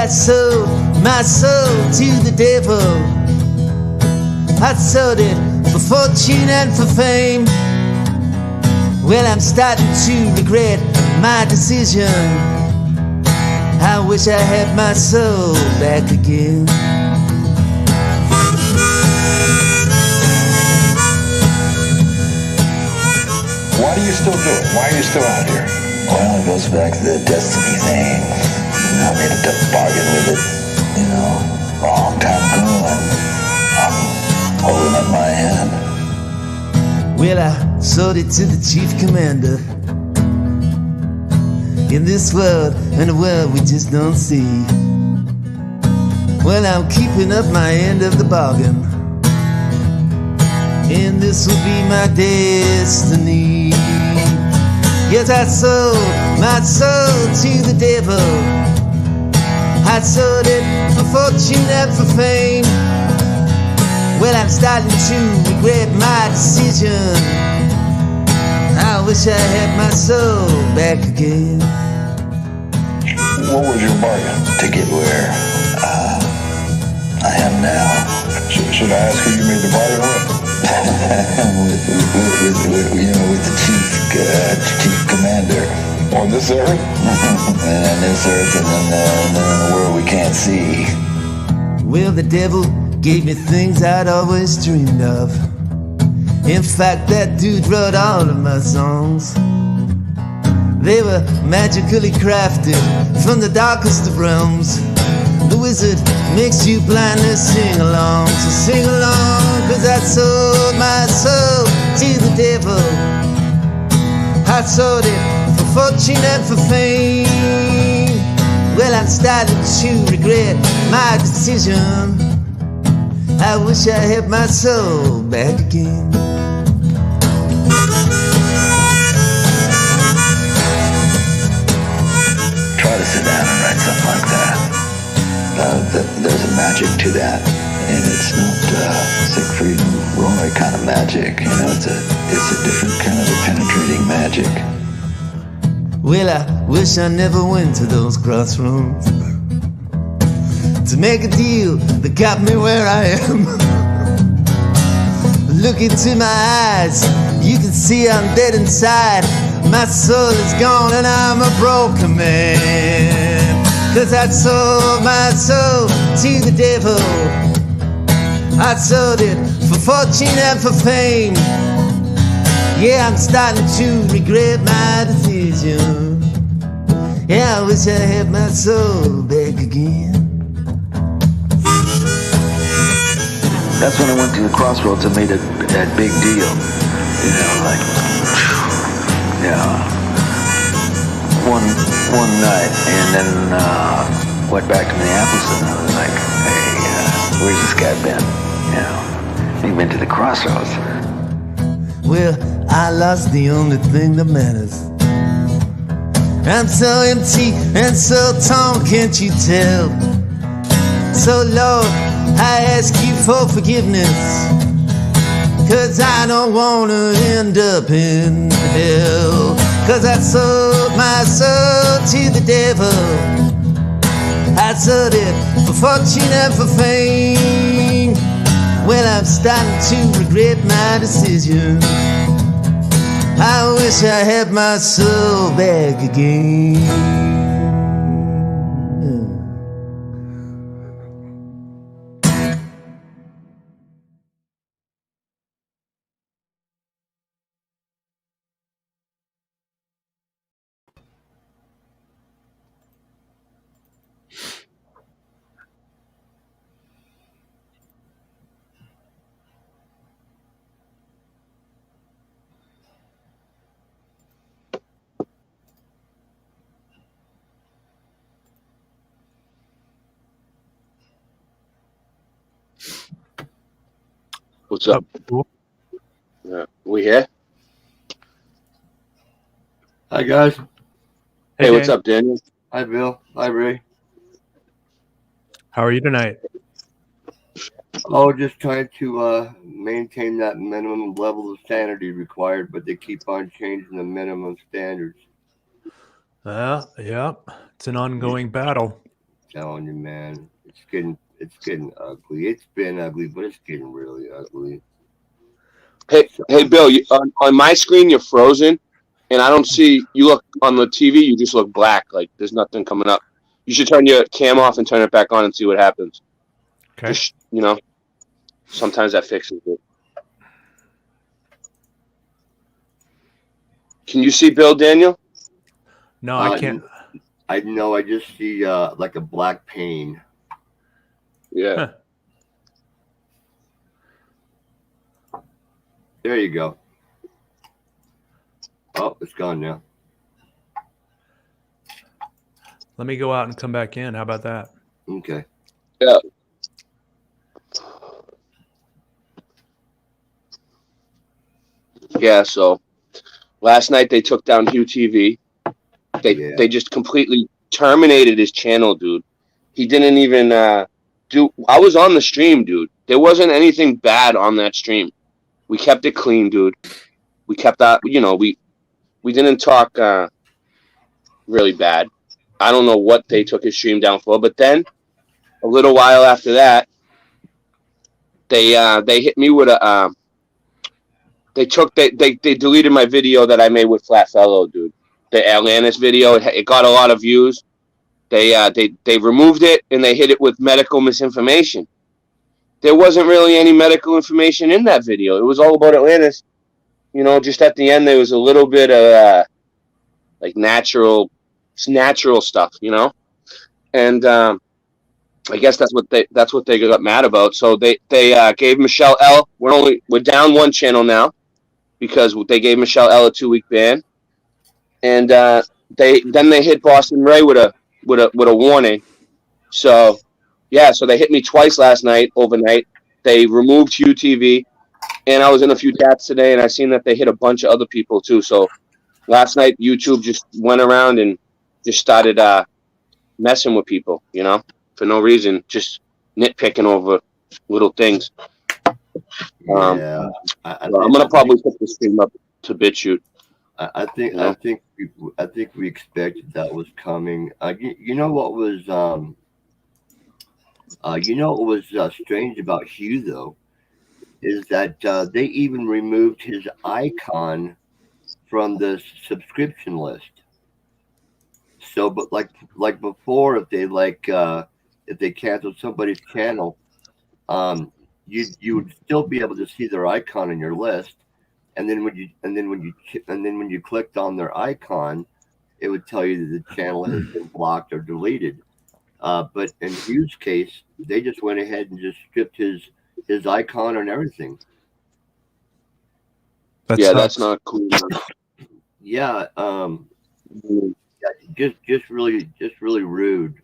I sold my soul to the devil. I sold it for fortune and for fame. Well, I'm starting to regret my decision. I wish I had my soul back again. Why do you still do it? Why are you still out here? Well, it goes back to the destiny thing. I made a tough bargain with it, long time ago, and I'm holding up my hand. Well, I sold it to the chief commander. In this world, and a world we just don't see. Well, I'm keeping up my end of the bargain, and this will be my destiny. Yes, I sold my soul to the devil. I sold it for fortune and for fame. Well, I'm starting to regret my decision. I wish I had my soul back again. What was your bargain? To get where I am now. Should I ask who you made the bargain with? with the chief commander. On this earth? And on this earth, and then in the world we can't see. Well, the devil gave me things I'd always dreamed of. In fact, that dude wrote all of my songs. They were magically crafted from the darkest of realms. The wizard makes you blindly sing along. So sing along, 'cause I sold my soul to the devil. I sold it for fortune and for fame. Well, I'm starting to regret my decision. I wish I had my soul back again. Try to sit down and write something like that. There's a magic to that, and it's not Siegfried and Roy kind of magic. It's a different kind of a penetrating magic. Well, I wish I never went to those crossroads to make a deal that got me where I am. Look into my eyes, you can see I'm dead inside. My soul is gone and I'm a broken man. 'Cause I sold my soul to the devil. I sold it for fortune and for fame. Yeah, I'm starting to regret my decision. Yeah, I wish I had my soul back again. That's when I went to the crossroads and made that big deal. One night, and then went back to Minneapolis, and I was like, hey, where's this guy been? He went to the crossroads. Well, I lost the only thing that matters. I'm so empty and so torn, can't you tell? So Lord, I ask you for forgiveness, 'cause I don't wanna end up in hell. 'Cause I sold my soul to the devil. I sold it for fortune and for fame. Well, I'm starting to regret my decision. I wish I had my soul back again. What's up? We here? Hi, guys. Hey, what's up, Daniel? Hi, Bill. Hi, Ray. How are you tonight? Oh, just trying to maintain that minimum level of sanity required, but they keep on changing the minimum standards. Yeah, it's an ongoing battle. telling you, man, it's getting ugly. It's been ugly, but it's getting really ugly. Hey, Bill, on my screen you're frozen, and I don't see. You look on the TV, you just look black, like there's nothing coming up. You should turn your cam off and turn it back on and see what happens. Okay. Just, sometimes that fixes it. Can you see Bill, Daniel? No, I can't. I know. I just see like a black pane. Yeah. Huh. There you go. Oh, it's gone now. Let me go out and come back in. How about that? Okay. Yeah. Yeah, so last night they took down Hugh TV. They just completely terminated his channel, dude. He didn't even do. I was on the stream, dude. There wasn't anything bad on that stream. We kept it clean, dude. We kept that. We didn't talk really bad. I don't know what they took his stream down for, but then a little while after that, they hit me with a. They deleted my video that I made with Flat Fellow, dude. The Atlantis video. It got a lot of views. They removed it and they hit it with medical misinformation. There wasn't really any medical information in that video. It was all about Atlantis. Just at the end there was a little bit of like natural stuff, and I guess that's what they got mad about. So they gave Michelle L. We're down one channel now because they gave Michelle L a 2-week ban, and they hit Boston Ray with a warning. So yeah, so they hit me twice last night overnight. They removed Hugh TV, and I was in a few chats today, and I seen that they hit a bunch of other people too. So last night YouTube just went around and just started messing with people, for no reason, just nitpicking over little things. I'm gonna probably put this stream up to BitChute. I think we expected that was coming. You know what was strange about Hugh though, is that they even removed his icon from the subscription list. So, but like before, if they canceled somebody's channel, you would still be able to see their icon in your list, and then when you clicked on their icon, it would tell you that the channel has been blocked or deleted. But in Hugh's case, they just went ahead and just stripped his icon and everything. That's not cool. Yeah. Just really rude.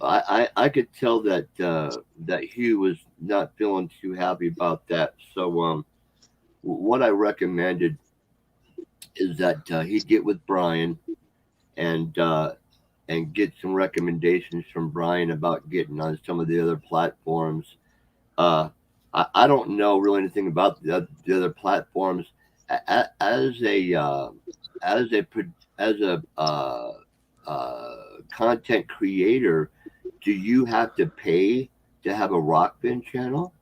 I could tell that Hugh was not feeling too happy about that. So what I recommended is that he get with Brian and get some recommendations from Brian about getting on some of the other platforms. I don't know really anything about the other platforms. As a content creator, do you have to pay to have a rock band channel?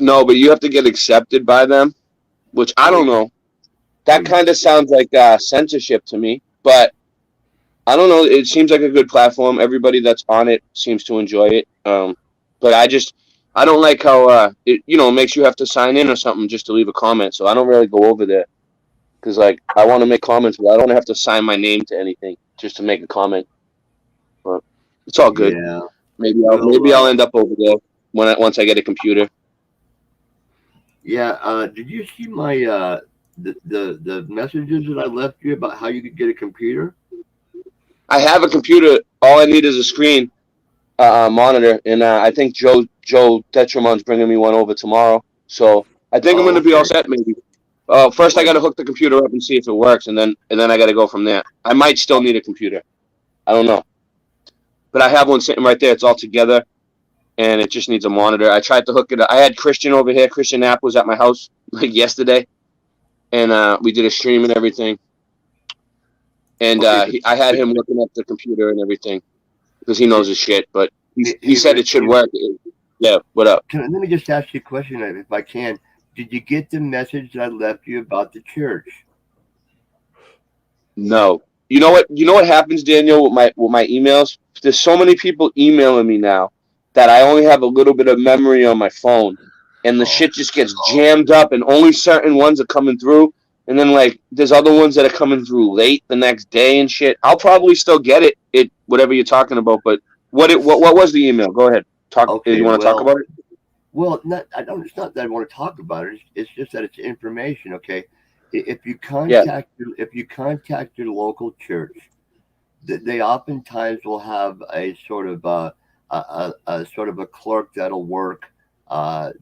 No, but you have to get accepted by them, which I don't know. That kind of sounds like censorship to me, but I don't know. It seems like a good platform. Everybody that's on it seems to enjoy it. But I don't like how it makes you have to sign in or something just to leave a comment. So I don't really go over there because I want to make comments, but I don't have to sign my name to anything just to make a comment. But it's all good. Yeah. Maybe I'll end up over there once I get a computer. Yeah. Did you see my the messages that I left you about how you could get a computer? I have a computer. All I need is a screen monitor, and I think Joe Detromont's bringing me one over tomorrow. So I think I'm going to be all set. Maybe. First I got to hook the computer up and see if it works, and then I got to go from there. I might still need a computer. I don't know, but I have one sitting right there. It's all together, and it just needs a monitor. I tried to hook it up. I had Christian over here. Christian Knapp was at my house like yesterday, and we did a stream and everything. And I had him looking at the computer and everything. because he knows his shit. But he Hey, said it should work. Yeah, what up? let me just ask you a question, if I can. Did you get the message that I left you about the church? No. You know what? You know what happens, Daniel, with my emails? There's so many people emailing me now that I only have a little bit of memory on my phone, and the shit just gets jammed up, and only certain ones are coming through. And then like there's other ones that are coming through late the next day and shit. I'll probably still get it whatever you're talking about. But what was the email? Go ahead. Talk. Okay, You want to talk about it? Well, I don't. It's not that I want to talk about it. It's just that it's information. Okay, if you Yeah. contact your local church, they oftentimes will have a sort of a sort of a clerk that'll work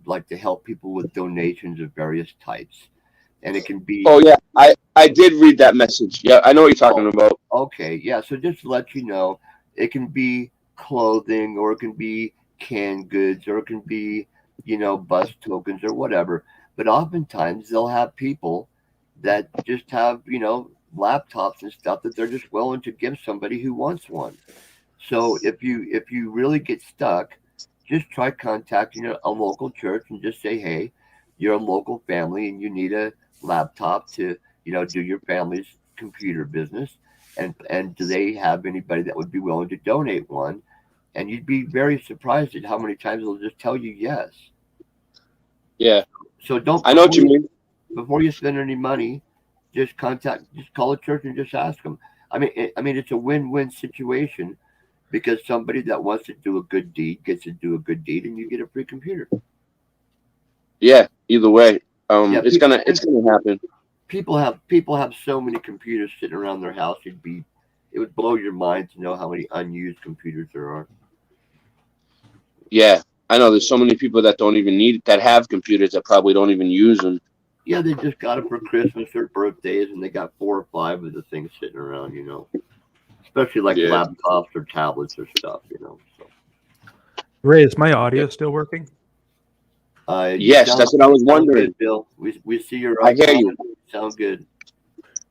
like to help people with donations of various types, and it can be. Oh yeah, I did read that message. Yeah, I know what you're talking about. Okay, yeah. So just to let you know, it can be clothing, or it can be canned goods, or it can be, bus tokens or whatever. But oftentimes they'll have people that just have, laptops and stuff that they're just willing to give somebody who wants one. So if you really get stuck, just try contacting a local church and just say, hey, you're a local family and you need a laptop to, do your family's computer business. And do they have anybody that would be willing to donate one? And you'd be very surprised at how many times they'll just tell you yes. Yeah. So don't. I know what you mean. Before you spend any money, just call a church and just ask them. I mean, it's a win-win situation because somebody that wants to do a good deed gets to do a good deed, and you get a free computer. Yeah. Either way, Yeah, it's gonna happen. People have so many computers sitting around their house. It would blow your mind to know how many unused computers there are. Yeah, I know. There's so many people that don't even that have computers that probably don't even use them. Yeah, they just got them for Christmas or birthdays, and they got 4 or 5 of the things sitting around, especially like laptops or tablets or stuff, So. Ray, is my audio still working? Yes, that's what I was wondering. Good, Bill, we see your. I hear you. Sound good.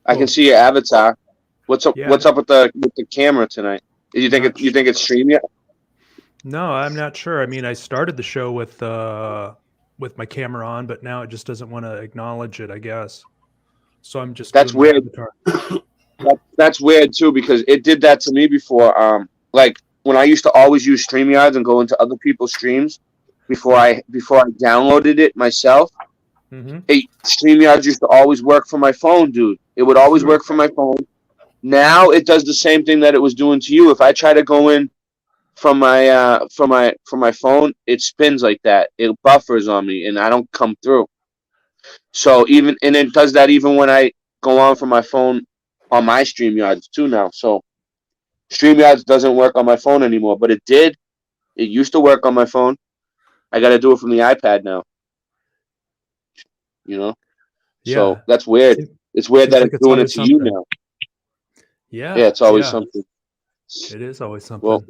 I can see your avatar. What's up? Yeah. What's up with the camera tonight? You think it's streamed yet? No, I'm not sure. I mean, I started the show with my camera on, but now it just doesn't want to acknowledge it, I guess. So I'm just. That's weird. That's weird too, because it did that to me before. Like when I used to always use StreamYards and go into other people's streams before I downloaded it myself. Mm-hmm. StreamYards used to always work for my phone, dude. It would always work for my phone. Now it does the same thing that it was doing to you. If I try to go in from my phone, it spins like that. It buffers on me, and I don't come through. So it does that even when I go on from my phone on my StreamYards too now. So StreamYards doesn't work on my phone anymore, but it did. It used to work on my phone. I got to do it from the iPad now. Yeah. So that's weird. It's weird that it's doing it to you now. Yeah. Yeah, it's always something. It is always something. Well,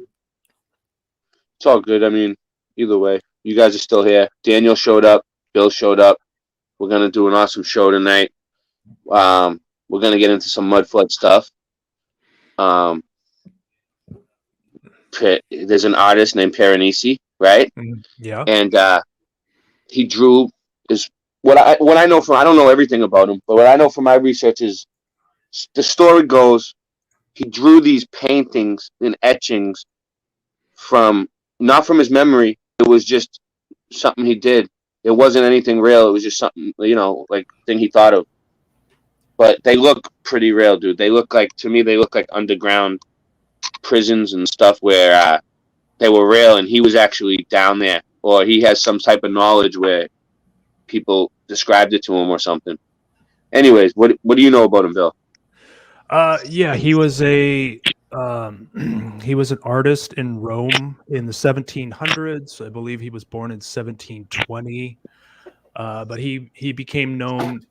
it's all good. I mean, either way, you guys are still here. Daniel showed up. Bill showed up. We're going to do an awesome show tonight. We're going to get into some mud flood stuff. There's an artist named Piranesi, right? Yeah. And he drew what I know from, I don't know everything about him, but what I know from my research is the story goes he drew these paintings and etchings not from his memory. It was just something he did. It wasn't anything real. It was just something, like thing he thought of. But they look pretty real, dude. To me, they look like underground prisons and stuff where they were real, and he was actually down there, or he has some type of knowledge where people described it to him or something. Anyways, what do you know about him, Bill? Yeah, he was an artist in Rome in the 1700s. I believe he was born in 1720. But he became known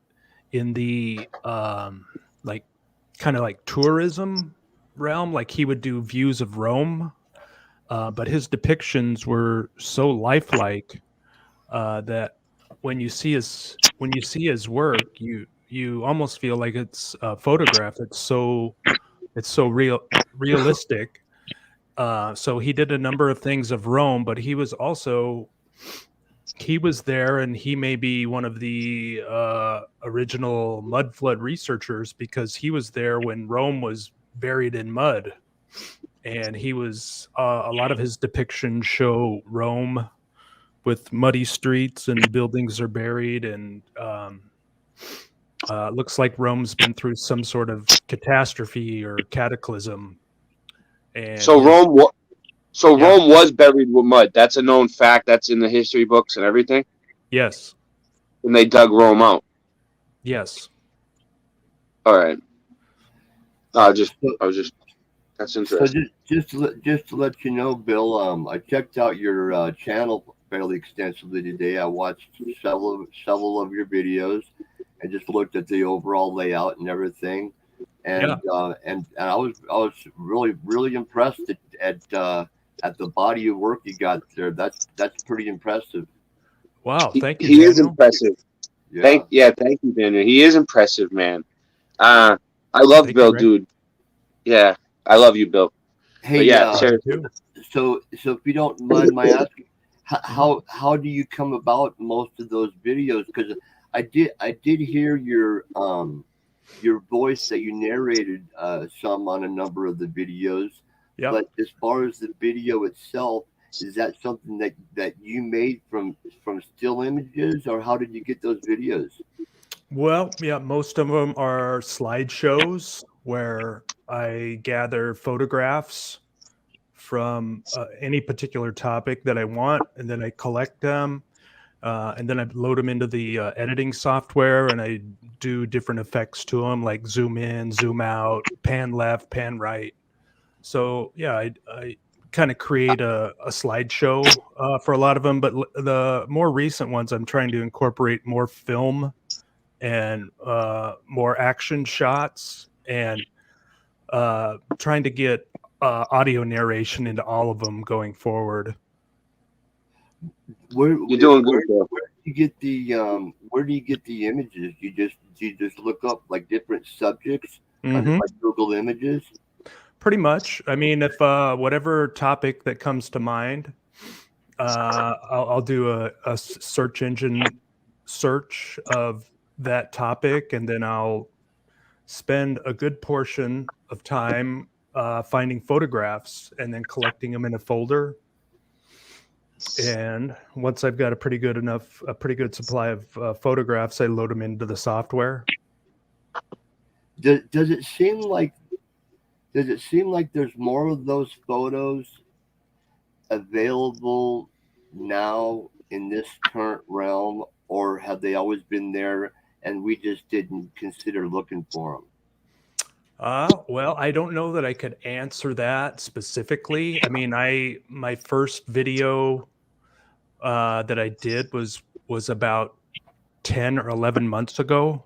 in the kind of like tourism realm. Like he would do views of Rome, but his depictions were so lifelike that when you see his work, you almost feel like it's a photograph. It's so realistic, So he did a number of things of Rome, but he was there, and he may be one of the original mud flood researchers, because he was there when Rome was buried in mud, and he was a lot of his depictions show Rome with muddy streets and buildings are buried, and looks like Rome's been through some sort of catastrophe or cataclysm. And So yeah, Rome was buried with mud. That's a known fact. That's in the history books and everything. yes, And they dug Rome out. yes. All right. I was just. That's So interesting. just to let you know, Bill, I checked out your channel fairly extensively today. I watched several of your videos and just looked at the overall layout and everything. Yeah. And I was really impressed at the body of work you got there. That's pretty impressive. Wow. Thank you, He is Daniel. impressive. Yeah. Thank you, Daniel. He is impressive, man. I love Thank you, Bill, Ray. dude. Yeah, I love you, Bill. But Hey, yeah, You seriously. too. so if you don't mind my asking, how do you come about most of those videos? Because I did hear your voice that you narrated some on a number of the videos. Yep. But as far as the video itself, is that something that you made from still images, or how did you get those videos? Well, yeah, most of them are slideshows where I gather photographs from any particular topic that I want, and then I collect them, and then I load them into the editing software, and I do different effects to them, like zoom in, zoom out, pan left, pan right. So yeah, I kind of create a slideshow for a lot of them, but the more recent ones, I'm trying to incorporate more film and more action shots, and trying to get audio narration into all of them going forward. Where You're doing good, Bill. where do you get where do you get the images? Do you just look up like different subjects under Hmm. like Google Images? Pretty much. I mean, if whatever topic that comes to mind, I'll do a search engine search of that topic, and then I'll spend a good portion of time finding photographs and then collecting them in a folder. And once I've got a pretty good supply of photographs, I load them into the software. Does it seem like there's more of those photos available now in this current realm, or have they always been there and we just didn't consider looking for them? Well, I don't know that I could answer that specifically. I mean, my first video that I did was about 10 or 11 months ago.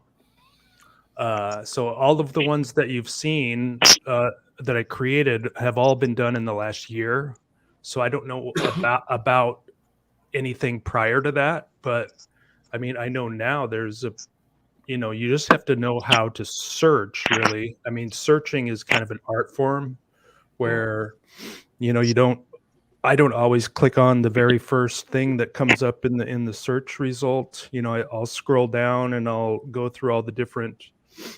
So all of the ones that you've seen that I created have all been done in the last year. So I don't know about anything prior to that, but I mean, I know now you just have to know how to search, really. I mean, searching is kind of an art form where, I don't always click on the very first thing that comes up in the search result. I'll scroll down and I'll go through all the different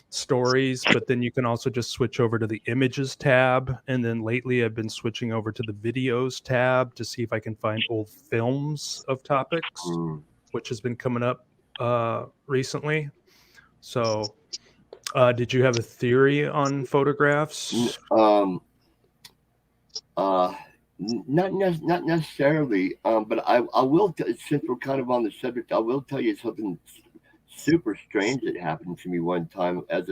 stories, but then you can also just switch over to the images tab. And then lately I've been switching over to the videos tab to see if I can find old films of topics, which has been coming up recently. So did you have a theory on photographs? Not necessarily, but I will since we're kind of on the subject, I will tell you something super strange that happened to me one time as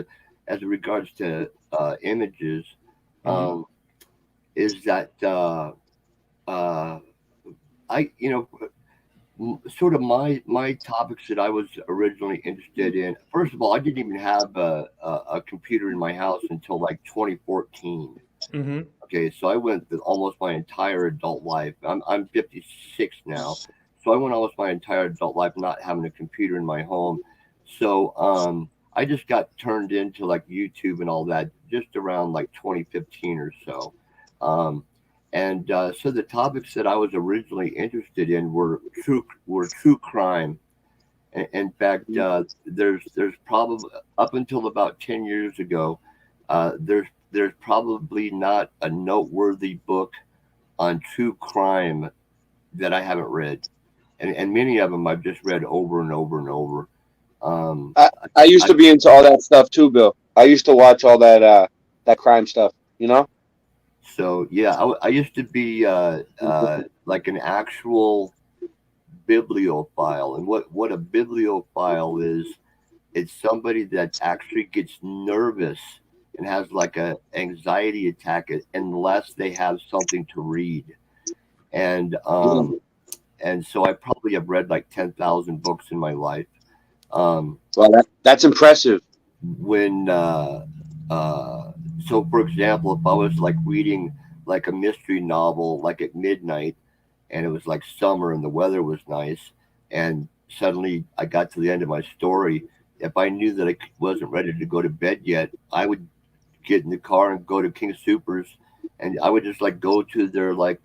regards to images. Mhm. Is that I sort of my topics that I was originally interested in. First of all, I didn't even have a computer in my house until like 2014. Mm-hmm. Okay, so I went through almost my entire adult life. I'm 56 now, so I went almost my entire adult life not having a computer in my home. So I just got turned into like YouTube and all that just around like 2015 or so. Um, And so the topics that I was originally interested in were true crime. In fact, there's probably up until about 10 years ago, there's probably not a noteworthy book on true crime that I haven't read, and many of them I've just read over and over and over. Um, I used I to be into all that stuff too, Bill. I used to watch all that crime stuff. You know? so yeah, I used to be like an actual bibliophile, and what a bibliophile is, it's somebody that actually gets nervous and has like a anxiety attack unless they have something to read. And and so I probably have read like 10,000 books in my life. Um, Well, that's impressive. when uh, so for example, if I was like reading like a mystery novel like at midnight, and it was like summer and the weather was nice, and suddenly I got to the end of my story, if I knew that I wasn't ready to go to bed yet, I would get in the car and go to King Supers, and I would just like go to their like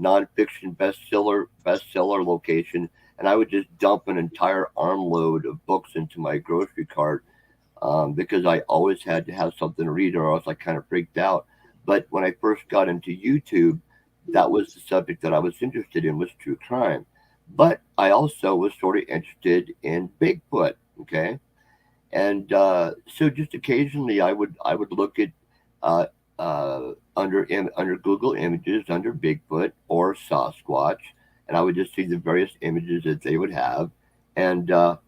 nonfiction bestseller location, and I would just dump an entire armload of books into my grocery cart, because I always had to have something to read, or else I kind of freaked out. But when I first got into YouTube, that was the subject that I was interested in, was true crime. But I also was sort of interested in Bigfoot. Okay, and so just occasionally I would look at under Google Images under Bigfoot or Sasquatch, and I would just see the various images that they would have, and for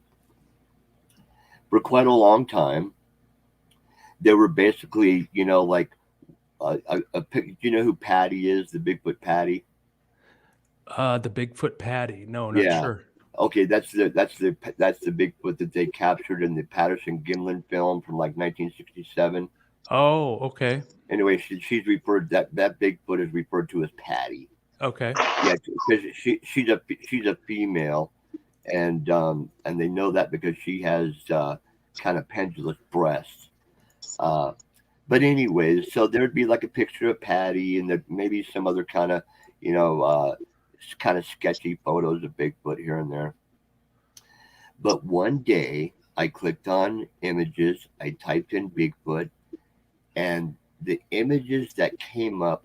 quite a long time they were basically, like you know who Patty is, the Bigfoot Patty? The Bigfoot Patty. No, not Yeah. sure. Okay, that's the Bigfoot that they captured in the Patterson Gimlin film from like 1967. Oh, okay. Anyway, she's referred, that Bigfoot is referred to as Patty. Okay. Yeah, because she's a female, and they know that because she has kind of pendulous breasts. Uh, but anyways, so there'd be like a picture of Patty, and there maybe some other kind of, you know, kind of sketchy photos of Bigfoot here and there. But one day I clicked on images, I typed in Bigfoot, and the images that came up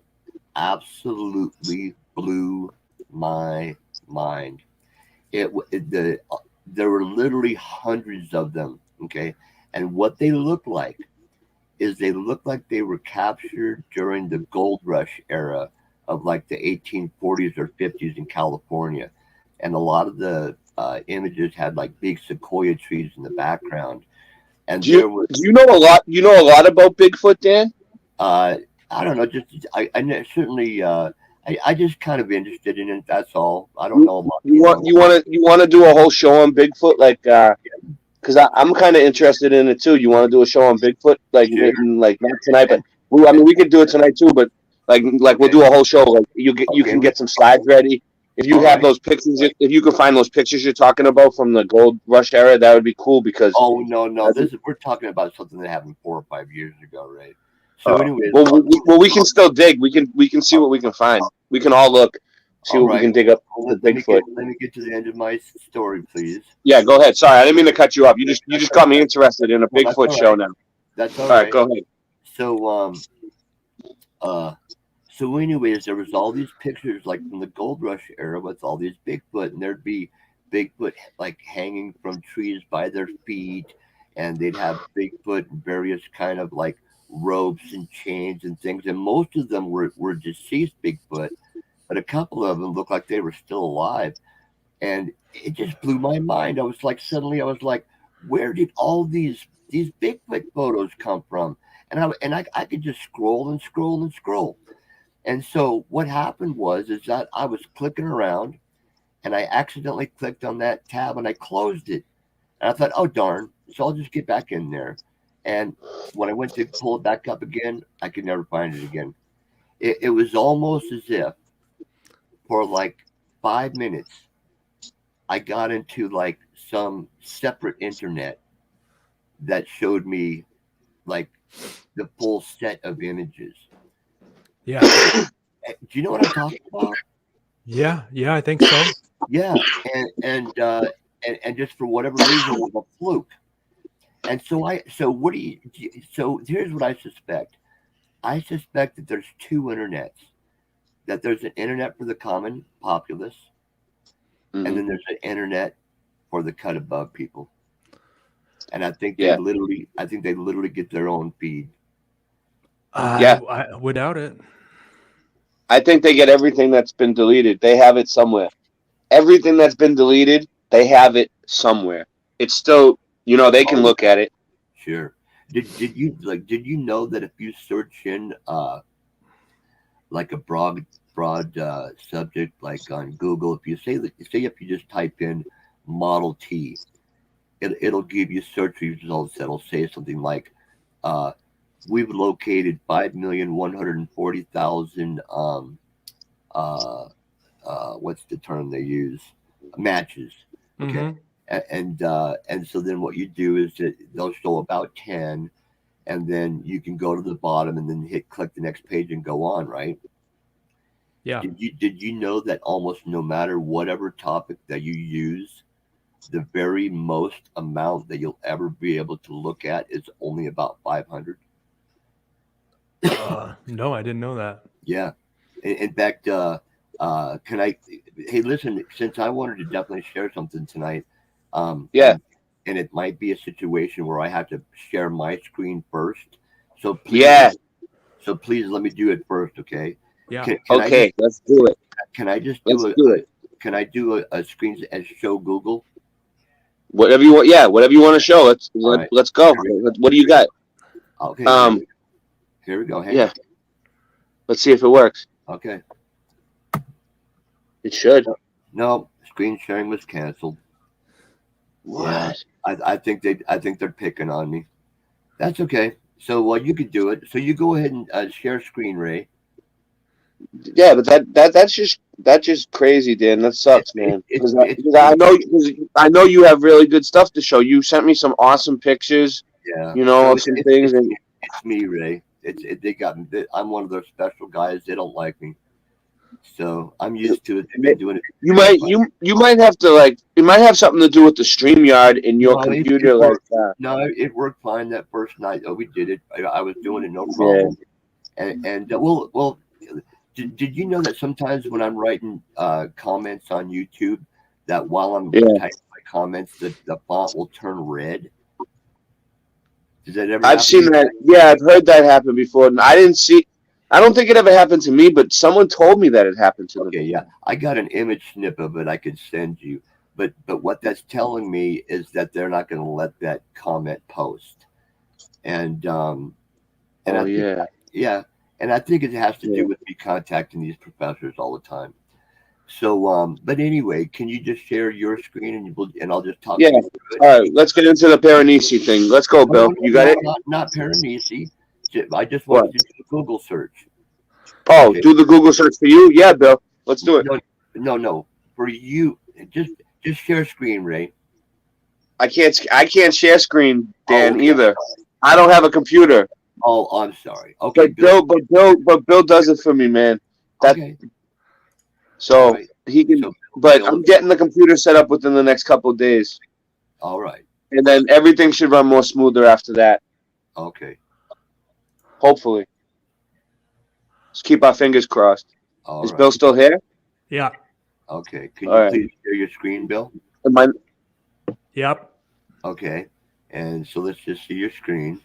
absolutely blew my mind. There were literally hundreds of them. Okay, and what they looked like is they looked like they were captured during the gold rush era of like the 1840s or 50s in California, and a lot of the images had like big sequoia trees in the background, and Do you there was do you know a lot? You know a lot about Bigfoot, Dan? uh, I don't know, just certainly I just kind of interested in it. That's all. I don't You, know a lot. you want you want to do a whole show on Bigfoot, like because I'm kind of interested in it too. You want to do a show on Bigfoot, like Sure. like not tonight, but I mean we could do it tonight too. But like we'll Okay. do a whole show. Like you Okay. can get some slides ready. If you All have right. those pictures, if you can find those pictures you're talking about from the gold rush era, that would be cool because Oh no, no. I think, We're talking about something that happened 4 or 5 years ago, right? So, anyways, well, we can still dig. We can see what we can find. We can all look, see all what we right. can dig up Well, the let me get Bigfoot. to the end of my story, please. Yeah, go ahead. Sorry, I didn't mean to cut you off. You That's just all got me right. interested in a Well, that's Bigfoot all show right. now. That's all All right, right. go ahead. So, uh, so anyways, there was all these pictures like from the gold rush era with all these Bigfoot, and there'd be Bigfoot like hanging from trees by their feet, and they'd have Bigfoot in various kind of like ropes and chains and things, and most of them were deceased Bigfoot, but a couple of them looked like they were still alive, and it just blew my mind. I was like, suddenly I was like, where did all these Bigfoot photos come from? And I could just scroll and scroll and scroll. And so what happened was is that I was clicking around, and I accidentally clicked on that tab and I closed it. And I thought, oh darn, so I'll just get back in there. And when I went to pull it back up again, I could never find it again. It was almost as if for like 5 minutes I got into like some separate internet that showed me like the full set of images. Yeah. Do you know what I'm talking about? Yeah, I think so. Yeah, and just for whatever reason, it was a fluke. And so what do you? So here's what I suspect. I suspect that there's two internets. That there's an internet for the common populace, and Mhm. then there's an internet for the cut above people. And Yeah. I think they literally get their own feed. Yeah. I without it. I think they get everything that's been deleted. They have it somewhere. Everything that's been deleted, they have it somewhere. It's still, they can Oh, look at it. sure. Did you know that if you search in like a broad subject like on Google, if you say if you just type in Model T, it'll give you search results that'll say something like uh, we've located 5,140,000 what's the term they use, matches. Okay. Mhm. And so then what you do is that they'll show about 10, and then you can go to the bottom and then click the next page and go on, right? Yeah. Did you know that almost no matter whatever topic that you use, the very most amount that you'll ever be able to look at is only about 500? No, I didn't know that. Yeah. In fact, can I? Hey, listen. Since I wanted to definitely share something tonight, um, Yeah. and and it might be a situation where I have to share my screen first. So Yeah. please let me do it first, okay? Yeah. Can I just Okay. Let's do it. can I just Let's do do it. can I do a screen as show Google? Whatever you want. Yeah. Whatever you want to show. All right. Let's go. Here we, What do you got? okay. Um. Here we go. Hang Yeah. on. Let's see if it works. Okay. It should. No, screen sharing was canceled. Yeah. What? I think they're picking on me. That's okay. So you could do it. So you go ahead and share screen, Ray. Yeah, but that's just crazy, Dan. That sucks, man. It's Because I know you have really good stuff to show. You sent me some awesome pictures, yeah. of some things, and It's me, Ray. They got me. I'm one of their special guys. They don't like me, so I'm used to it. They've been doing it. you might have to it might have something to do with the StreamYard in your No, computer, no, it worked fine that first night. Oh, we did it. I was doing it no yeah. problem. And well, did you know that sometimes when I'm writing comments on YouTube, that while I'm Yeah. typing my comments, the font will turn red? Does that ever I've happen? seen that. Yeah, I've heard that happen before, and I didn't see. I don't think it ever happened to me, but someone told me that it happened to them. Okay, yeah, I got an image snip of it I could send you, but what that's telling me is that they're not going to let that comment post, and Oh I think, yeah. yeah, and I think it has to Yeah. do with me contacting these professors all the time. So, but anyway, can you just share your screen and I'll just talk Yeah. to you through it? All right, let's get into the Piranesi thing. Let's go, Bill. You got it? Not Piranesi. I just What? want you to do a Google search. Oh, Okay. do the Google search for you? Yeah, Bill. Let's do it. No. For you, just share screen, Ray. I can't share screen, Dan, okay. either. I don't have a computer. Oh, I'm sorry. Okay, But Bill does it for me, man. Okay. So All right. he can. So, But Bill- I'm getting the computer set up within the next couple of days, All right. and then everything should run more smoother after that. Okay. Hopefully. Let's keep our fingers crossed. All Is right. Bill still here? Yeah. Okay. Can All you right. please share your screen, Bill? Am I- Yep. Okay. And so let's just see your screen.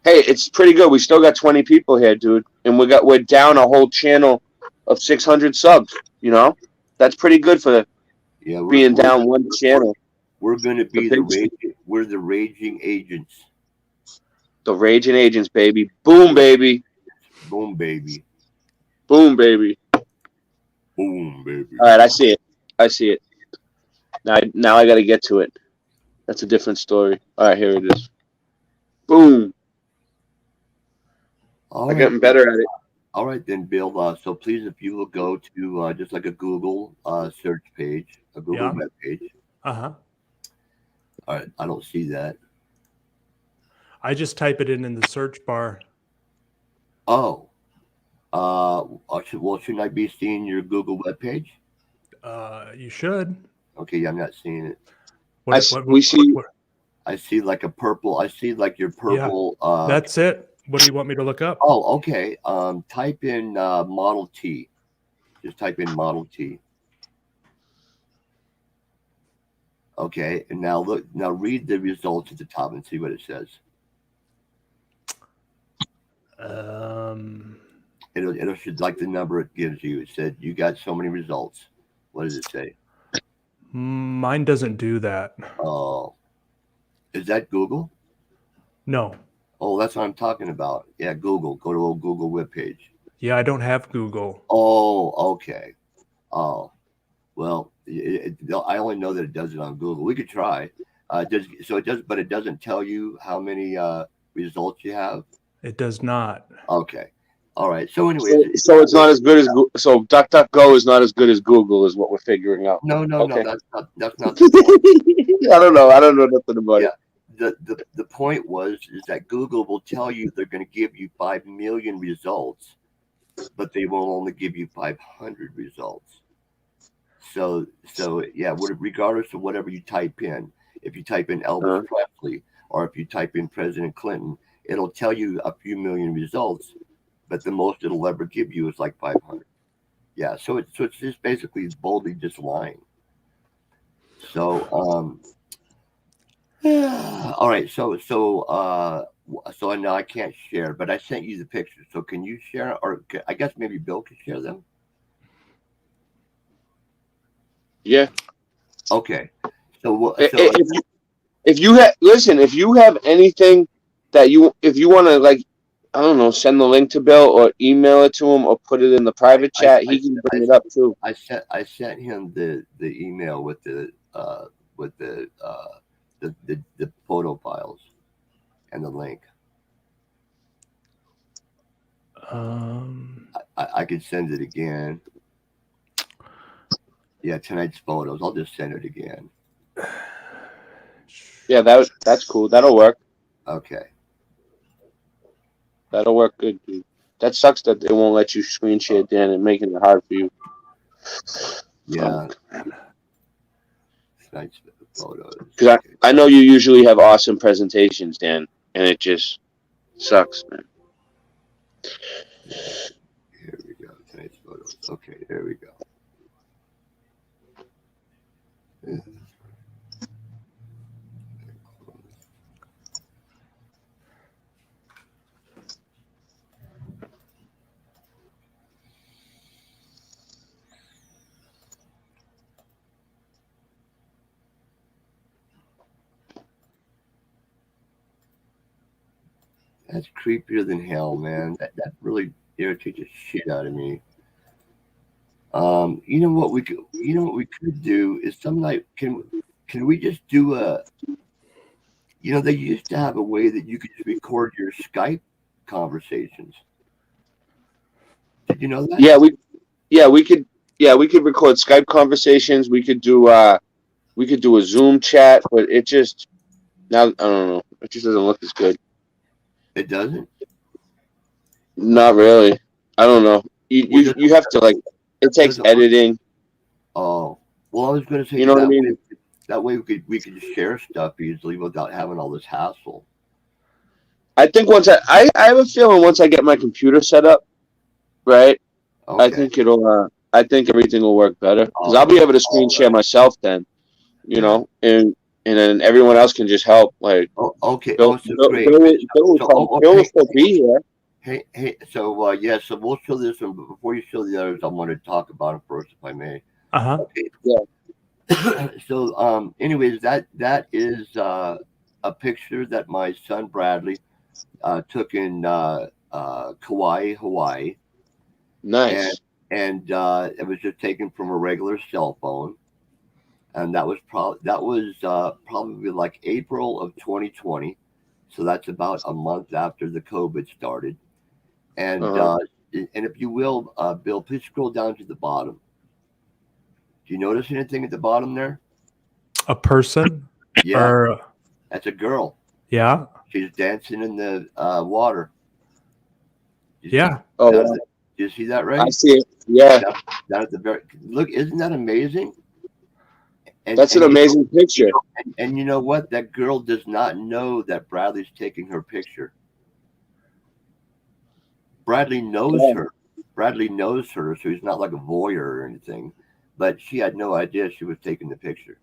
Hey, it's pretty good. We still got 20 people here, dude, and we're down a whole channel of 600 subs. That's pretty good for Yeah, being down one channel. We're going to be big- we're the raging agents. The Raging Agents, baby. Boom, baby. Boom, baby. Boom, baby. Boom, baby. All right, I see it. Now I got to get to it. That's a different story. All right, here it is. Boom. All I'm right. getting better at it. All right, then, Bill. So please, if you will go to just like a Google search page, a Google web page. Uh-huh. All right, I don't see that. I just type it in the search bar. Oh. Well, shouldn't I be seeing your Google webpage? You should. Okay, yeah, I'm not seeing it. We see. I see like a purple. I see like your purple. That's it. What do you want me to look up? Oh, okay. Type in Model T. Just type in Model T. Okay, and now look. Now read the results at the top and see what it says. It'll should like the number it gives you. It said you got so many results. What does it say? Mine doesn't do that. Oh, is that Google? No. Oh, that's what I'm talking about. Yeah, Google. Go to a Google webpage. Yeah, I don't have Google. Oh, okay. Oh, well, I only know that it does it on Google. We could try. But it doesn't tell you how many results you have. It does not. Okay. All right. So anyway, so it's not as good as so DuckDuckGo is not as good as Google, is what we're figuring out. No, okay. That's not the point. I don't know nothing about it. The point is that Google will tell you they're going to give you 5 million results, but they will only give you 500 results. So yeah, regardless of whatever you type in, if you type in Elvis Presley or if you type in President Clinton, it'll tell you a few million results, but the most it'll ever give you is like 500. Yeah, so it's just basically boldly just lying. So all right, so now I can't share, but I sent you the pictures. So can you share, or I guess maybe Bill could share them? Yeah. Okay. So if you have anything that if you want to, like, I don't know, send the link to Bill or email it to him or put it in the private chat, he can bring it up too. I sent him the email with the photo files and the link. I could send it again. Yeah, tonight's photos. I'll just send it again. Yeah, that's cool. That'll work. Okay. That'll work good, dude. That sucks that they won't let you screen share, Dan, and making it hard for you. Yeah. Tonight's photos. Because I know you usually have awesome presentations, Dan, and it just sucks, man. Here we go. Tonight's photos. Okay, there we go. Yeah. That's creepier than hell, man. That really irritates the shit out of me. You know what we could do is some night can we just do they used to have a way that you could just record your Skype conversations. Did you know that? Yeah, we could record Skype conversations. We could do a Zoom chat, but it just now I don't know. It just doesn't look as good. It doesn't? Not really. I don't know. You have to, like, it takes editing. Oh, well, I was going to say, you know what I mean? That way we could just share stuff easily without having all this hassle. I think once I have a feeling once I get my computer set up, right? Okay. I think everything will work better because I'll be able to screen share myself then, you know, and then everyone else can just help. Like, okay, Bill will still be here. Hey, so so we'll show this one, but before you show the others, I want to talk about them first, if I may. Okay. Yeah. So, anyways, that is a picture that my son Bradley took in Kauai, Hawaii. Nice. And it was just taken from a regular cell phone, and that was probably like April of 2020. So that's about a month after the COVID started. And if you will, Bill, please scroll down to the bottom. Do you notice anything at the bottom there? A person? Yeah. That's a girl. Yeah. She's dancing in the water. Yeah. Oh, Down wow. at do you see that, I Ray? see it. Yeah, Down at the very look, isn't that amazing? And that's an and you know, amazing picture. and you know what? That girl does not know that Bradley's taking her picture. Bradley knows Yeah, her. Bradley knows her, so he's not like a voyeur or anything. But she had no idea she was taking the picture.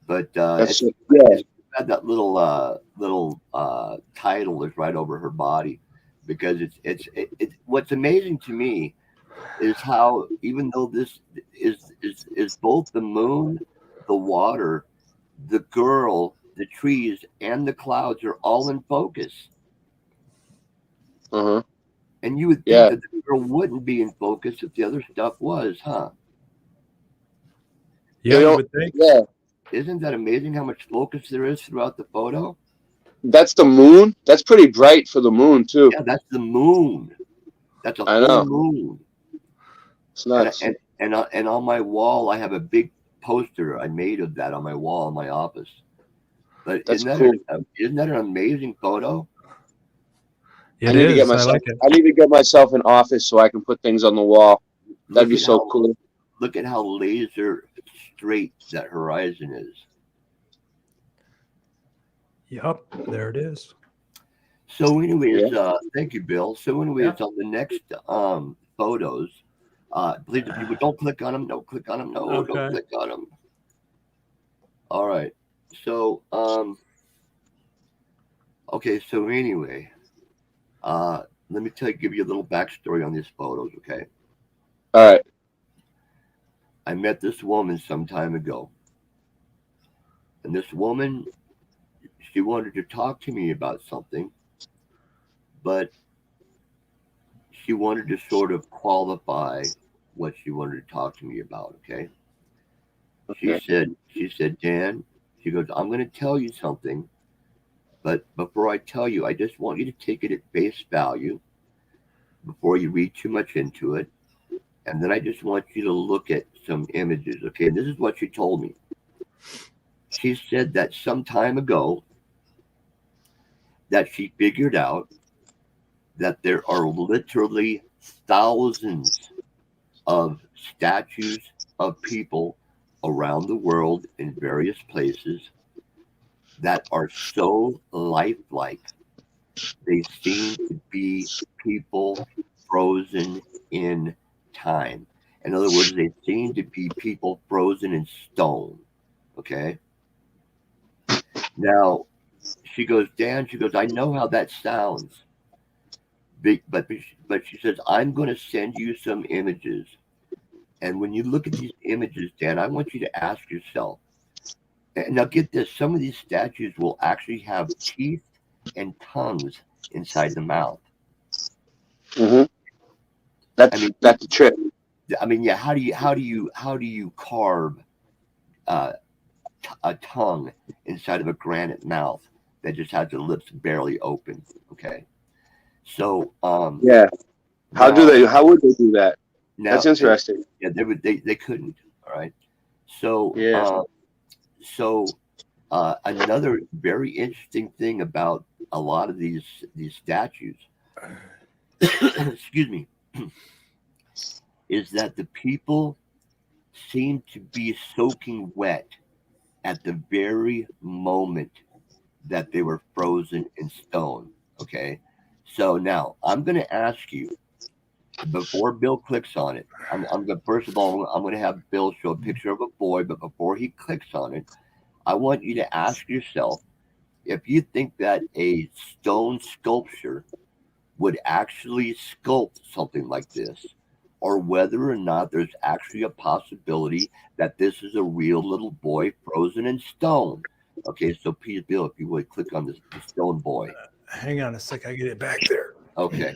But that's yeah. it's had that little title is right over her body because it's what's amazing to me is how even though this is both the moon, the water, the girl, the trees, and the clouds are all in focus. Uh-huh. And you would think Yeah, that the girl wouldn't be in focus if the other stuff was, huh? Yeah, you you know, would think. yeah. Isn't that amazing how much focus there is throughout the photo? That's the moon. That's pretty bright for the moon too. Yeah, that's the moon. That's a I full know. moon. It's And nuts. and on my wall, I have a big poster I made of that on my wall in my office. But That's cool. isn't that an amazing photo? I It need to get is. I myself. like it. I need to get myself an office so I can put things on the wall. That'd Look be at so how cool. look at how laser straight that horizon is. Yep. There it is. So, anyways, Yeah. thank you, Bill. So, anyways, on the next photos, please, people don't click on them. Don't click on them. No, don't Okay. click on them. All right. So, okay. So, anyway, let me give you a little backstory on these photos. Okay, All right. I met this woman some time ago, and this woman, she wanted to talk to me about something, but she wanted to sort of qualify what she wanted to talk to me about. Okay. Okay. She said, Dan, she goes, I'm going to tell you something, but before I tell you, I just want you to take it at face value before you read too much into it. And then I just want you to look at some images. Okay. And this is what she told me. She said that some time ago that she figured out that there are literally thousands of statues of people around the world in various places that are so lifelike. They seem to be people frozen in time. In other words, they seem to be people frozen in stone. Okay. Now, she goes, Dan, she goes, I know how that sounds. But she says, I'm going to send you some images. And when you look at these images, Dan, I want you to ask yourself, and now get this, some of these statues will actually have teeth and tongues inside the mouth. Mm-hmm. I mean, That's the trick. yeah. How do you carve uh, a tongue inside of a granite mouth that just has the lips barely open? Okay, so Yeah. How do now they? How would they do that? That's now interesting. yeah, they couldn't. All right, so Yeah. so another very interesting thing about a lot of these statues, excuse me, is that the people seem to be soaking wet at the very moment that they were frozen in stone. Okay. So now I'm going to ask you before Bill clicks on it. I'm going to, first of all, I'm going to have Bill show a picture of a boy, but before he clicks on it, I want you to ask yourself if you think that a stone sculpture would actually sculpt something like this, or whether or not there's actually a possibility that this is a real little boy frozen in stone. Okay, so please, Bill, if you would click on this the stone boy. Hang on a sec. I get it back there. Okay.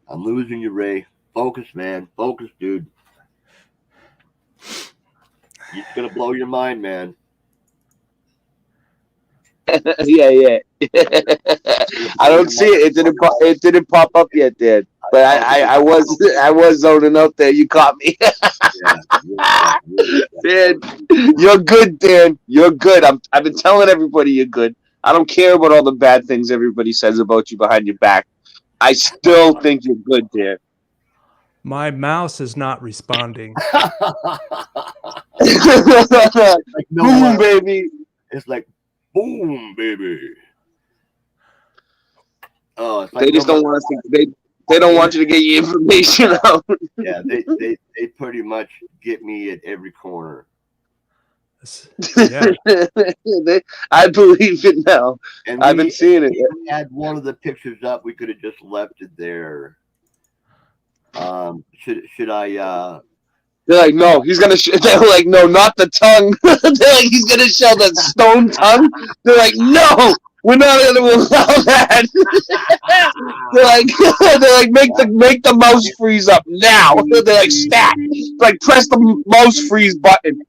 I'm losing you, Ray. Focus, man. Focus, dude. It's gonna blow your mind, man. Yeah. I don't see it. It didn't pop up yet, Dan. But I was zoning out there. You caught me. Dan, you're good, Dan. You're good. I've been telling everybody you're good. I don't care about all the bad things everybody says about you behind your back. I still think you're good, Dan. My mouse is not responding. Boom, baby. It's like boom, baby. Oh, it's like they just don't want us to. They don't want you to get your information out. Yeah, they pretty much get me at every corner. Yeah. I believe it now. And I've been seeing it. If we had one of the pictures up, we could have just left it there. Should I? They're like, no, he's gonna. They're like, no, not the tongue. They're like, he's gonna show the stone tongue. They're like, no, we're not gonna allow that. they're like, make the mouse freeze up now. They're like, stat. Like, press the mouse freeze button.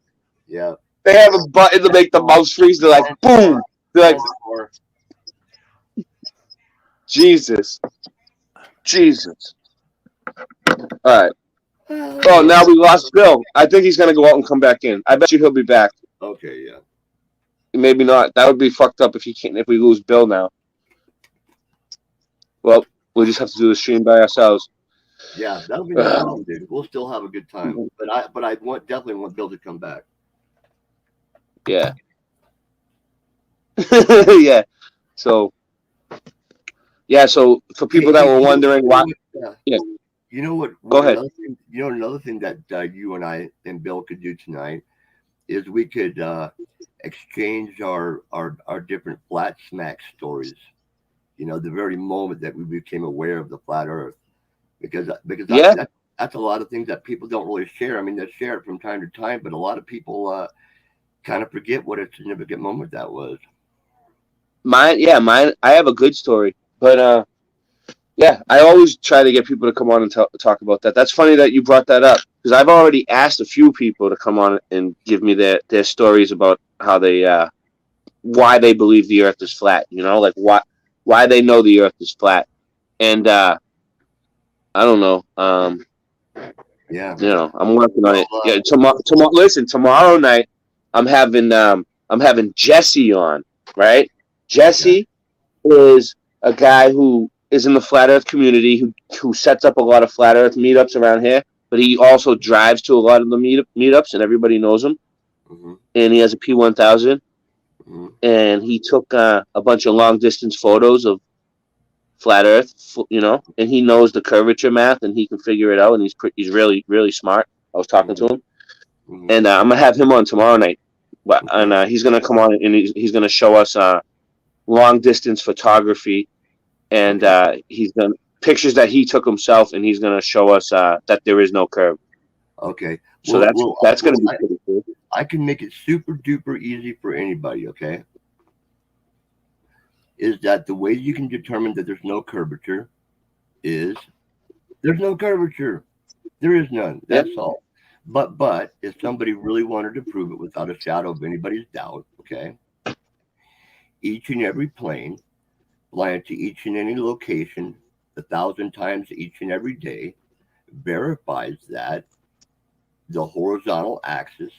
Yeah. They have a button to make the mouse freeze. They're like, boom. They're like, Jesus. All right. Oh, now we lost Bill. I think he's gonna go out and come back in. I bet you he'll be back. Okay, yeah. Maybe not. That would be fucked up if we lose Bill now. Well, we'll just have to do the stream by ourselves. Yeah, that'll be no problem, dude. We'll still have a good time. But I definitely want Bill to come back. Yeah. Yeah. So for people that were wondering why. Yeah. You know what? Go ahead. Another thing that you and I and Bill could do tonight is we could exchange our different flat smack stories. The very moment that we became aware of the flat Earth, because that's a lot of things that people don't really share. I mean, they share it from time to time, but a lot of people kind of forget what a significant moment that was. Mine. I have a good story, but yeah, I always try to get people to come on and talk about that. That's funny that you brought that up, because I've already asked a few people to come on and give me their stories about how they why they believe the Earth is flat. Like why they know the Earth is flat, and I don't know. Yeah, I'm working on it. Yeah, tomorrow night I'm having Jesse on. Right, Jesse is a guy who is in the flat Earth community, who sets up a lot of flat Earth meetups around here, but he also drives to a lot of the meetups, and everybody knows him. Mm-hmm. And he has a P1000, and he took a bunch of long distance photos of flat Earth, and he knows the curvature math, and he can figure it out, and he's really, really smart. I was talking to him, and I'm gonna have him on tomorrow night, and he's gonna come on and he's gonna show us long distance photography. And he's done pictures that he took himself, and he's going to show us that there is no curve. Okay. So that's going to be pretty cool. I can make it super duper easy for anybody, okay? Is that the way you can determine that there's no curvature is there's no curvature. There is none. That's all. But if somebody really wanted to prove it without a shadow of anybody's doubt, okay, each and every plane flying to each and any location 1,000 times each and every day verifies that the horizontal axis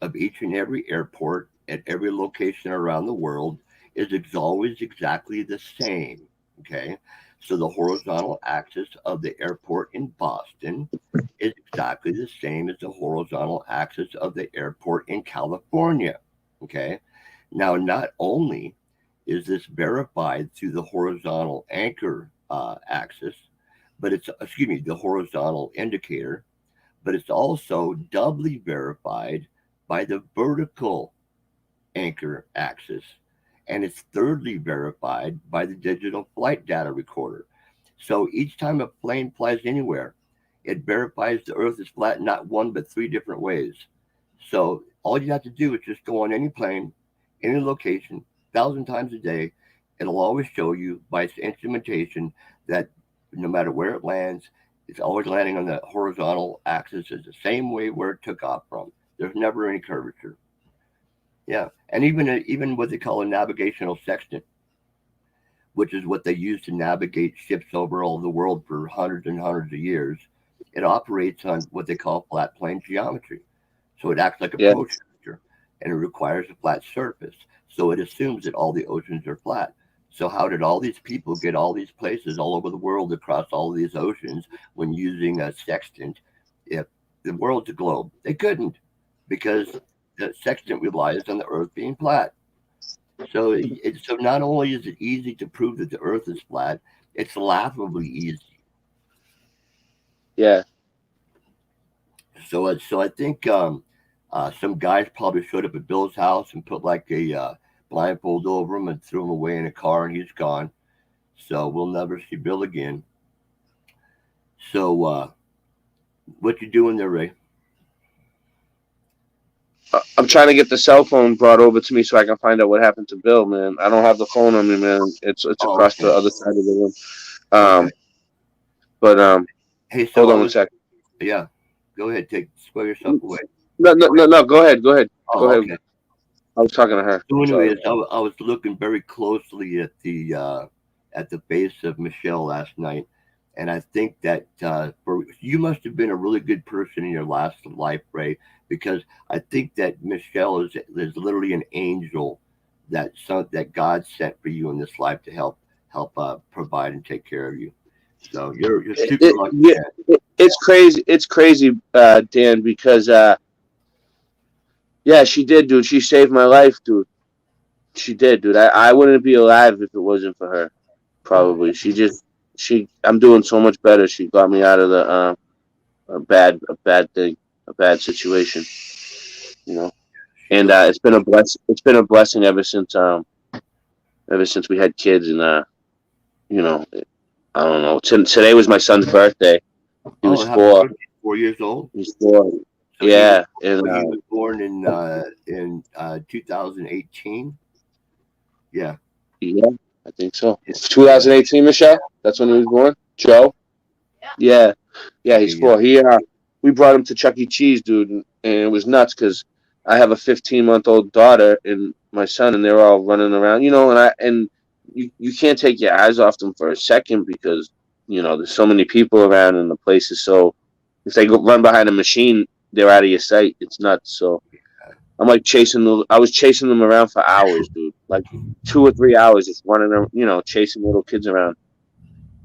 of each and every airport at every location around the world is always exactly the same. Okay, so the horizontal axis of the airport in Boston is exactly the same as the horizontal axis of the airport in California. Okay, now not only is this verified through the horizontal anchor axis, but it's, the horizontal indicator, but it's also doubly verified by the vertical anchor axis. And it's thirdly verified by the digital flight data recorder. So each time a plane flies anywhere, it verifies the Earth is flat, not one, but 3 different ways. So all you have to do is just go on any plane, any location, 1,000 times a day. It'll always show you by its instrumentation that no matter where it lands, it's always landing on the horizontal axis is the same way where it took off from. There's never any curvature. Yeah, and even what they call a navigational sextant, which is what they use to navigate ships over all the world for hundreds and hundreds of years. It operates on what they call flat plane geometry. So it acts like a Yeah. protractor and it requires a flat surface. So it assumes that all the oceans are flat. So how did all these people get all these places all over the world across all of these oceans when using a sextant if the world's a globe? They couldn't because the sextant relies on the earth being flat. So not only is it easy to prove that the earth is flat, it's laughably easy. Yeah. So I think some guys probably showed up at Bill's house and put like a blindfold over him and threw him away in a car, and he's gone. So we'll never see Bill again. So what you doing there, Ray? I'm trying to get the cell phone brought over to me so I can find out what happened to Bill, man. I don't have the phone on me, man. It's Oh, across the okay, other side of the room. okay. But Hey, so hold I on one was second. yeah. Go ahead, take square yourself away. No. Go ahead. Go ahead. Go Oh, ahead. okay. I was talking to her. So, Sorry. anyways, I was looking very closely at the face of Michelle last night, and I think that for you must have been a really good person in your last life, Ray, because I think that Michelle is literally an angel that God sent for you in this life to help provide and take care of you. So you're super lucky, Yeah, man. it's crazy. It's crazy, Dan, because yeah, she did, dude. She saved my life, dude. She did, dude. I wouldn't be alive if it wasn't for her. Oh, Probably. She. I'm doing so much better. She got me out of the a bad thing, a bad situation. You know, she and was it's been a bless. It's been a blessing ever since we had kids, and you know, I don't know. Today was my son's birthday. He was oh, happy 4. birthday, 4 years old. He's 4. So he was Yeah, and so he was born in 2018. Yeah, yeah, I think so. yeah. 2018, Michelle. That's when he was born. Joe. Yeah, yeah, Okay, he's yeah, 4. We brought him to Chuck E. Cheese, dude, and it was nuts because I have a 15-month-old daughter and my son, and they're all running around, and you can't take your eyes off them for a second because there's so many people around and the place is so. If they go run behind a machine, they're out of your sight. It's nuts. So I'm like I was chasing them around for hours, dude. Like 2 or 3 hours, just running, chasing little kids around.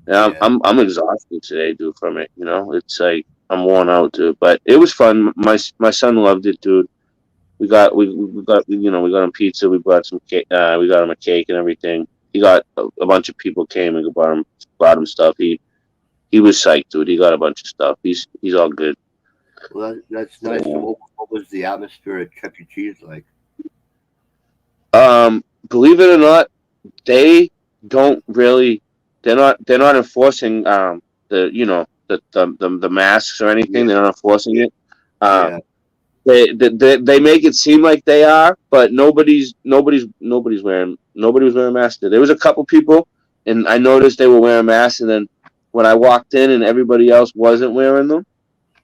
Yeah, yeah. I'm exhausted today, dude. From it, it's like I'm worn out, dude. But it was fun. My son loved it, dude. We got him pizza. We brought some cake. We got him a cake and everything. He got a bunch of people came and brought him stuff. He was psyched, dude. He got a bunch of stuff. He's all good. Well, that's nice. So So, what was the atmosphere at Chuck E. Cheese like? believe it or not, they don't really. They're not enforcing the masks or anything. Yeah, They're not enforcing it. Uh, yeah, they make it seem like they are, but nobody was wearing masks. There was a couple people, and I noticed they were wearing masks, and then when I walked in and everybody else wasn't wearing them,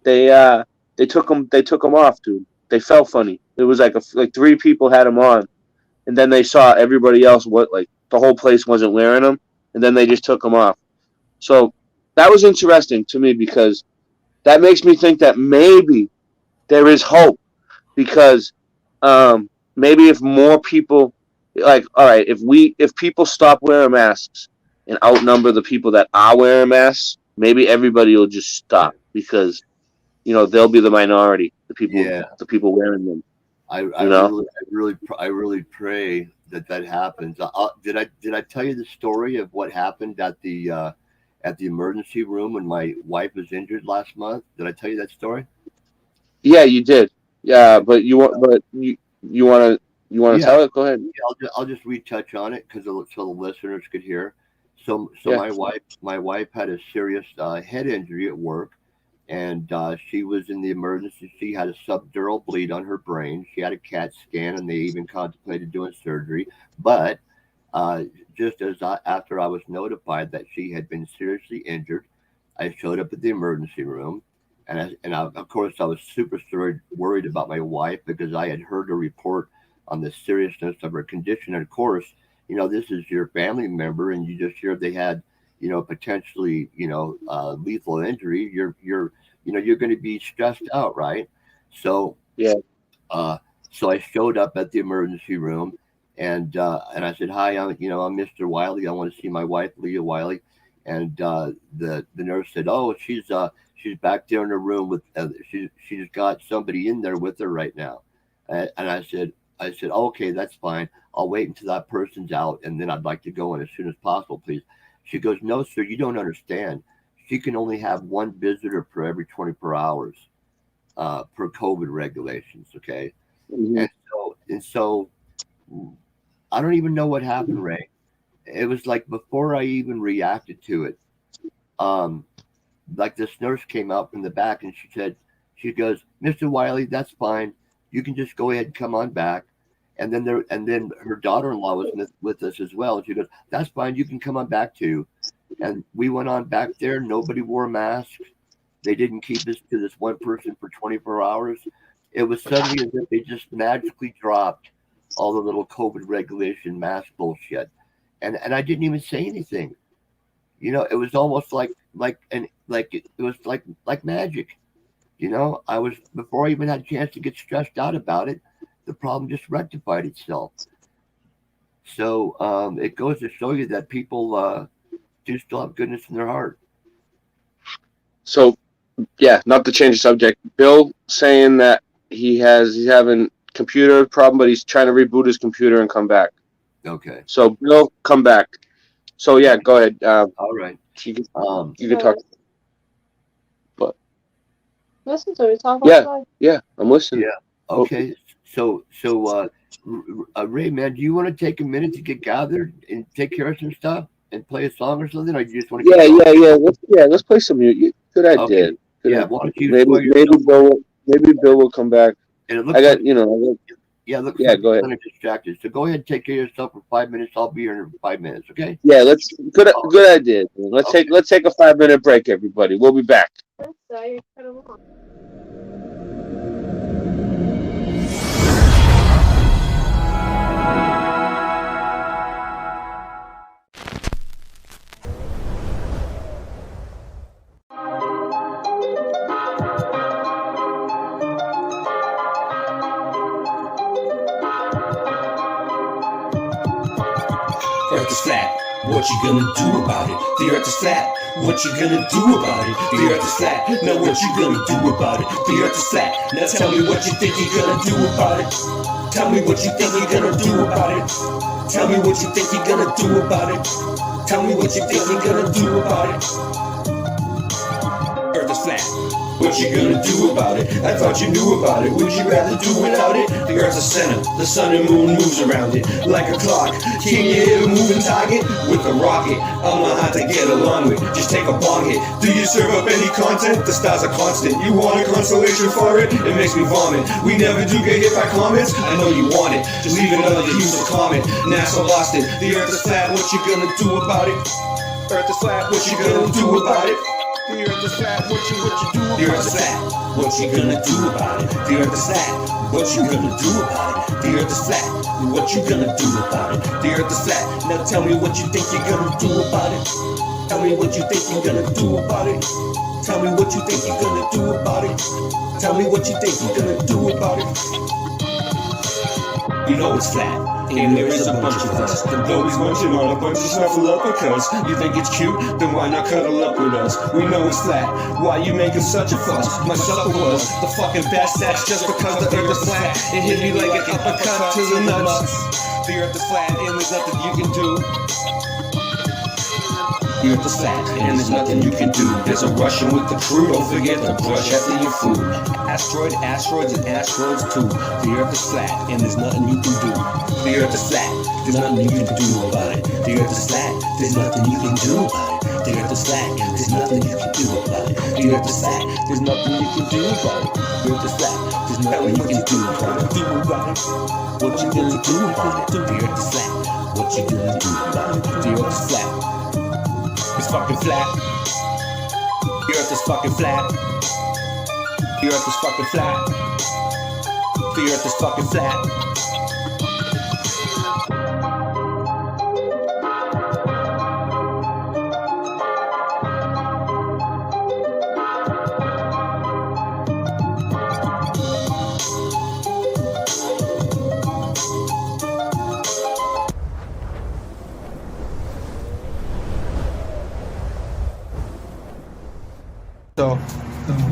they uh they took them off, dude. They felt funny. It was like 3 people had them on, and then they saw everybody else what like the whole place wasn't wearing them, and then they just took them off. So that was interesting to me because that makes me think that maybe there is hope because maybe if more people like all right if people stop wearing masks and outnumber the people that are wearing masks, maybe everybody will just yeah, stop because they'll be the minority, yeah. the people wearing them. I You know, really, I really pray that that happens. Did I tell you the story of what happened at the emergency room when my wife was injured last month? Did I tell you that story? yeah, you did, yeah, but you want to Yeah, tell it? Go ahead. yeah. I'll just retouch on it because so the listeners could hear. So Yeah. my wife had a serious head injury at work, and she was in the emergency. She had a subdural bleed on her brain. She had a CAT scan, and they even contemplated doing surgery. But uh, just after I was notified that she had been seriously injured, I showed up at the emergency room, of course I was super worried about my wife because I had heard a report on the seriousness of her condition. And of course, this is your family member, and you just hear they had, potentially, lethal injury. You're going to be stressed out, right? So Yeah. So I showed up at the emergency room, and I said, "Hi, I'm Mr. Wiley. I want to see my wife, Leah Wiley." And the nurse said, "Oh, she's back there in her room with she's got somebody in there with her right now." And I said, "Okay, that's fine. I'll wait until that person's out, and then I'd like to go in as soon as possible, please." She goes, "No, sir, you don't understand. She can only have one visitor per every 24 hours per COVID regulations." Okay. Mm-hmm. And so I don't even know what happened, Ray. It was like before I even reacted to it, like this nurse came out from the back and she goes, "Mr. Wiley, that's fine. You can just go ahead and come on back." And then her daughter-in-law was with us as well. And she goes, "That's fine. You can come on back too." And we went on back there. Nobody wore a mask. They didn't keep us to this one person for 24 hours. It was suddenly as if they just magically dropped all the little COVID regulation mask bullshit. And I didn't even say anything. It was almost like it was like magic. I was, before I even had a chance to get stressed out about it, the problem just rectified itself. So it goes to show you that people do still have goodness in their heart. So, yeah, not to change the subject. Bill saying that he's having computer problem, but he's trying to reboot his computer and come back. Okay. So Bill, come back. So yeah, go ahead. All right. You can talk. But listen to me talk. Yeah, I'm listening. Yeah. Okay. So Ray, man, do you want to take a minute to get gathered and take care of some stuff and play a song or something, or you just want to? Let's play some music. Good idea. Okay. Good idea. Why don't you maybe Bill will come back. And it looks go ahead. Kind of distracted. So go ahead and take care of yourself for 5 minutes. I'll be here in 5 minutes. Okay. Yeah, good idea. Let's take a 5-minute break, everybody. We'll be back. You're kind of long. Earth is flat, what you gonna do about it? The earth is flat, what you gonna do about it? The earth is flat, now what you gonna do about it? The earth is flat, now tell me what you think you're gonna do about it. Tell me what you think you're gonna do about it. Tell me what you think you're gonna do about it. Tell me what you think you're gonna do about it. Earth is flat, what you gonna do about it? I thought you knew about it. Would you rather do without it? The earth's a center, the sun and moon moves around it like a clock. Can you hit a moving target with a rocket? I'm not hard to get along with, just take a bong hit. Do you serve up any content? The stars are constant. You want a consolation for it? It makes me vomit. We never do get hit by comments. I know you want it, just leave another user comment. NASA lost it. The earth is flat, what you gonna do about it? Earth is flat, what you gonna do about it? The earth is flat, what you do about it? The earth is flat, what you gonna do about it? The earth is flat, what you gonna do about it? The earth is flat, what you gonna do about it? The earth is flat, now tell me what you think you're gonna do about it. Tell me what you think you're gonna do about it. Tell me what you think you're gonna do about it. Tell me what you think you're gonna do about it. You know it's flat. And there is a bunch of us. The Bobby's munching on a bunch of snuffle up because you think it's cute, then why not cuddle up with us? We know it's flat, why you making such a fuss? My supper was the fucking best, that's just because the earth is flat. It hit me like an uppercut to the nuts. The earth is flat and there's nothing you can do. The earth is flat and there's nothing you can do. There's a Russian with the crew, don't forget to brush after your food. Asteroids and asteroids too. The earth is flat and there's nothing you can do. The earth is flat, there's nothing you can do about it. The earth is flat, there's nothing you can do about it. The earth is flat, there's nothing you can do about it. The earth is flat, there's nothing you can do about it. The earth is flat, there's nothing you can do about it. What you gonna do about it? The earth is flat, what you gonna do about it? The earth is flat, it's fucking flat. The earth is fucking flat. The earth is fucking flat. The earth is fucking flat.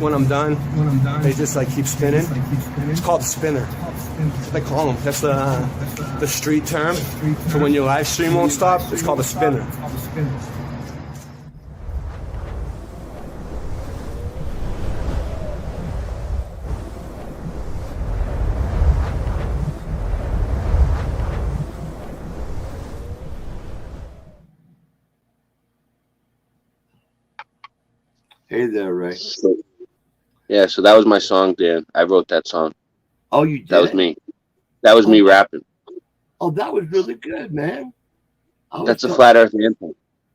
when I'm done, they just like keep spinning. It's called a spinner. That's what they call them. That's the street term for when your live stream won't stop. It's called a spinner. Hey there, Ray. Yeah, so that was my song, Dan. I wrote that song. Oh, you did? That was me. That was me rapping. Oh, that was really good, man. That's a flat Earth anthem.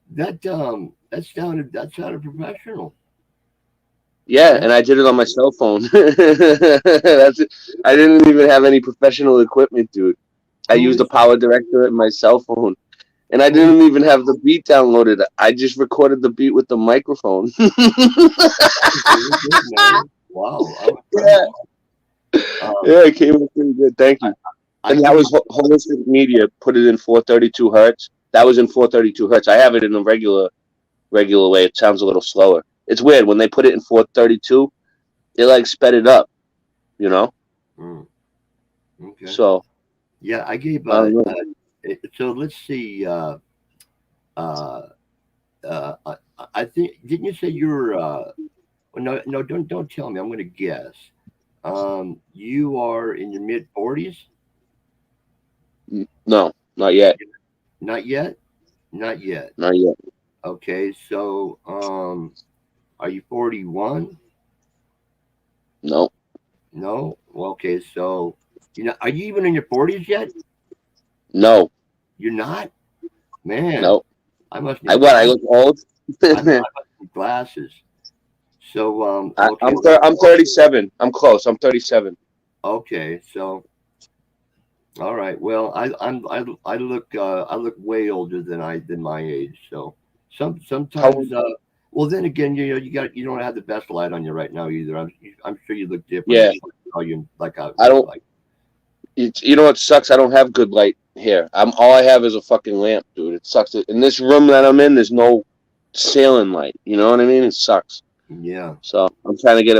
That sounded professional. Yeah, and I did it on my cell phone. That's it. I didn't even have any professional equipment, dude. I used a power director in my cell phone. And I didn't even have the beat downloaded. I just recorded the beat with the microphone. Wow. Yeah. Yeah, it came out pretty good. Thank you. And that was Holistic Media put it in 432 hertz. That was in 432 hertz. I have it in a regular way. It sounds a little slower. It's weird when they put it in 432. They like sped it up, you know. Okay. So. Yeah, I gave. So let's see. I think didn't you say you're? No, don't tell me. I'm going to guess. You are in your mid-40s? No, not yet. Not yet. Not yet. Not yet. Okay, so are you 41? No. No. Well, okay, so are you even in your 40s yet? No. You're not? Man. No. I must. I look old. I must need glasses. So okay. I'm 37. I'm close. I'm 37. Okay, so all right. Well, I look way older than my age. So sometimes well, then again, you don't have the best light on you right now either. I'm sure you look different. Yeah. You know what sucks? I don't have good light here. All I have is a fucking lamp, dude. It sucks. In this room that I'm in, there's no ceiling light. You know what I mean? It sucks. Yeah. So I'm trying to get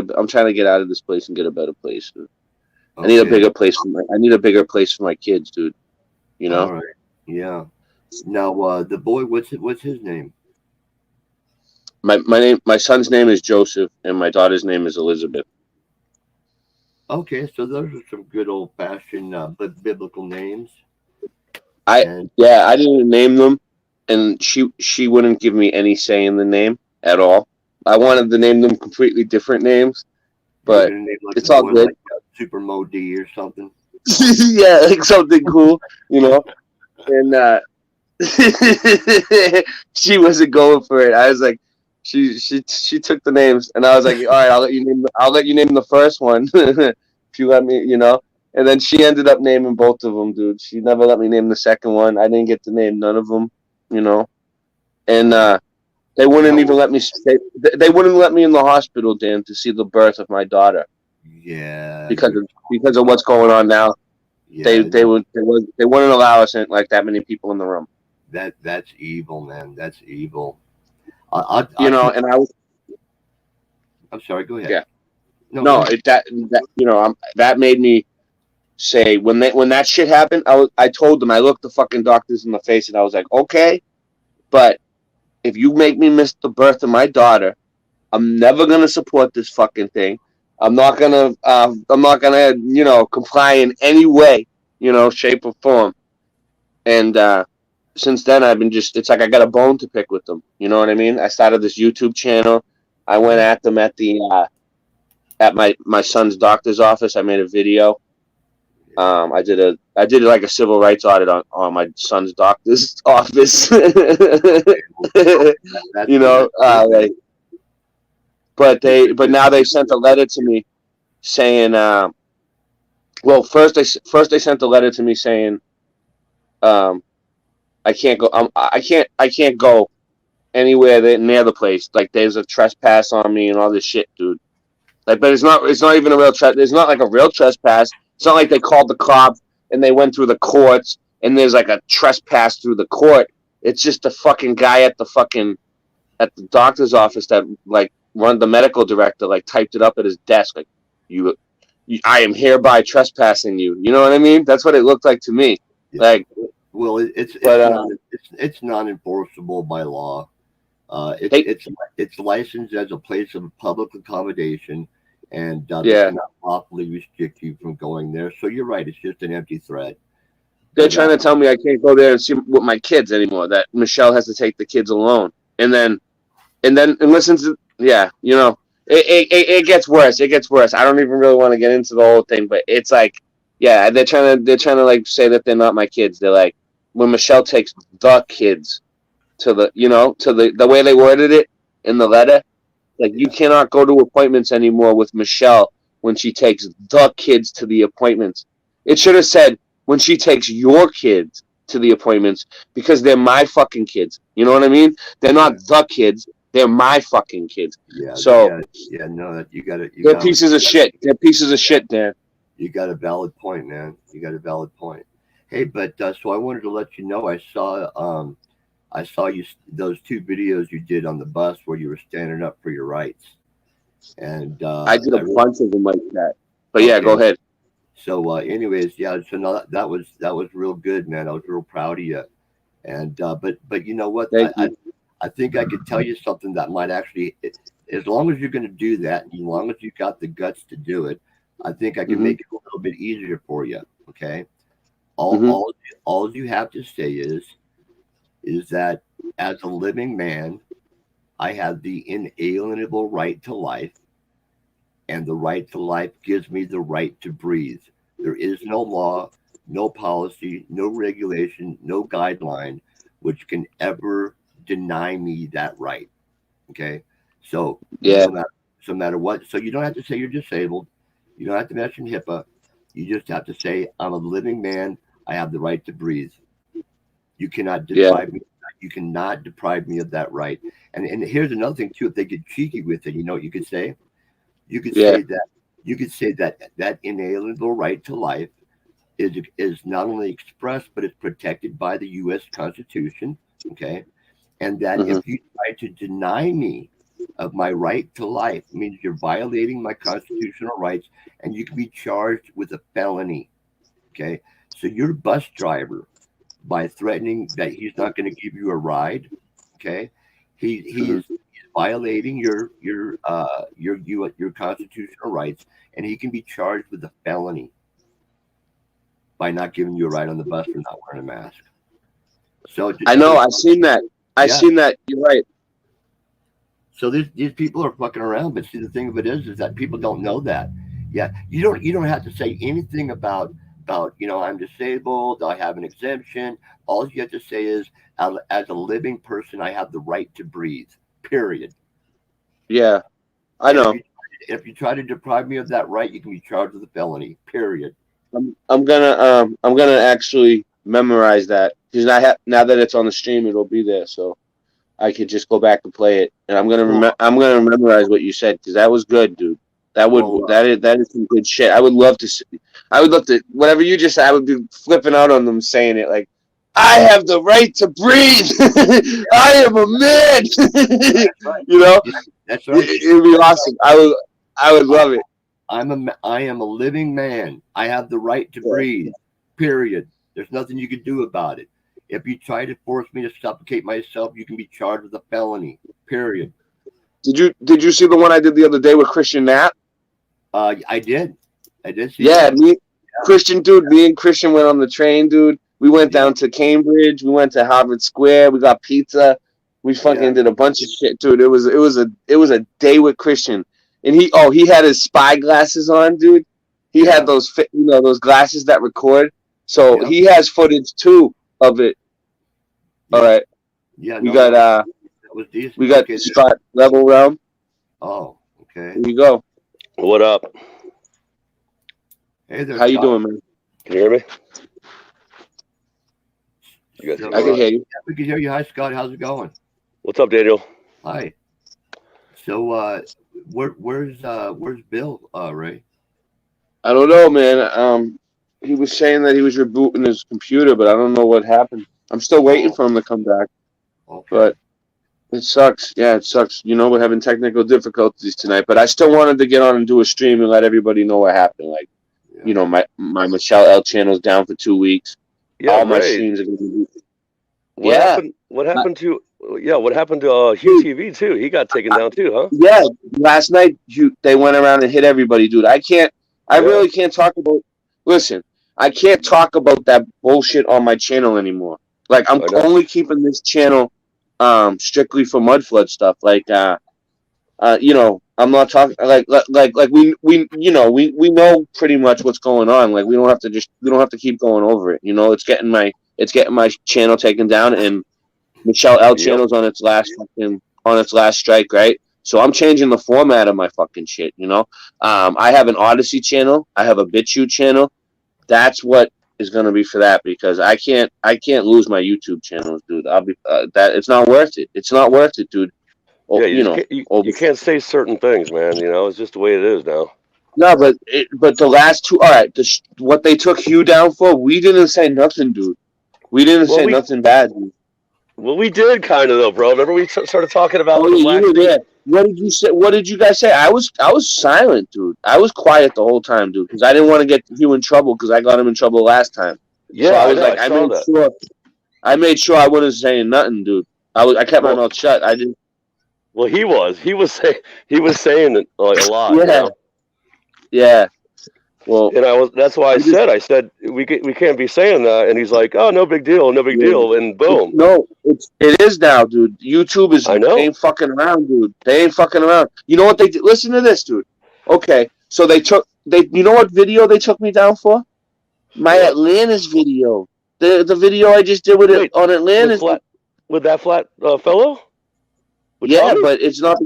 out of this place and get a better place, dude. Okay. I need a bigger place for my kids, dude. You know? All right. Yeah. Now the boy, what's his name? My son's name is Joseph and my daughter's name is Elizabeth. Okay, so those are some good old fashioned biblical names. I didn't name them, and she wouldn't give me any say in the name at all. I wanted to name them completely different names, but it's all good. Like Super Mo D or something. Yeah, like something cool, you know. And she wasn't going for it. I was like, she took the names, and I was like, all right, I'll let you name the first one if you let me, you know. And then she ended up naming both of them, dude. She never let me name the second one. I didn't get to name none of them, you know. And they wouldn't even let me stay. They wouldn't let me in the hospital, Dan, to see the birth of my daughter. Yeah. Because of what's going on now. Yeah, they wouldn't allow us in, like that many people in the room. That's evil, man. That's evil. I'm sorry. Go ahead. Yeah. No, that made me say when that shit happened. I told them, I looked the fucking doctors in the face and I was like, okay, but if you make me miss the birth of my daughter, I'm never gonna support this fucking thing. I'm not gonna comply in any way, shape or form. And since then, I've been it's like I got a bone to pick with them. You know what I mean? I started this YouTube channel. I went at them at my son's doctor's office. I made a video. I did like a civil rights audit on my son's doctor's office. But now they sent a letter to me saying, first they sent a letter to me saying, I can't go. I can't go anywhere near the place. Like there's a trespass on me and all this shit, dude. Like, but it's not even a real it's not like a real trespass. It's not like they called the cops and they went through the courts and there's like a trespass through the court. It's just a fucking guy at the doctor's office that like the medical director like typed it up at his desk like you I am hereby trespassing you. You know what I mean? That's what it looked like to me. Yeah. Like, well, but it's non-enforceable by law. It's licensed as a place of public accommodation, and they cannot lawfully restrict you from going there. So you're right; it's just an empty threat. They're trying to tell me I can't go there and see with my kids anymore. That Michelle has to take the kids alone, and listen to you know. It gets worse. It gets worse. I don't even really want to get into the whole thing, but it's like, yeah, they're trying to like say that they're not my kids. They're like, when Michelle takes the kids to the, you know, to the way they worded it in the letter, like you cannot go to appointments anymore with Michelle when she takes the kids to the appointments. It should have said when she takes your kids to the appointments because they're my fucking kids. You know what I mean? They're not the kids. They're my fucking kids. Yeah. So no, you got it. They're pieces of shit. They're pieces of shit, Dan. You got a valid point, man. You got a valid point. Hey, but so I wanted to let you know I saw you those 2 videos you did on the bus where you were standing up for your rights, and I did a bunch of them like that. But yeah, go ahead. So, anyways, yeah. So no, that was real good, man. I was real proud of you. And but you know what? I think I could tell you something that might actually, as long as you're going to do that, as long as you got the guts to do it, I think I can make it a little bit easier for you. Okay. All you have to say is that as a living man, I have the inalienable right to life, and the right to life gives me the right to breathe. There is no law, no policy, no regulation, no guideline which can ever deny me that right. Okay. So no matter what, so you don't have to say you're disabled. You don't have to mention HIPAA. You just have to say, I'm a living man. I have the right to breathe. You cannot deprive me. You cannot deprive me of that right. And here's another thing too. If they get cheeky with it, you know what you could say? You could say that inalienable right to life is not only expressed, but it's protected by the U.S. Constitution. Okay. And that if you try to deny me of my right to life, it means you're violating my constitutional rights, and you can be charged with a felony. Okay. So your bus driver, by threatening that he's not going to give you a ride, okay, he is violating your constitutional rights, and he can be charged with a felony by not giving you a ride on the bus for not wearing a mask. So I know, I've seen that. I've seen that. You're right. So these people are fucking around, but see, the thing of it is that people don't know that. Yeah, you don't have to say anything about I'm disabled, I have an exemption. All you have to say is, as a living person, I have the right to breathe. Period. Yeah, I know. If you try to deprive me of that right, you can be charged with a felony. Period. I'm gonna actually memorize that because now that it's on the stream, it'll be there, so I could just go back and play it. And I'm gonna memorize what you said because that was good, dude. That is some good shit. I would love to whatever you just said. I would be flipping out on them saying it like, I have the right to breathe. I am a man. You know, that's right. It would be awesome. I would love it. I am a living man. I have the right to breathe. Period. There's nothing you can do about it. If you try to force me to suffocate myself, you can be charged with a felony. Period. Did you see the one I did the other day with Christian Knapp? I did see that. Christian, dude, me and Christian went on the train, dude. We went down to Cambridge. We went to Harvard Square. We got pizza. We fucking did a bunch of shit, dude. It was a day with Christian, and he had his spy glasses on, dude. He had those those glasses that record. So he has footage too of it. All right. Yeah. We got we got Strut Level Realm. Oh, okay. Here you go. What up? Hey there. How you doing, man? Can you hear me? I can hear you. Yeah, we can hear you. Hi, Scott. How's it going? What's up, Daniel? Hi. So, where's Bill, Ray? I don't know, man. He was saying that he was rebooting his computer, but I don't know what happened. I'm still waiting for him to come back. Okay. But It sucks. Yeah, it sucks. You know, we're having technical difficulties tonight, but I still wanted to get on and do a stream and let everybody know what happened. Like, you know, my Michelle L channel's down for 2 weeks. Yeah, All my Ray. streams are going to be. What Yeah. happened? What happened to? Yeah, what happened to Hugh TV too? He got taken down too, huh? Yeah, last night they went around and hit everybody, dude. I really can't talk about. Listen, I can't talk about that bullshit on my channel anymore. Like, I'm only keeping this channel, strictly for mud flood stuff. Like, you know, I'm not talking like we you know we know pretty much what's going on. Like, we don't have to keep going over it. You know, it's getting my channel taken down, and Michelle L channel's on its last strike, right? So I'm changing the format of my fucking shit, you know? I have an Odyssey channel, I have a BitChute channel. That's what is gonna be for that, because I can't lose my YouTube channels, dude. I'll be that it's not worth it. It's not worth it, dude. Yeah, you can't say certain things, man. You know, it's just the way it is now. No, but the last two, all right. What they took Hugh down for, we didn't say nothing, dude. We didn't say nothing bad, dude. Well, we did kind of though, bro. Remember we started talking about the black thing? What did you say? What did you guys say? I was silent, dude. I was quiet the whole time, dude, because I didn't want to get Hugh in trouble, because I got him in trouble last time. Yeah, so I was I made sure I wasn't saying nothing, dude. I kept my mouth shut. I didn't. Well, he was saying it like a lot. Yeah. You know? Yeah. Well, and that's why I said we can't be saying that, and he's like, oh, no big deal, and boom. No, it is now, dude. YouTube ain't fucking around, dude. They ain't fucking around. You know what they did? Listen to this, dude. Okay, so you know what video they took me down for? My Atlantis video. The video I just did on Atlantis. With that flat fellow? Yeah, but it's not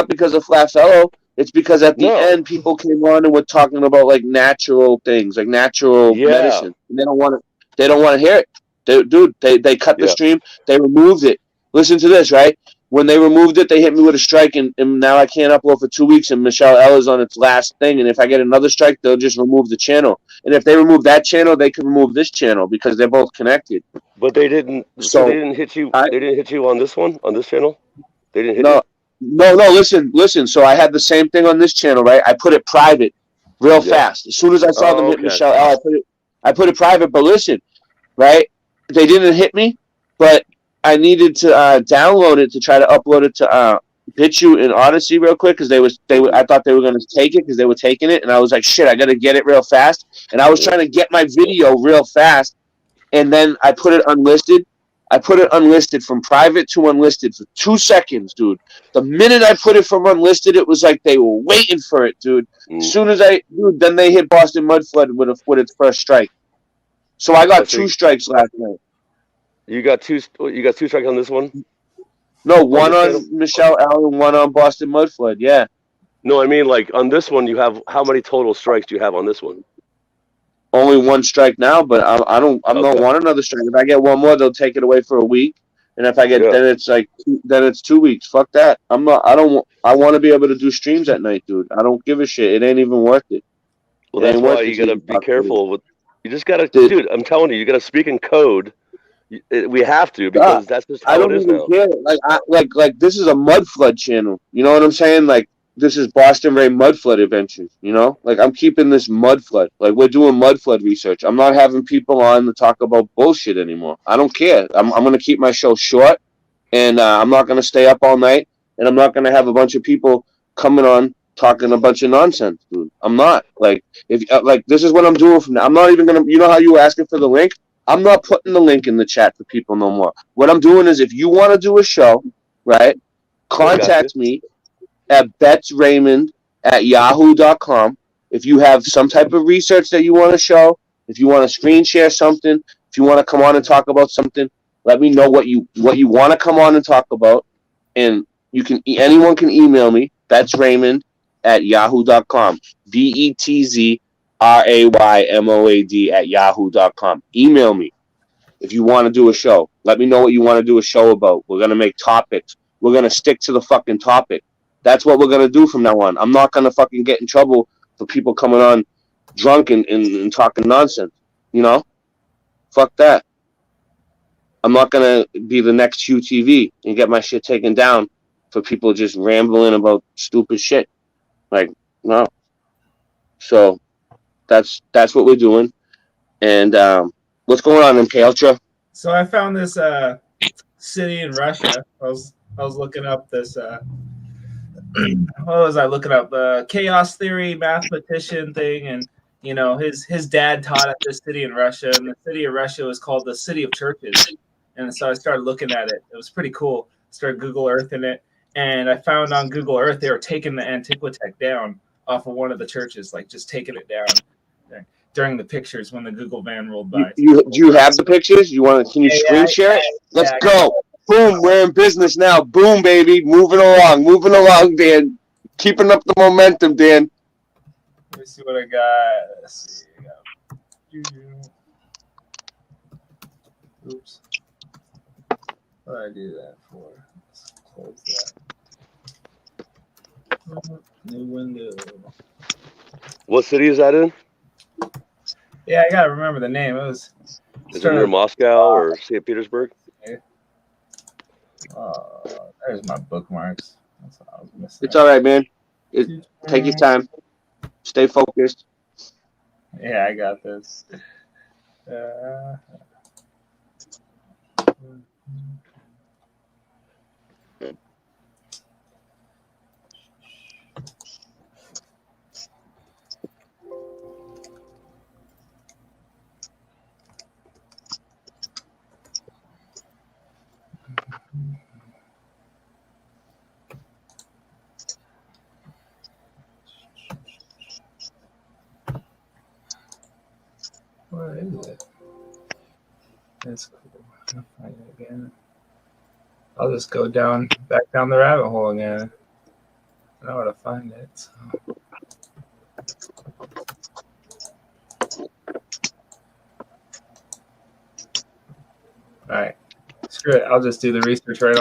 because of Flat Fellow. It's because at the end, people came on and were talking about like natural things, like natural medicine. And they don't want to hear it. They cut the stream. They removed it. Listen to this, right? When they removed it, they hit me with a strike, and now I can't upload for 2 weeks. And Michelle L is on its last thing. And if I get another strike, they'll just remove the channel. And if they remove that channel, they can remove this channel, because they're both connected. But they didn't. So they didn't hit you. They didn't hit you on this one, on this channel. They didn't hit you. No, listen. So I had the same thing on this channel, right? I put it private real fast. As soon as I saw them hit Michelle L, I put it private. But listen, right? They didn't hit me, but I needed to download it to try to upload it to BitChute and Odyssey real quick, because I thought they were going to take it, because they were taking it, and I was like, shit, I got to get it real fast. And I was trying to get my video real fast, and then I put it unlisted. I put it unlisted, from private to unlisted, for 2 seconds, dude. The minute I put it from unlisted, it was like they were waiting for it, dude. As soon as then they hit Boston Mud Flood with its first strike. So I got 2 strikes last night. You got two strikes on this one? No, one on Michelle L and one on Boston Mud Flood. Yeah. No, I mean, like, on this one, you have how many total strikes do you have on this one? Only 1 strike now, but I don't want another strike. If I get one more, they'll take it away for a week, and if I get then it's 2 weeks. Fuck that. I want to be able to do streams at night, dude. I don't give a shit. It ain't even worth it. Well, that's why you gotta be careful with. You just gotta, dude. I'm telling you gotta speak in code. We have to, because that's just how it is now. Care. Like this is a mud flood channel. You know what I'm saying? Like, this is Boston Ray mud flood adventures, you know? Like, I'm keeping this mud flood. Like, we're doing mud flood research. I'm not having people on to talk about bullshit anymore. I don't care. I'm going to keep my show short, and I'm not going to stay up all night, and I'm not going to have a bunch of people coming on talking a bunch of nonsense, dude. I'm not. Like, if this is what I'm doing from now. I'm not even going to, you know how you were asking for the link? I'm not putting the link in the chat for people no more. What I'm doing is, if you want to do a show, right, contact me at betsraymond@yahoo.com. If you have some type of research that you want to show, if you want to screen share something, if you want to come on and talk about something, let me know what you want to come on and talk about, and anyone can email me, betsraymond@yahoo.com. BETZRAYMOAD@yahoo.com. Email me if you want to do a show. Let me know what you want to do a show about. We're gonna make topics. We're gonna stick to the fucking topic. That's what we're going to do from now on. I'm not going to fucking get in trouble for people coming on drunk and talking nonsense. You know? Fuck that. I'm not gonna be the next QTV and get my shit taken down for people just rambling about stupid shit. Like, no. So that's what we're doing. And what's going on, MK Ultra? So I found this city in Russia. I was looking up this. What was I looking up? The chaos theory mathematician thing, and you know his dad taught at this city in Russia, and the city of Russia was called the City of Churches. And so I started looking at it. It was pretty cool. Started Google Earthing it, and I found on Google Earth they were taking the Antiquitech down off of one of the churches, like just taking it down during the pictures when the Google van rolled by. Do you have the pictures? Can you screen share it? Let's go. Boom, we're in business now. Boom, baby. Moving along, Dan. Keeping up the momentum, Dan. Let me see what I got. Let's see. Oops. What did I do that for? Let's close that. New window. What city is that in? Yeah, I gotta remember the name. It was. Is it near Moscow or St. Petersburg? There's my bookmarks. That's what I was missing. It's all right, man. Take your time. Stay focused. Yeah, I got this. Where is it? That's cool. I'll find it again. I'll just go back down the rabbit hole again. I know where to find it. So. All right. Screw it. I'll just do the research right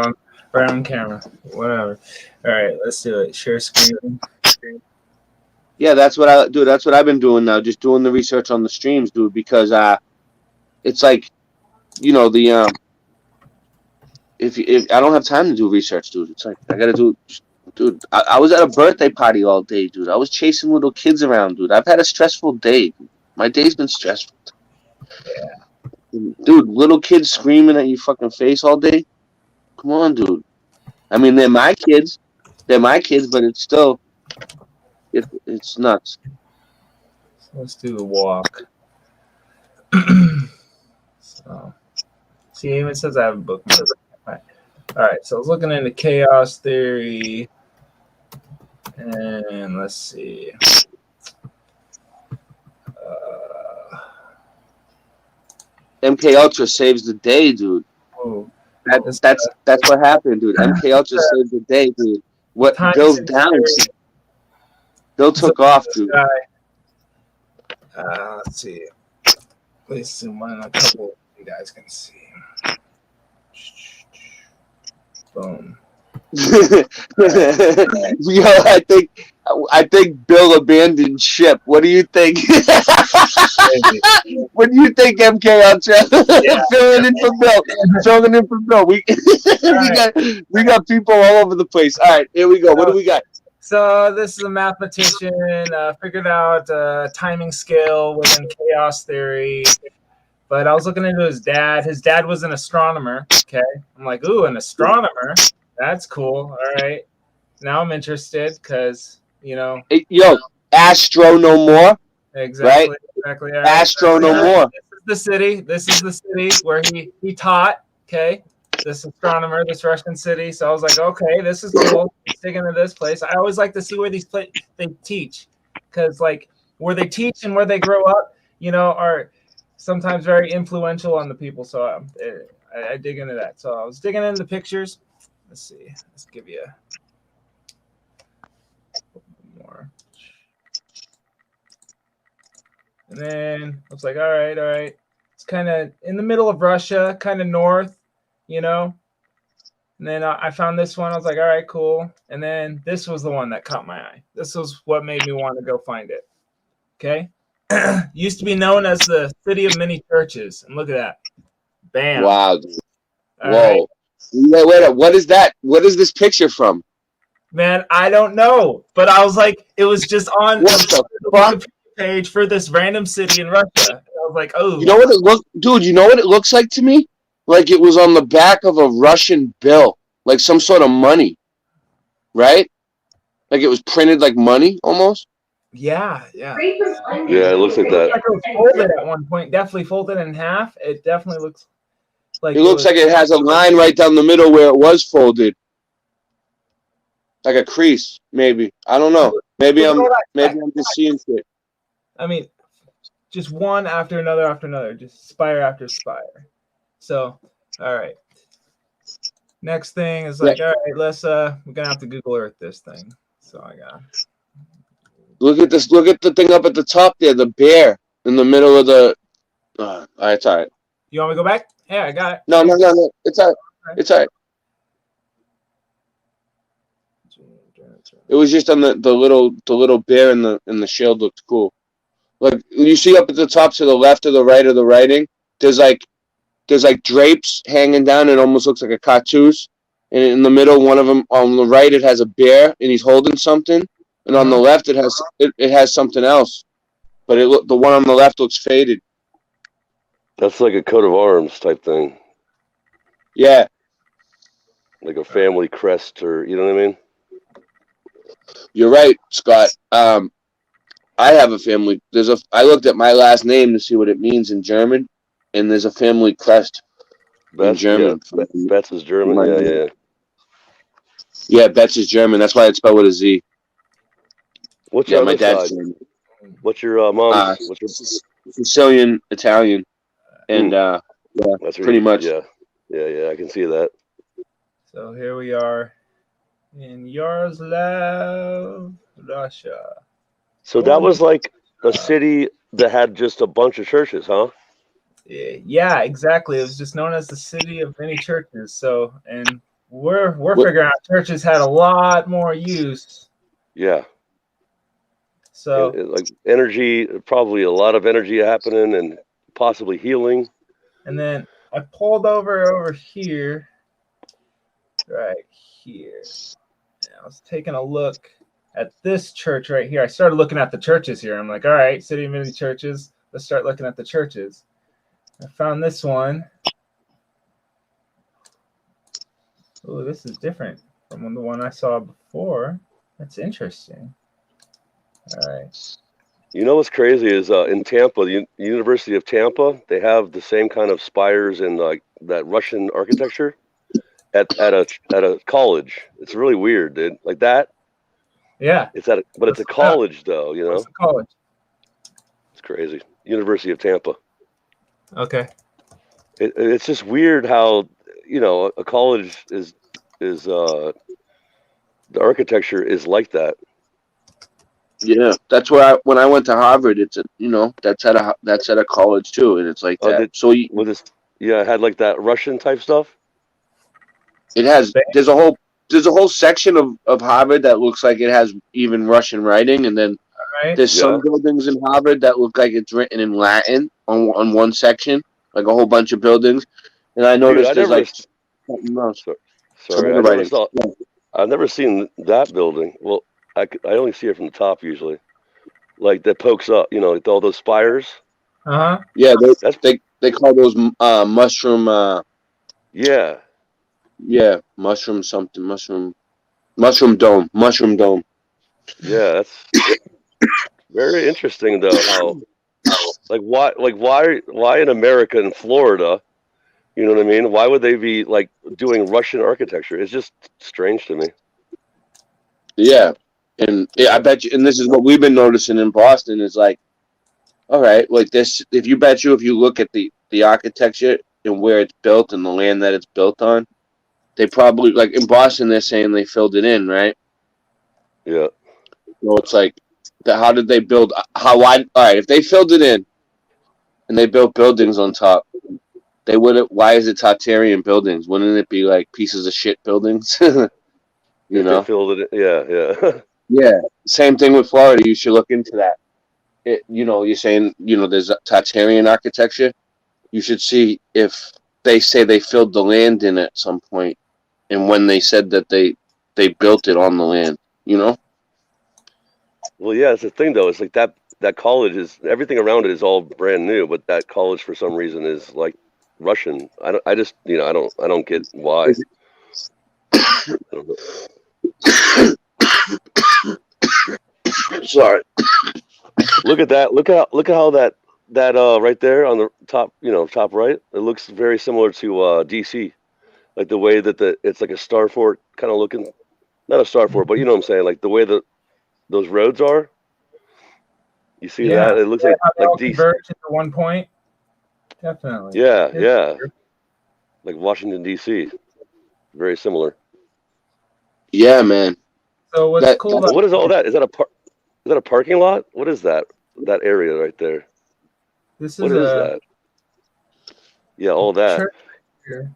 on camera. Whatever. All right. Let's do it. Share screen. Yeah, that's what I do. That's what I've been doing now. Just doing the research on the streams, dude. Because it's like, you know, the if I don't have time to do research, dude. It's like I gotta do. Dude, I was at a birthday party all day, dude. I was chasing little kids around, dude. I've had a stressful day. My day's been stressful. Yeah. Dude, little kids screaming at your fucking face all day. Come on, dude. I mean, they're my kids. But it's still. It's nuts. So let's do the walk. So, see, it even says I have a bookmark. All right, so I was looking into chaos theory, and let's see. MK Ultra saves the day, dude. Oh, that's what happened, dude. MK Ultra saved the day, dude. What Bill's down? Bill took off, dude. Let's see. Let's zoom in a couple. You guys can see. Boom. Yo, I think Bill abandoned ship. What do you think? What do you think, MK Ultra? Yeah. Filling in for Bill. We got people all over the place. All right, here we go. What do we got? So this is a mathematician, figured out timing scale within chaos theory. But I was looking into his dad. His dad was an astronomer. Okay, I'm like, ooh, an astronomer. That's cool. All right, now I'm interested because Yo, Astro no more. Exactly. Right? Exactly. Right. Astro no more. This is the city where he taught. Okay. This astronomer, this Russian city. So I was like, okay, this is cool. Dig into this place. I always like to see where these they teach, because like where they teach and where they grow up, are sometimes very influential on the people. So I dig into that. So I was digging into the pictures. Let's see. Let's give you more. And then I was like, all right. It's kind of in the middle of Russia, kind of north. And then I found this one. I was like, all right, cool. And then this was the one that caught my eye. This was what made me want to go find it. Okay. Used to be known as the city of many churches. And look at that. Bam. Wow. Dude. All Whoa. right. Wait. What is that? What is this picture from? Man, I don't know, but I was like, it was just on What the the fuck? Wikipedia page for this random city in Russia. I was like, oh. You know what it look, dude? You know what it looks like to me? Like it was on the back of a Russian bill, like some sort of money, right? Like it was printed like money, almost. Yeah. Yeah, it looks like that. It was folded at one point, definitely folded in half. It definitely looks like It looks like it has a line right down the middle where it was folded, like a crease, maybe. I don't know. Maybe I'm just seeing shit. I mean, just one after another, just spire after spire. So, all right. Next thing is like, all right, let's we're gonna have to Google Earth this thing. So I got. Look at this. Look at the thing up at the top there. The bear in the middle of the. It's all right. You want me to go back? Yeah, I got it. No. It's all right. It's all right. It was just on the little bear in the shield looked cool. Like you see up at the top to the left or the right of the writing, there's like drapes hanging down. It almost looks like a cartouche. And in the middle, one of them on the right, it has a bear and he's holding something. And on the left, it has something else. But the one on the left looks faded. That's like a coat of arms type thing. Yeah. Like a family crest, or you know what I mean? You're right, Scott. I have a family. I looked at my last name to see what it means in German, and there's a family crest in German. Yeah, Betts is German. Yeah. Yeah, Betts is German. That's why it's spelled with a Z. What's your my other dad's side? German. What's your mom's? Sicilian, Italian, and that's pretty much. Yeah, I can see that. So here we are in Yaroslav, Russia. So that was like a city that had just a bunch of churches, huh? Yeah, exactly. It was just known as the city of many churches. So, and we're figuring out churches had a lot more use. Yeah. So, like energy, probably a lot of energy happening and possibly healing. And then I pulled over here, right here. And I was taking a look at this church right here. I started looking at the churches here. I'm like, all right, city of many churches. Let's start looking at the churches. I found this one. Oh, this is different from the one I saw before. That's interesting. All right. You know what's crazy is in Tampa, the University of Tampa, they have the same kind of spires and like that Russian architecture at a college. It's really weird, dude. Like that. Yeah. But it's a college though, you know. It's a college. It's crazy. University of Tampa. Okay. It's just weird how, you know, a college is the architecture is like that. Yeah, that's where when I went to Harvard, it's that's at a college too, and it's like that. It had like that Russian type stuff. It has. There's a whole section of Harvard that looks like it has even Russian writing, and then there's some buildings in Harvard that look like it's written in Latin on one section, like a whole bunch of buildings. And I noticed I've never seen that building. Well, I only see it from the top usually, like that pokes up. You know, with all those spires. Yeah, they call those mushroom. Yeah, mushroom dome. Yeah, that's very interesting though. How why in America in Florida? You know what I mean? Why would they be like doing Russian architecture? It's just strange to me. Yeah. And I bet you, and this is what we've been noticing in Boston is like, all right, like this. If you look at the architecture and where it's built and the land that it's built on, they probably like in Boston they're saying they filled it in, right? Yeah. So it's like, how did they build? All right, if they filled it in, and they built buildings on top, they wouldn't. Why is it Tartarian buildings? Wouldn't it be like pieces of shit buildings? You know, they filled it in. Yeah. Yeah, same thing with Florida. You should look into that. You're saying, there's Tartarian architecture. You should see if they say they filled the land in at some point, and when they said that they built it on the land, you know. Well, yeah, it's the thing though. It's like that college is everything around it is all brand new, but that college for some reason is like Russian. I just I don't get why. I don't know. Sorry. Look at that. Look at how that right there on the top, top right. It looks very similar to DC, like the way that it's like a star fort kind of looking, not a star fort, but you know what I'm saying, like the way that those roads are. You see that? It looks how they like all DC. converge into one point. Definitely. Yeah, It's yeah, true. like Washington DC, very similar. Yeah, man. So what's cool about What is all that? Is that a parking lot? What is that? That area right there. this? What Is is a that? Yeah, all that. church here.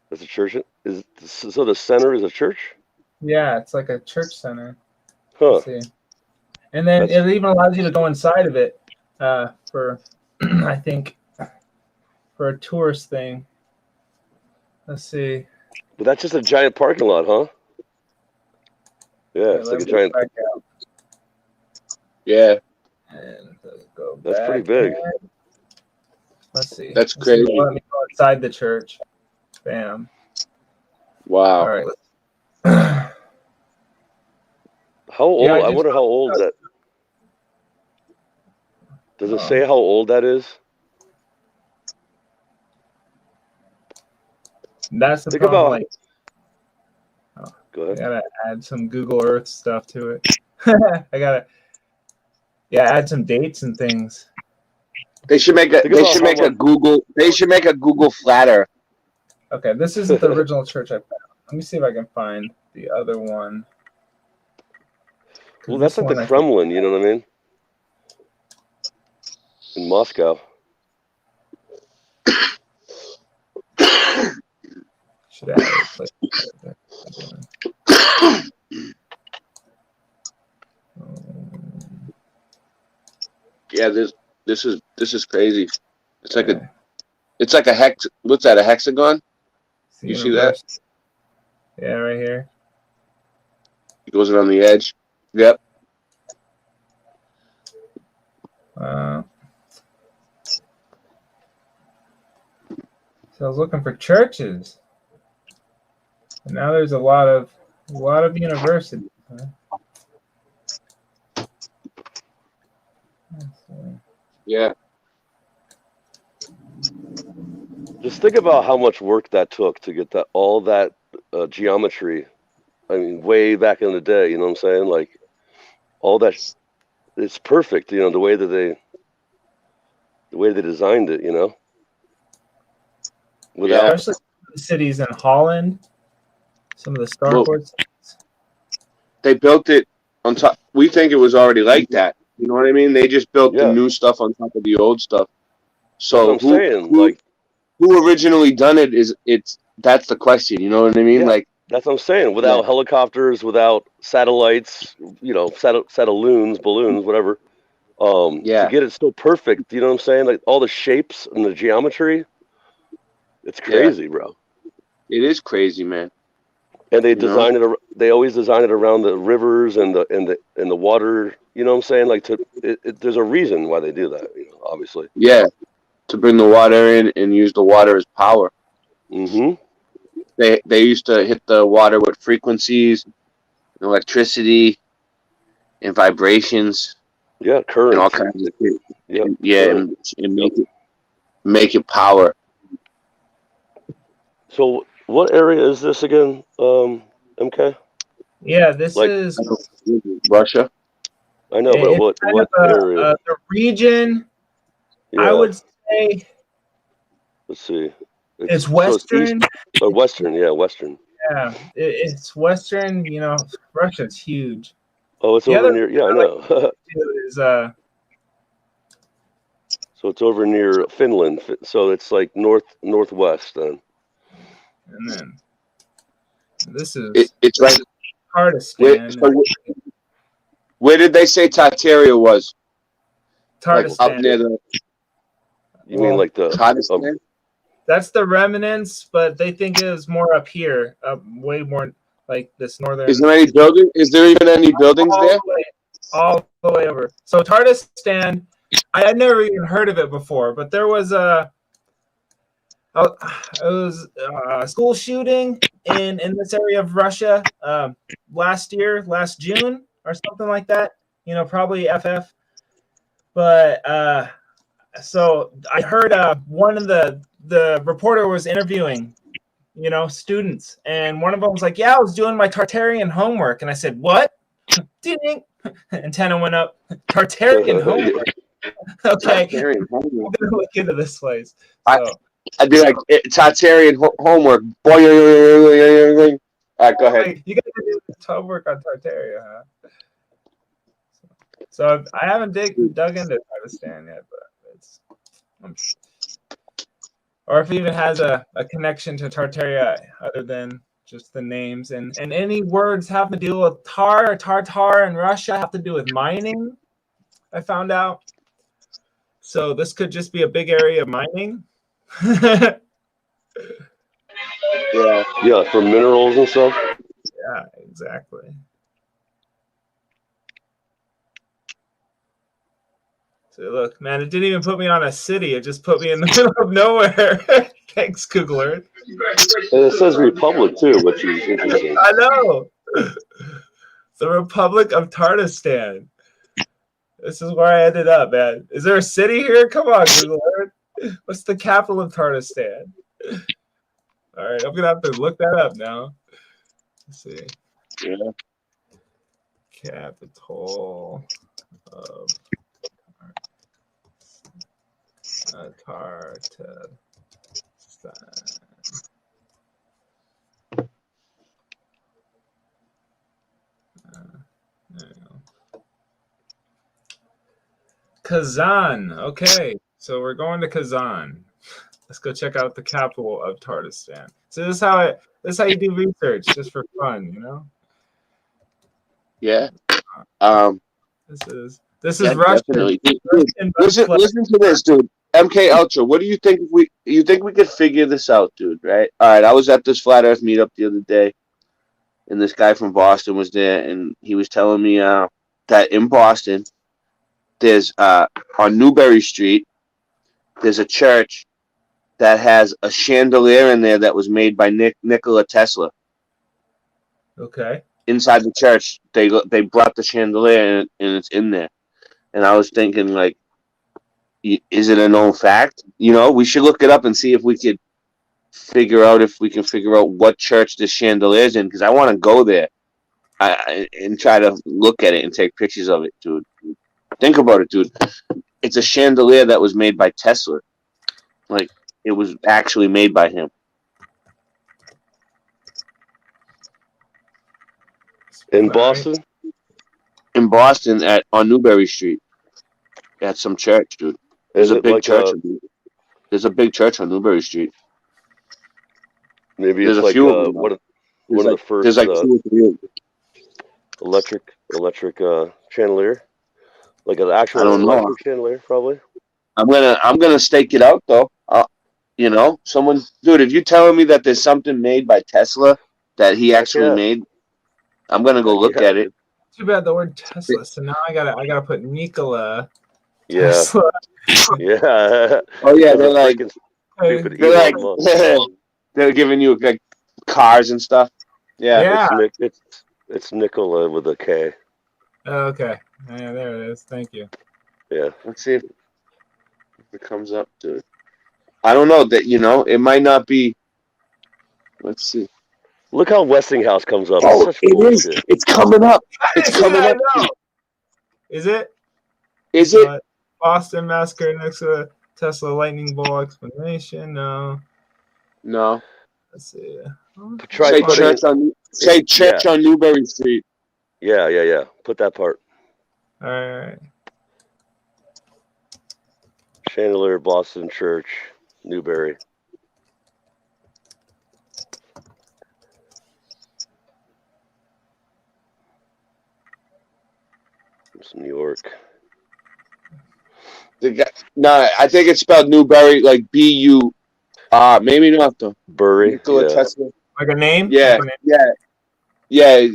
That's a church. So the center is a church? Yeah, it's like a church center. Huh. Let's see. And then it even allows you to go inside of it for, I think, for a tourist thing. Let's see. But that's just a giant parking lot, huh? Yeah, it's like a giant. Yeah. And go That's back pretty big. in. Let's see. That's crazy. Let me go inside the church. Bam. Wow. All right. How old? Yeah, I wonder how old that. Does it say how old that is? That's the Think problem. about. Like, Go ahead. I gotta add some Google Earth stuff to it. I gotta, add some dates and things. They should make a Google flatter. Okay, this isn't the original church I found. Let me see if I can find the other one. Well, that's like the Kremlin, you know what I mean? In Moscow. Should add a place. Yeah, this is crazy. It's like a hex. What's that? A hexagon? You see that? Yeah, right here. It goes around the edge. Yep. So I was looking for churches, and now there's a lot of universities. Huh? Yeah. Just think about how much work that took to get all that geometry. I mean, way back in the day, you know what I'm saying? Like, all that, it's perfect, the way that they designed it, Without, especially the cities in Holland, some of the starport cities. They built it on top. We think it was already like that. You know what I mean? They just built the new stuff on top of the old stuff. So that's what I'm saying. Who originally done it that's the question. You know what I mean? Yeah, like that's what I'm saying. Without helicopters, without satellites, satelloons, balloons, whatever. To get it so perfect, you know what I'm saying? Like all the shapes and the geometry, it's crazy, bro. It is crazy, man. And they designed it. They always design it around the rivers and the water. You know what I'm saying? Like there's a reason why they do that. Obviously. Yeah, to bring the water in and use the water as power. Mm-hmm. They used to hit the water with frequencies, and electricity, and vibrations. Yeah, current. And all kinds of things. Yeah, and make it power. So what area is this again, MK? Yeah, this is Russia. I know, but what area? The region, I would say. Let's see. It's western. Western, yeah, western. Yeah, it's western. Russia's huge. Oh, it's over near. Yeah, I know. So it's over near Finland. So it's like northwest then. And then this is it's right. Tardistan. Where did they say Tartaria was? Tardistan. Up near You mean like the? That's That's the remnants, but they think it was more up here, way more like this northern. Is there any building? Is there even any buildings there? All the way over. So Tardistan, I had never even heard of it before, but there was a school shooting in this area of Russia last June or something like that. You know, probably FF. But so I heard one of the reporter was interviewing, you know, students, and one of them was like, "Yeah, I was doing my Tartarian homework," and I said, "What?" Ding. Antenna went up. Tartarian homework. Okay, Tartarian homework. I'm gonna look into this place. So. I'd be like, Tartarian homework. Boy, all right, go ahead. You guys do homework on Tartaria, huh? So I haven't dug into Tardistan yet, but or if it even has a connection to Tartaria other than just the names, and any words have to do with tartar in Russia have to do with mining, I found out. So this could just be a big area of mining. Yeah, for minerals and stuff. Yeah, exactly. So look, man, it didn't even put me on a city. It just put me in the middle of nowhere. Thanks, Google Earth. And it says Republic too, which is interesting. I know. The Republic of Tardistan. This is where I ended up, man. Is there a city here? Come on, Google Earth. What's the capital of Tardistan? All right, I'm gonna have to look that up now. Let's see. Yeah. Capital of Tardistan. Kazan. Okay, so we're going to Kazan. Let's go check out the capital of Tardistan. So this is how you do research, just for fun, you know? Yeah. This is Russian. Definitely. Listen to this, dude. MK Ultra. What do you think? You think we could figure this out, dude? Right. All right. I was at this flat Earth meetup the other day, and this guy from Boston was there, and he was telling me that in Boston, there's on Newbury Street, there's a church that has a chandelier in there that was made by Nikola Tesla. Okay. Inside the church, they brought the chandelier and it's in there, and I was thinking, like, is it a known fact? You know, we should look it up and see if we could figure out what church this chandelier is in, because I want to go there and try to look at it and take pictures of it, dude. Think about it, dude. It's a chandelier that was made by Tesla. Like, it was actually made by him. In Boston? In Boston, on Newbury Street, at some church, dude. There's a big church. There's a big church on Newbury Street. Maybe there's it's a like few of them, one of the first. There's like 2 or 3 of them. Electric chandelier, like an actual electric chandelier, probably. I'm gonna stake it out though. You know, someone, dude. If you're telling me that there's something made by Tesla that he actually made, I'm gonna go look at it. Too bad the word Tesla. So now I gotta put Nikola. Yeah. Tesla. Yeah. Oh yeah, they're like they're giving you like cars and stuff. Yeah. It's Nikola with a K. Oh, okay. Yeah, there it is. Thank you. Yeah. Let's see if it comes up, dude. I don't know that, you know, it might not be. Let's see. Look how Westinghouse comes up. Oh, it is. It's coming up. It's coming up. Is it? Is it? Boston Massacre next to Tesla lightning bolt explanation? No. No. Let's see. Say church on Newbury Street. Yeah. Put that part. All right. Chandelier, Boston Church, Newbury. It's New York. No, I think it's spelled Newbury, like BU. Maybe not though. Bury. Nikola Yeah. Tesla. Like a name? Yeah, Like a name? yeah.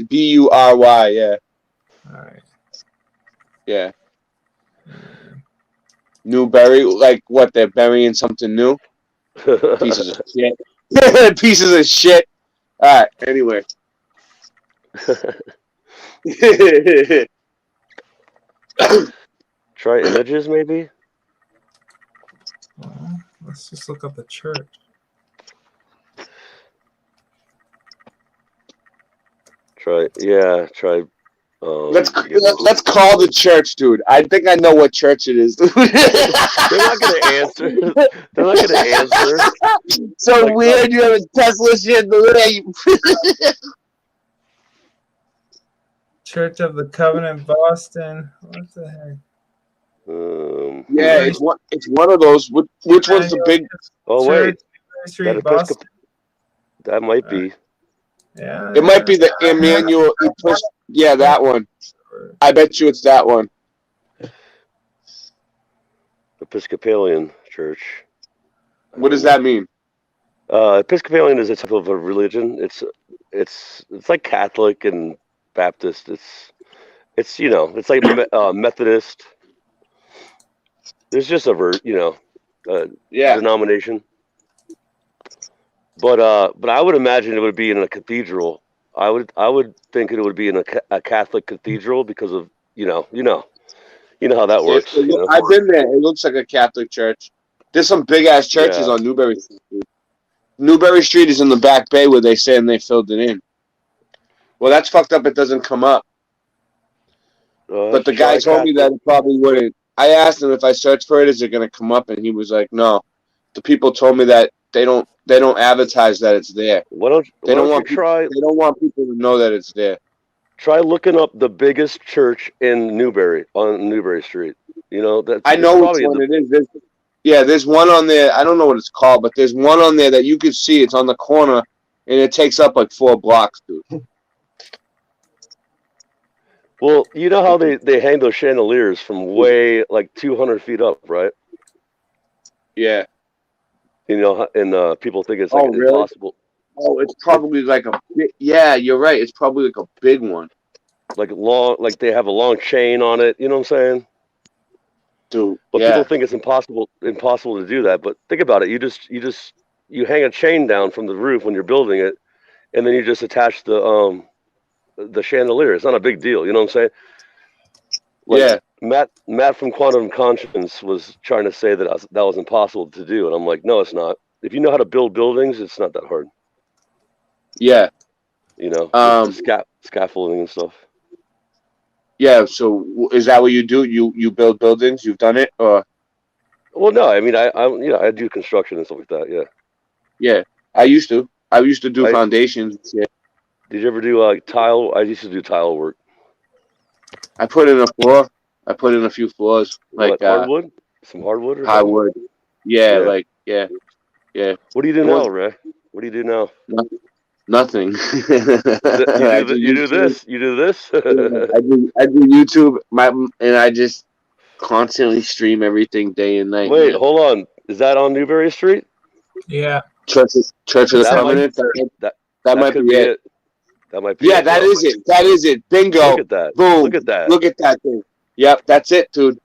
Bury. Yeah, All right. yeah. Newberry, like what? They're burying something new. Pieces of shit. Pieces of shit. All right. Anyway. Try images, maybe. Well, let's just look up the church. Try. Let's call the church, dude. I think I know what church it is. They're not gonna answer. They're not gonna answer. So like, weird. You have a Tesla chandelier. Church of the Covenant, Boston. What the heck? Yeah, it's one of those. Which one's the big? Oh wait, Street, Boston. That might be. Yeah, it might be the Emmanuel. Yeah, that one. I bet you it's that one. Episcopalian Church. What does that mean? Episcopalian is a type of a religion. It's like Catholic and Baptist. It's it's like Methodist. There's just a denomination. But I would imagine it would be in a cathedral. I would think it would be in a Catholic cathedral because of you know how that works. I've been there. It looks like a Catholic church. There's some big ass churches on Newberry Street. Newberry Street is in the Back Bay where they say and they filled it in. Well, that's fucked up. It doesn't come up. But the guy told me that it probably wouldn't. I asked him if I search for it, is it going to come up? And he was like, no. The people told me that they don't advertise that it's there. They don't want people to know that it's there. Try looking up the biggest church in Newberry on Newberry Street. I know which one it is. There's one on there. I don't know what it's called, but there's one on there that you can see. It's on the corner, and it takes up like 4 blocks, dude. Well, you know how they hang those chandeliers from way like 200 feet up, right? Yeah. And people think it's like impossible. Oh, it's probably like a big, yeah, you're right. It's probably like a big one. Like they have a long chain on it. You know what I'm saying? Dude, but people think it's impossible to do that. But think about it. You hang a chain down from the roof when you're building it, and then you just attach the chandelier. It's not a big deal. You know what I'm saying? Matt from Quantum Conscience was trying to say that that was impossible to do, and I'm like, no, it's not. If you know how to build buildings, it's not that hard. Yeah. Scaffolding and stuff. Yeah. So is that what you do? You build buildings? You've done it, or? Well, no. I mean, I do construction and stuff like that. Yeah. Yeah, I used to. I used to do foundations. Yeah. Did you ever do tile? I used to do tile work. I put in a floor. I put in a few floors, like hardwood, some hardwood or hardwood. Yeah. Yeah. What do you do now, Ray? What do you do now? Nothing. You do this. You do this. I do YouTube. And I just constantly stream everything day and night. Wait, hold on. Is that on Newberry Street? Yeah. Church of the Covenant. That might be it. That might be. Yeah, that is it. That is it. Bingo. Look at that. Boom. Look at that. Look at that thing. Yep, that's it, dude.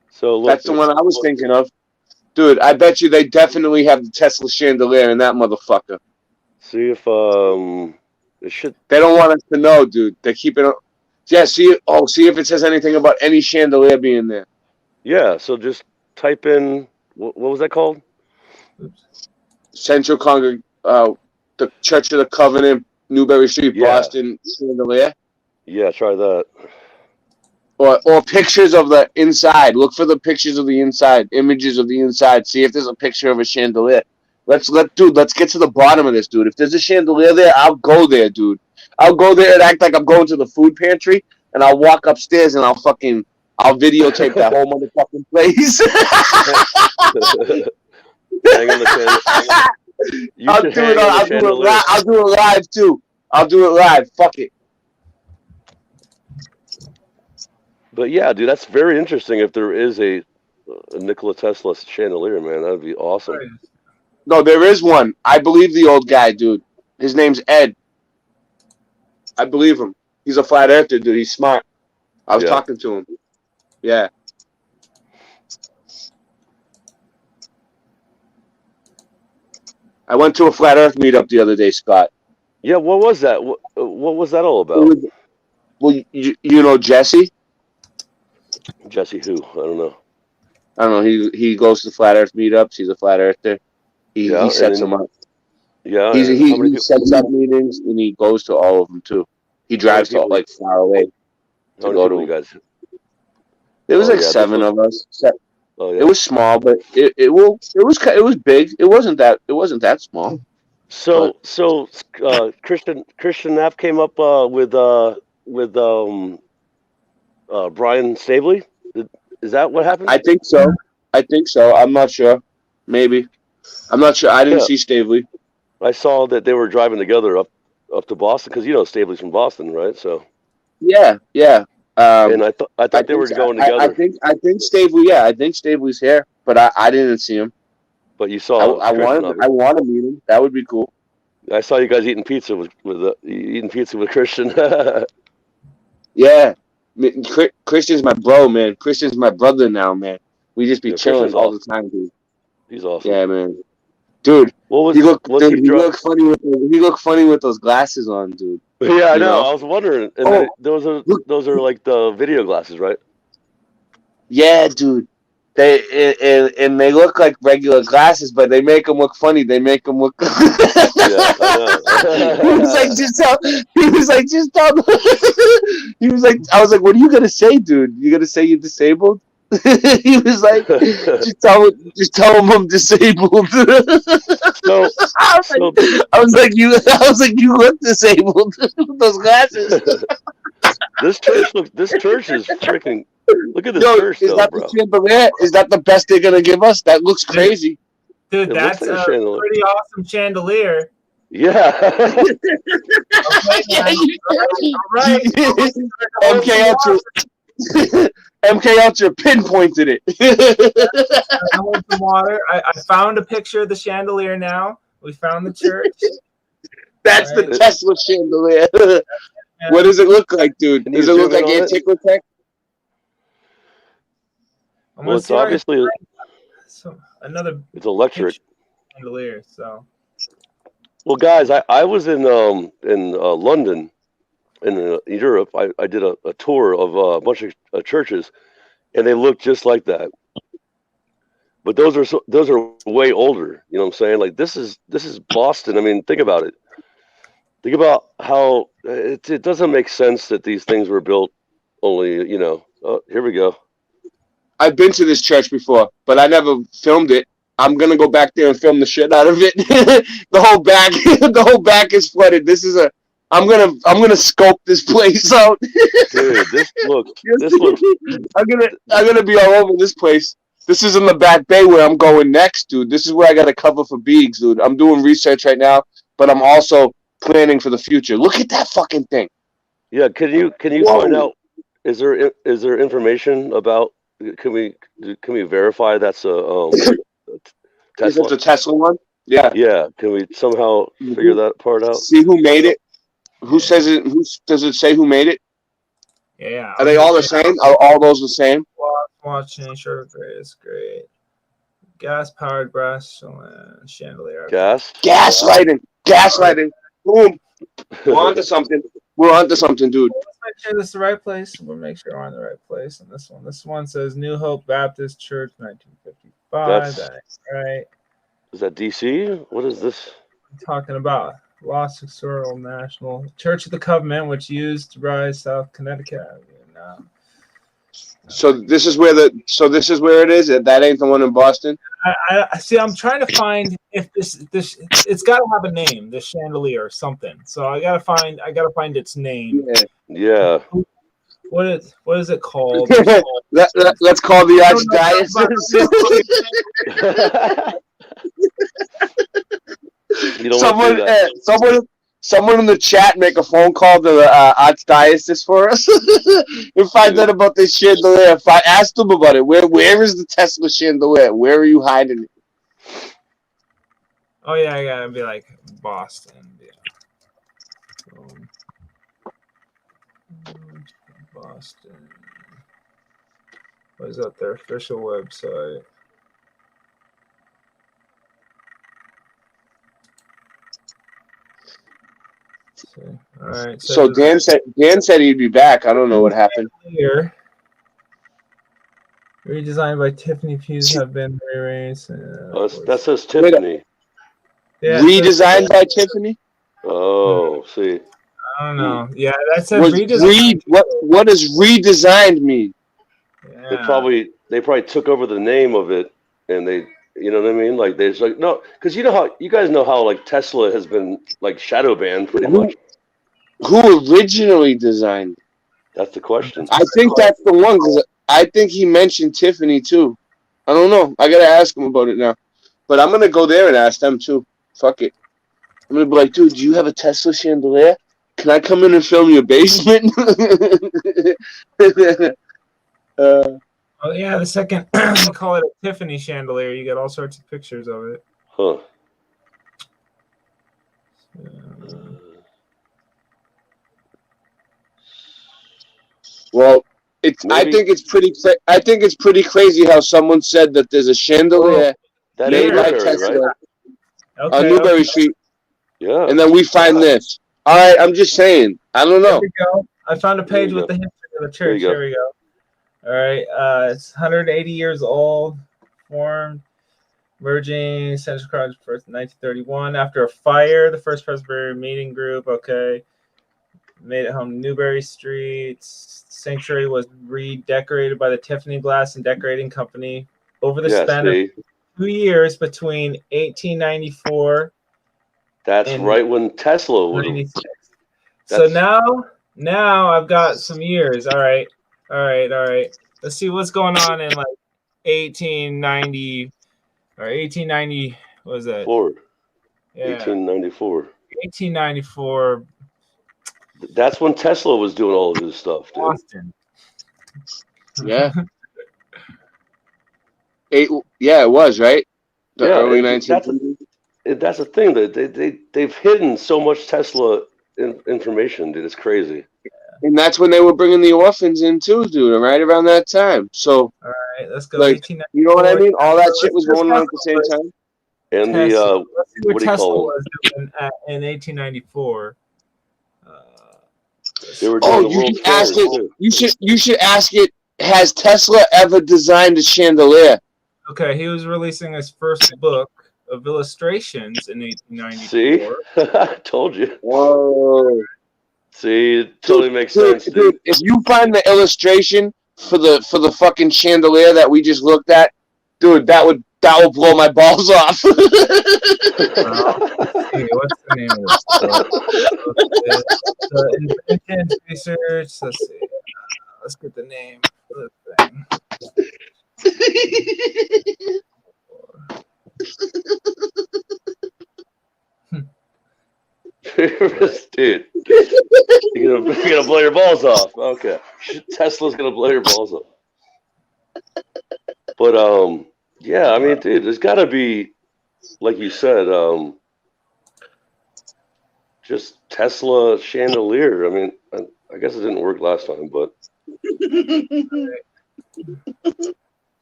So that's the one I was thinking of. Dude, I bet you they definitely have the Tesla chandelier in that motherfucker. See if it should. They don't want us to know, dude. They keep it. Yeah, see if it says anything about any chandelier being there. Yeah, so just type in what was that called? Central the Church of the Covenant, Newberry Street, Boston chandelier. Yeah, try that. Or pictures of the inside. Look for the pictures of the inside, images of the inside. See if there's a picture of a chandelier. Let's get to the bottom of this, dude. If there's a chandelier there, I'll go there, dude. I'll go there and act like I'm going to the food pantry, and I'll walk upstairs and I'll videotape that whole motherfucking place. Hang on the chandelier. I'll do it live too. I'll do it live. Fuck it. But yeah, dude, that's very interesting. If there is a a Nikola Tesla chandelier, man. That would be awesome. No, there is one. I believe the old guy, dude. His name's Ed. I believe him. He's a flat earther, dude. He's smart. I was talking to him. Yeah. I went to a flat earth meetup the other day, Scott. Yeah, what was that? What was that all about? Well, you know Jesse? Jesse who? I don't know. I don't know. He goes to flat earth meetups. He's a flat earther. He sets them up. Yeah. He sets up meetings and he goes to all of them too. He drives to like far away to go to. You guys? There was 7 of us. Oh, yeah. It was small, but it was big. It wasn't that small. So Christian Knapp came up with Brian Stabley. Is that what happened? I think so. I'm not sure. Maybe. I'm not sure. I didn't see Stabley. I saw that they were driving together up to Boston because Stabley's from Boston, right? So. Yeah. And I thought they were going together. I think Stabley. Yeah, I think Stabley's here, but I didn't see him. But you saw. I want to meet him. That would be cool. I saw you guys eating pizza with Christian. Yeah, Christian's my bro, man. Christian's my brother now, man. We just be chilling all the time, dude. He's awesome. Yeah, man. Dude, he looked funny with those glasses on, dude. Yeah, I know. I was wondering. And those are like the video glasses, right? Yeah, dude. They look like regular glasses, but they make them look funny. They make them look. Yeah, I know. He was like, just tell. He was like, I was like, what are you gonna say, dude? You gonna say you're disabled? He was like, just tell him I'm disabled. I was like, you look disabled with those glasses. This church is freaking. Look at this church, is that the chandelier? Is that the best they're gonna give us? That looks crazy. Dude, that's a pretty awesome chandelier. Yeah. Right. MK Ultra pinpointed it. I want some water. I found a picture of the chandelier now. We found the church. That's the Tesla chandelier. What does it look like, dude? Does it look like Antiquitech? Well, it's obviously it's electric chandelier. So, well, guys, I was in London, in Europe. I did a tour of a bunch of churches, and they look just like that. But those are way older. You know what I'm saying? Like this is Boston. I mean, think about it. Think about how it doesn't make sense that these things were built only. Here we go. I've been to this church before, but I never filmed it. I'm gonna go back there and film the shit out of it. the whole back is flooded. I'm gonna scope this place out. Dude, this looks. I'm gonna be all over this place. This is in the back bay where I'm going next, dude. This is where I got to cover for Beegs, dude. I'm doing research right now, but I'm also planning for the future. Look at that fucking thing. Yeah, can you find out? Is there information about? Can we verify that's a Tesla? Is it the Tesla one? Yeah. Yeah. Can we somehow figure that part out? See who made it? Who says it? Who does it say who made it? Yeah. Are they all the same? Are all those the same? Watching sure is great. Gas powered brass chandelier. Gaslighting. Boom. We're onto something, dude. Let's make sure this is the right place. We'll make sure we're on the right place in this one. This one says New Hope Baptist Church, 1955. That's right. Is that DC? What is this? I'm talking about Lost Historical National Church of the Covenant, which used to rise South Connecticut. So this is where it is. That ain't the one in Boston. I see. I'm trying to find if this it's got to have a name, this chandelier or something. So I gotta find its name. Yeah. What is it called? Let's call the archdiocese. Someone in the chat make a phone call to the archdiocese for us and find out about this chandelier. If I asked them about it, where is the Tesla chandelier? Where are you hiding it? Oh yeah, I gotta be like Boston. Yeah. Boston. What is that? Their official website. All right. So Dan said he'd be back. I don't know what happened. Here. Redesigned by Tiffany Pews have been rearranged. That says Tiffany. Yeah, redesigned by Tiffany. Oh, see. I don't know. Yeah, that says redesigned. What does redesigned mean? Yeah. They probably took over the name of it, and they, you know what I mean? Like there's like no, because you guys know how like Tesla has been like shadow banned pretty much. Who originally designed? That's the question. I think that's the one because I think he mentioned Tiffany too. I don't know. I gotta ask him about it now. But I'm gonna go there and ask them too. Fuck it. I'm gonna be like, dude, do you have a Tesla chandelier? Can I come in and film your basement? Oh yeah, the second they call it a Tiffany chandelier. You get all sorts of pictures of it. Huh. Well, I think it's pretty crazy how someone said that there's a chandelier made by Tesla on Newberry Street. Yeah. And then we find this. All right, I'm just saying. I don't know. Here we go. I found a page with the history of the church. Here we go. All right. It's 180 years old. Formed, merging Central College first in 1931 after a fire. The first Presbyterian meeting group. Okay. Made it home to Newberry Street. Sanctuary was redecorated by the Tiffany Glass and Decorating Company over the span of 2 years between 1894. That's right when Tesla was. 96. So now I've got some years. All right. Let's see what's going on in like 1890 or 1890. What was that? 1894. 1894. That's when Tesla was doing all of his stuff, dude. Boston. Yeah. It was, right? The early 1900s. That's the thing that they've hidden so much Tesla information, dude. It's crazy. And that's when they were bringing the orphans in too, dude. Right around that time. So, all right, let's go. Like, you know what I mean? All that shit was going on at the same time. And Tesla. Let's see what what do you Tesla call was doing in 1894. They were doing you should ask it. You should ask it. Has Tesla ever designed a chandelier? Okay, he was releasing his first book of illustrations in 1894. See, I told you. Whoa. See, it totally makes sense, dude. If you find the illustration for the fucking chandelier that we just looked at, dude, that would blow my balls off. Hey, what's the name of this? Inventions research. Let's see. Let's get the name of the thing. Dude, you're gonna blow your balls off. Okay, Tesla's gonna blow your balls off. But yeah, I mean, dude, there's got to be, like you said, just Tesla chandelier. I mean, I guess it didn't work last time, but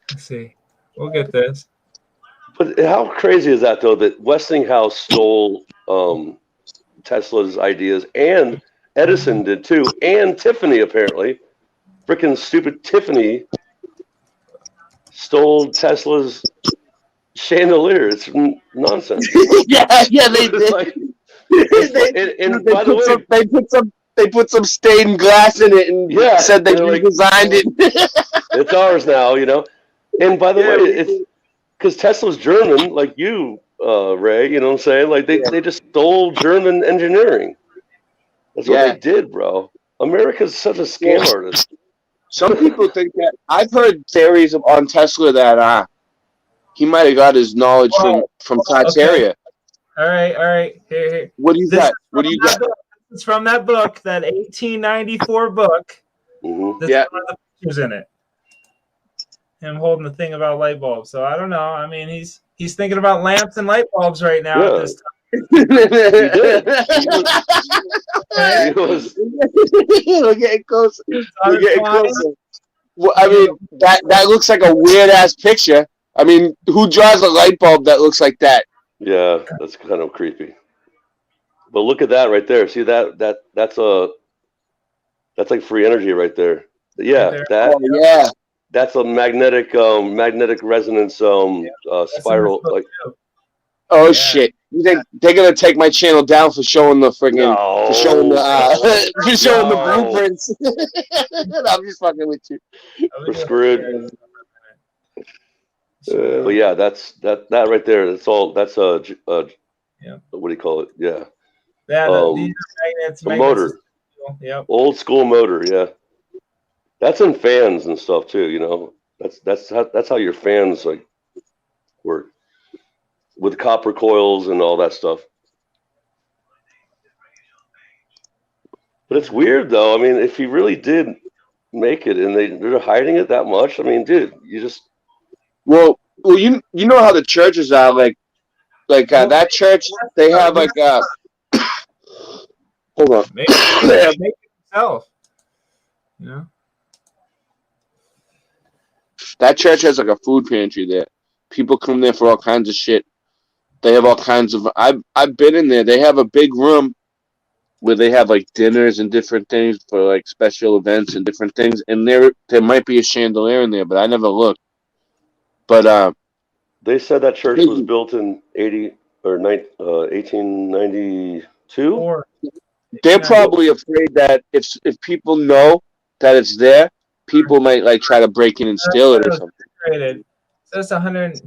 let's see. We'll get this. But how crazy is that, though, that Westinghouse stole Tesla's ideas, and Edison did too, and Tiffany apparently. Freaking stupid Tiffany stole Tesla's chandelier. It's nonsense. yeah, they did. Like, by the way, they put some stained glass in it and said they redesigned it. It's ours now, you know. And by the way, it's because Tesla's German, like you, Ray. You know what I'm saying? Like they just stole German engineering. That's what they did, bro. America's such a scam artist. Some people think that. I've heard theories on Tesla that he might have got his knowledge from Todd's area. All right. Here. What do you got? What do you got? It's from that book, that 1894 book. Mm-hmm. This is one of the pictures in it. Him holding the thing about light bulbs. So I don't know. I mean, he's thinking about lamps and light bulbs right now at this time. He did. He was. We're getting closer. We're getting closer. Well, I mean, that looks like a weird ass picture. I mean, who draws a light bulb that looks like that? Yeah, that's kind of creepy. But look at that right there. See that's like free energy right there. Yeah, that's a magnetic resonance spiral. Like, shit! You think they're gonna take my channel down for showing the friggin' for showing the blueprints? I'm just fucking with you. We're screwed. But yeah, that's that right there. That's all. That's what do you call it? Yeah. These magnets. A motor. Yep. Old school motor. Yeah. That's in fans and stuff too. You know, that's how your fans like work with copper coils and all that stuff. But it's weird though. I mean, if he really did make it and they're hiding it that much, I mean, dude, you just. Well, you know how the churches are like that church. They have like hold on. Make it himself. Yeah. That church has like a food pantry there. People come there for all kinds of shit. They have all kinds of. I've been in there. They have a big room where they have like dinners and different things for like special events and different things. And there might be a chandelier in there, but I never looked. But they said that church was built in 1892. They're probably afraid that if people know that it's there, people might like try to break in and steal it or something. It says 100.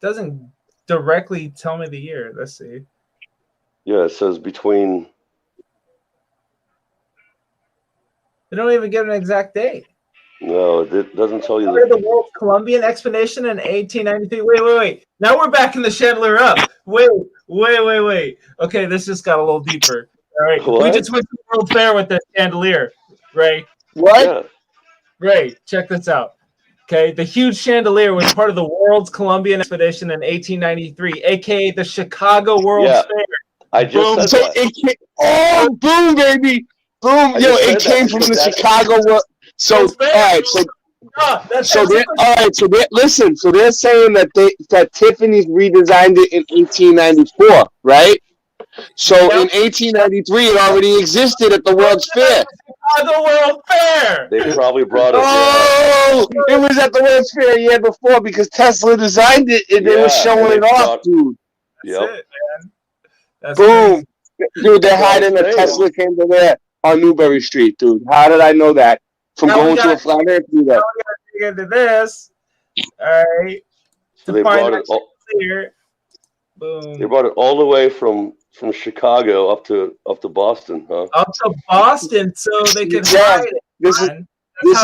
Doesn't directly tell me the year. Let's see. Yeah, it says between. They don't even give an exact date. No, it doesn't tell you the World Columbian Expedition in 1893. Wait. Now we're backing the chandelier up. Wait. Okay, this just got a little deeper. All right. What? We just went to the World Fair with the chandelier, Ray. What? Yeah. Ray, check this out. Okay, the huge chandelier was part of the World's Columbian Expedition in 1893, aka the Chicago World's Fair. I just said that. Boom, baby. Boom. It came from the Chicago World. So listen. So they're saying that Tiffany's redesigned it in 1894, right? So in 1893, it already existed at the World's Fair. Chicago World Fair. They probably brought it. It was at the World's Fair a year before because Tesla designed it and they were showing it off, dude. Yep. That's it, man. That's boom, crazy. Dude. They're hiding a Tesla came to there on Newbury Street, dude. How did I know that? From going to a flat earth do that. Now we gotta dig into this. All right. So they brought it here. Boom. They brought it all the way from Chicago up to Boston, huh? Up to Boston, so they can hide it. This is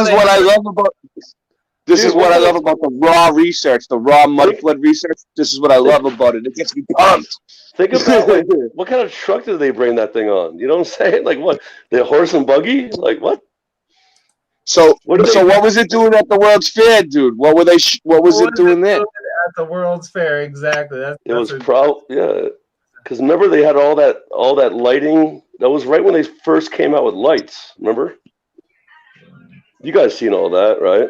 what I love about. This is what I love about the raw research, the raw mudflood research. This is what I love about it. It gets me pumped. Think about what kind of truck did they bring that thing on? You know what I'm saying? Like what? The horse and buggy? Like what? So what was it doing at the World's Fair, dude? What was it doing there? At the World's Fair, exactly. It was probably because remember they had all that lighting. That was right when they first came out with lights. Remember? You guys seen all that, right?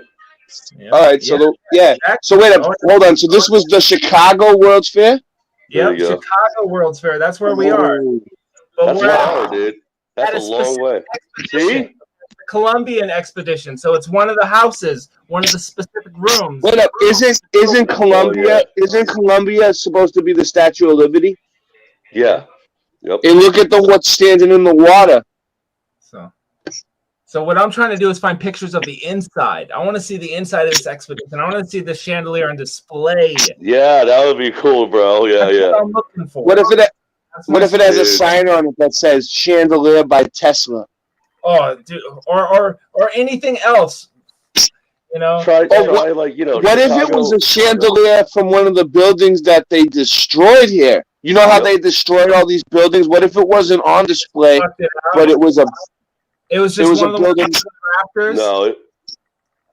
Yeah. All right. So So wait hold on. So this was the Chicago World's Fair? Yep, Chicago World's Fair. That's where we are. But that's far, dude. That's a long way. See? Columbian Expedition. So it's one of the houses, one of the specific rooms. Wait up, isn't Columbia supposed to be the Statue of Liberty? Yeah. Yep. And look at what's standing in the water. So what I'm trying to do is find pictures of the inside. I want to see the inside of this expedition. I want to see the chandelier on display. Yeah, that would be cool, bro. Yeah. What I'm looking for. What if it has a sign on it that says "Chandelier by Tesla"? Oh, dude, or anything else. You know. What if it was a chandelier from one of the buildings that they destroyed here? You know how Yep. they destroyed all these buildings? What if it wasn't on display, Fucked it out. but it was a It was it just was one a of the ones building? with the rafters. No, it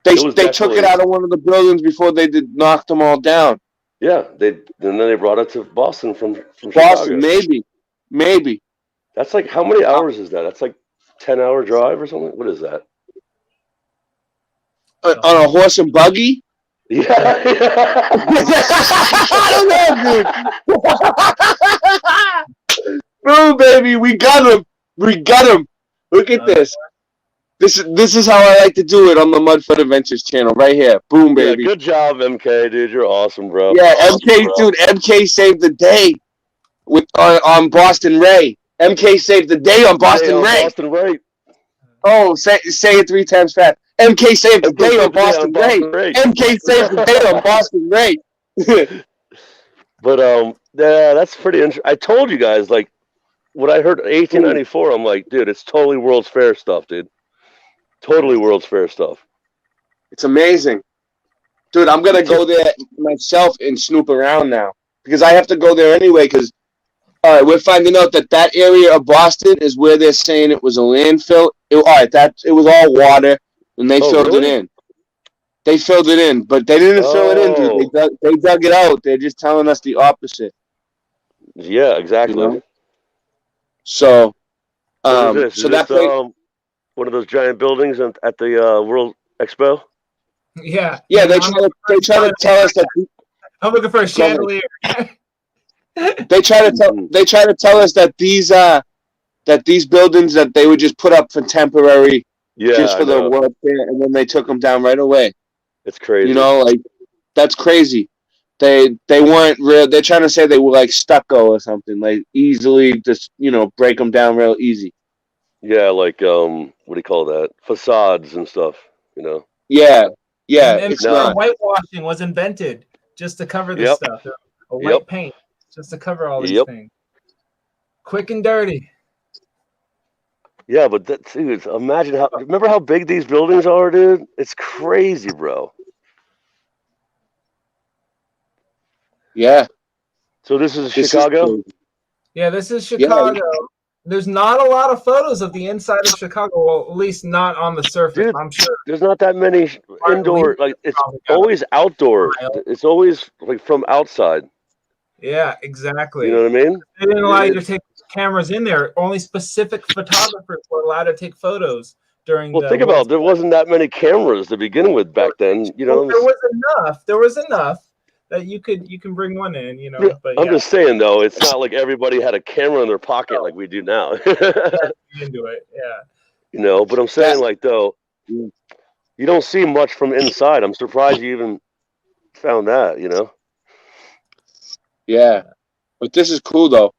They was they took it definitely out of one of the buildings before they knocked them all down. yeah. And then they brought it to Boston from Boston, Chicago. maybe. That's like how many hours is that? That's like 10-hour drive or something. What is that? On a horse and buggy? Yeah. I don't know, dude. Boom, baby, we got him. We got him. Look at this. This is how I like to do it on the Mudfoot Adventures channel, right here. Boom, baby. Yeah, good job, MK, dude. You're awesome, bro. Yeah, Awesome, MK, bro. dude. MK saved the day with on Boston Ray. MK saved the day on Boston Ray. Boston Ray. Oh, say it 3 times fast. MK saved the day on Boston Ray. MK saved the day on Boston Ray. But yeah, that's pretty interesting. I told you guys, like, when I heard 1894, I'm like, dude, it's totally World's Fair stuff, dude. Totally World's Fair stuff. It's amazing. Dude, I'm going to go there myself and snoop around now. Because I have to go there anyway. Because, all right, we're finding out that area of Boston is where they're saying it was a landfill. It was all water, and they filled it in. They filled it in, but they didn't fill it in, dude. They dug it out. They're just telling us the opposite. Yeah, exactly. You know? So, what is this? so is that this, one of those giant buildings at the World Expo? Yeah. Yeah, they try to tell us that. I'm looking for a chandelier. They try to tell us that these buildings that they would just put up for temporary, just for the World Fair, and then they took them down right away. It's crazy. You know, like that's crazy. They weren't real. They're trying to say they were like stucco or something, like easily just break them down real easy. Yeah, like what do you call that? Facades and stuff. Yeah. And it's not. Whitewashing was invented just to cover this stuff. A white paint just to cover all these things. Quick and dirty. Yeah, but dude, remember how big these buildings are, dude? It's crazy, bro. Yeah. So this is Chicago? Yeah, this is Chicago. Yeah. There's not a lot of photos of the inside of Chicago, well, at least not on the surface, dude, I'm sure. There's not that many indoor, like it's always outdoor. It's always like from outside. Yeah, exactly. You know what I mean? They didn't allow you to take cameras in there. Only specific photographers were allowed to take photos during. Well, think about it. There wasn't that many cameras to begin with back then. There was enough. There was enough that you can bring one in. But I'm just saying though, it's not like everybody had a camera in their pocket like we do now. Into it, yeah. But I'm saying like though, you don't see much from inside. I'm surprised you even found that. Yeah, but this is cool though.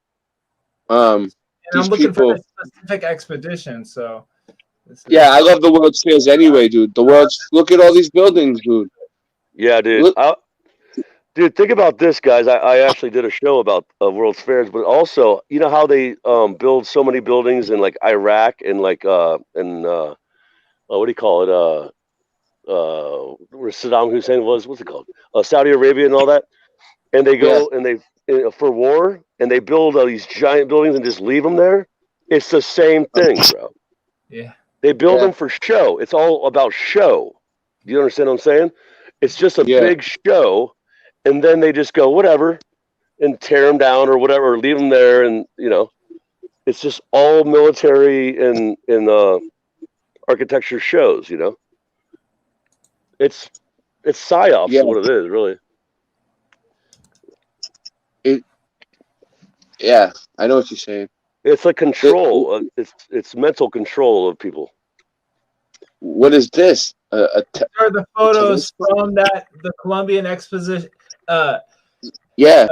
And I'm looking for a specific expedition, so. Yeah, I love the World's Fairs anyway, dude. Look at all these buildings, dude. Yeah, dude. Dude, think about this, guys. I actually did a show about World's Fairs, but also, you know how they build so many buildings in like Iraq and like what do you call it? Where Saddam Hussein was, what's it called? Saudi Arabia and all that. And they go and they for war and they build all these giant buildings and just leave them there. It's the same thing, bro. Yeah. They build them for show. It's all about show. Do you understand what I'm saying? It's just a big show. And then they just go, whatever, and tear them down or whatever, or leave them there. And, it's just all military and architecture shows, It's psyops is what it is, really. Yeah, I know what you're saying. It's like control. It's mental control of people. What is this? Are the photos from the Columbian Exposition? But that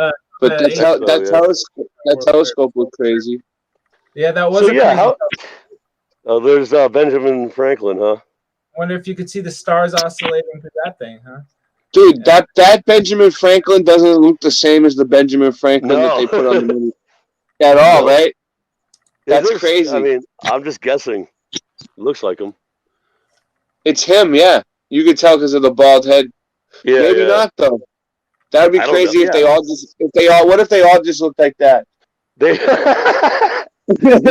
telescope was crazy. Yeah, that was. There's Benjamin Franklin, huh? Wonder if you could see the stars oscillating through that thing, huh? Dude, that Benjamin Franklin doesn't look the same as the Benjamin Franklin that they put on the movie at all, right? That's crazy. I mean, I'm just guessing. It looks like him. It's him, yeah. You could tell because of the bald head. Yeah, Maybe not, though. That would be I don't crazy know, if yeah. what if they all just looked like that? They that was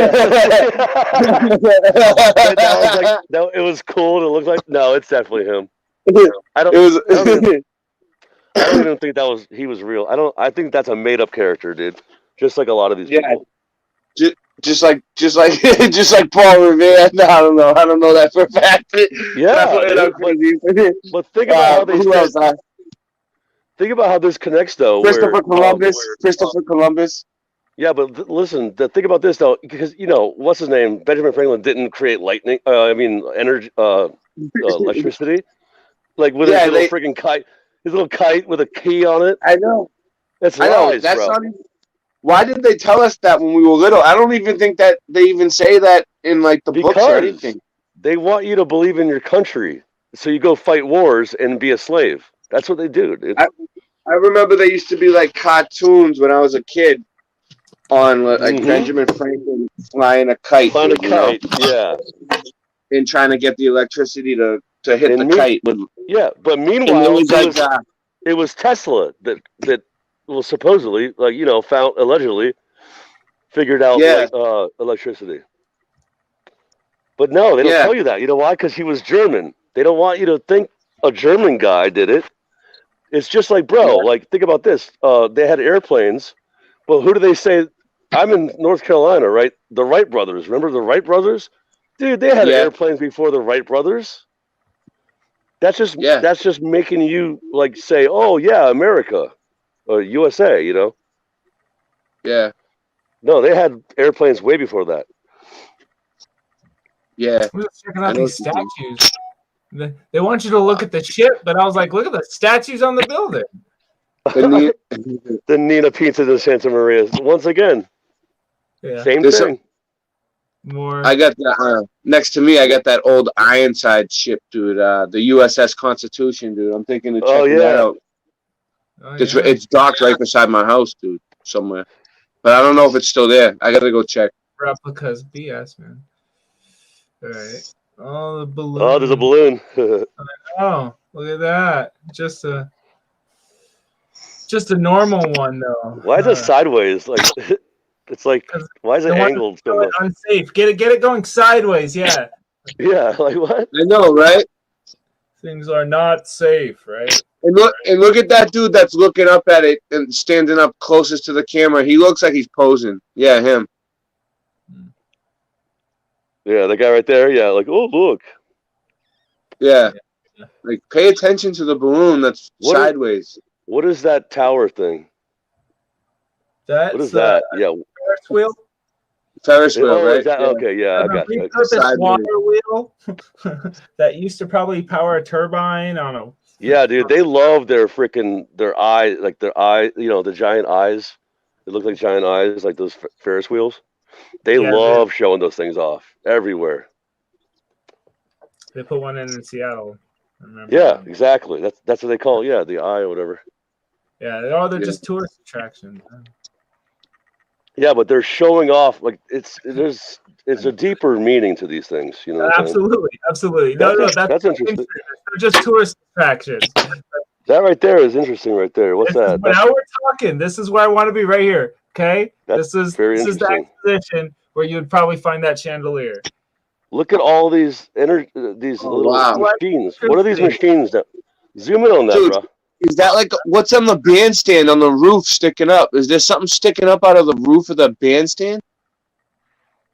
like that. It was cool. It looked like no, it's definitely him. I don't. It was. I don't even think he was real. I think that's a made up character, dude. Just like a lot of these Yeah. people. Just like Paul Revere. No, I don't know that for a fact. Yeah, but think about how they who else? think about how this connects though. Christopher Columbus. Yeah, but listen. Think about this though, because what's his name? Benjamin Franklin didn't create lightning. Energy, electricity. Like with his little freaking kite, his little kite with a key on it. I know. That's lies, That's bro. not even, why did they tell us that when we were little? I don't even think that they even say that in like the books or anything. They want you to believe in your country, so you go fight wars and be a slave. That's what they do, dude. I remember there used to be like cartoons when I was a kid on like Benjamin Franklin flying a kite. Yeah. And trying to get the electricity to hit the kite. But meanwhile, it was Tesla that was supposedly allegedly figured out electricity. But no, they don't tell you that. You know why? Because he was German. They don't want you to think a German guy did it. It's just like, bro, like think about this. They had airplanes, but who do they say? I'm in North Carolina, right? The Wright brothers. Remember the Wright brothers? Dude, they had airplanes before the Wright brothers. That's just making you like say, oh yeah, America or USA, Yeah. No, they had airplanes way before that. Yeah. We're just checking out these statues. They want you to look at the ship, but I was like, look at the statues on the building. The Nina Pizza de Santa Maria. Once again. Yeah. Same thing. More. I got that next to me. I got that old Ironside ship, dude. The USS Constitution, dude. I'm thinking of checking that out. It's docked right beside my house, dude, somewhere. But I don't know if it's still there. I gotta go check. Replicas, BS, man. All right. Oh, the balloon. Oh, there's a balloon. Oh, look at that. Just a normal one, though. Why is it sideways? Like. It's like, why is it angled so much? Unsafe. Get it going sideways. Yeah. Yeah. Like what? I know, right? Things are not safe, right? And look at that dude that's looking up at it and standing up closest to the camera. He looks like he's posing. Yeah, him. Yeah, the guy right there. Yeah, like oh look. Yeah. Like pay attention to the balloon that's sideways. What is that tower thing? What is that? Ferris wheel. Ferris wheel, right? Okay, yeah, I got you. Repurposed water wheel that used to probably power a turbine. I don't know. Yeah, dude, they love their eye, like their eye. The giant eyes. They look like giant eyes, like those Ferris wheels. They love showing those things off everywhere. They put one in Seattle. I remember. Yeah, exactly. That's what they call it. Yeah, the eye or whatever. Yeah, they're just tourist attractions. Yeah, but they're showing off like it's a deeper meaning to these things, Absolutely. No, that's interesting. They're just tourist attractions. That right there is interesting, right there. What's that? Now we're talking. This is where I want to be right here. Okay, this is the exposition where you would probably find that chandelier. Look at all these little machines. What are these machines? Zoom in on that, bro. Is that like what's on the bandstand on the roof sticking up? Is there something sticking up out of the roof of the bandstand?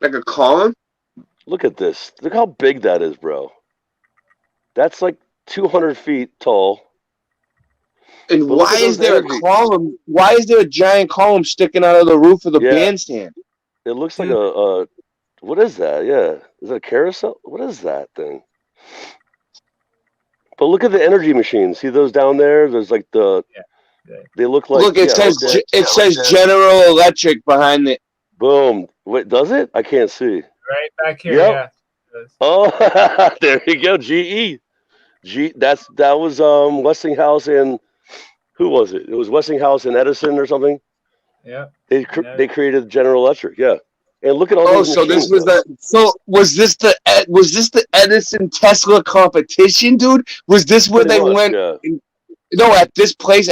Like a column? Look at this. Look how big that is, bro. That's like 200 feet tall. And why is there a column? Why is there a giant column sticking out of the roof of the bandstand? It looks like a what is that? Yeah. Is it a carousel? What is that thing? But look at the energy machines. See those down there? There's like they look like. Look, it says General Electric behind it. Boom. Wait, does it? I can't see. Right back here. Yep. Yeah. Oh, there you go. GE. That was Westinghouse and who was it? It was Westinghouse and Edison or something. Yeah. They created General Electric. Yeah. And look at all. Oh, so this was was this the Edison Tesla competition, dude? Was this where they went? No, at this place,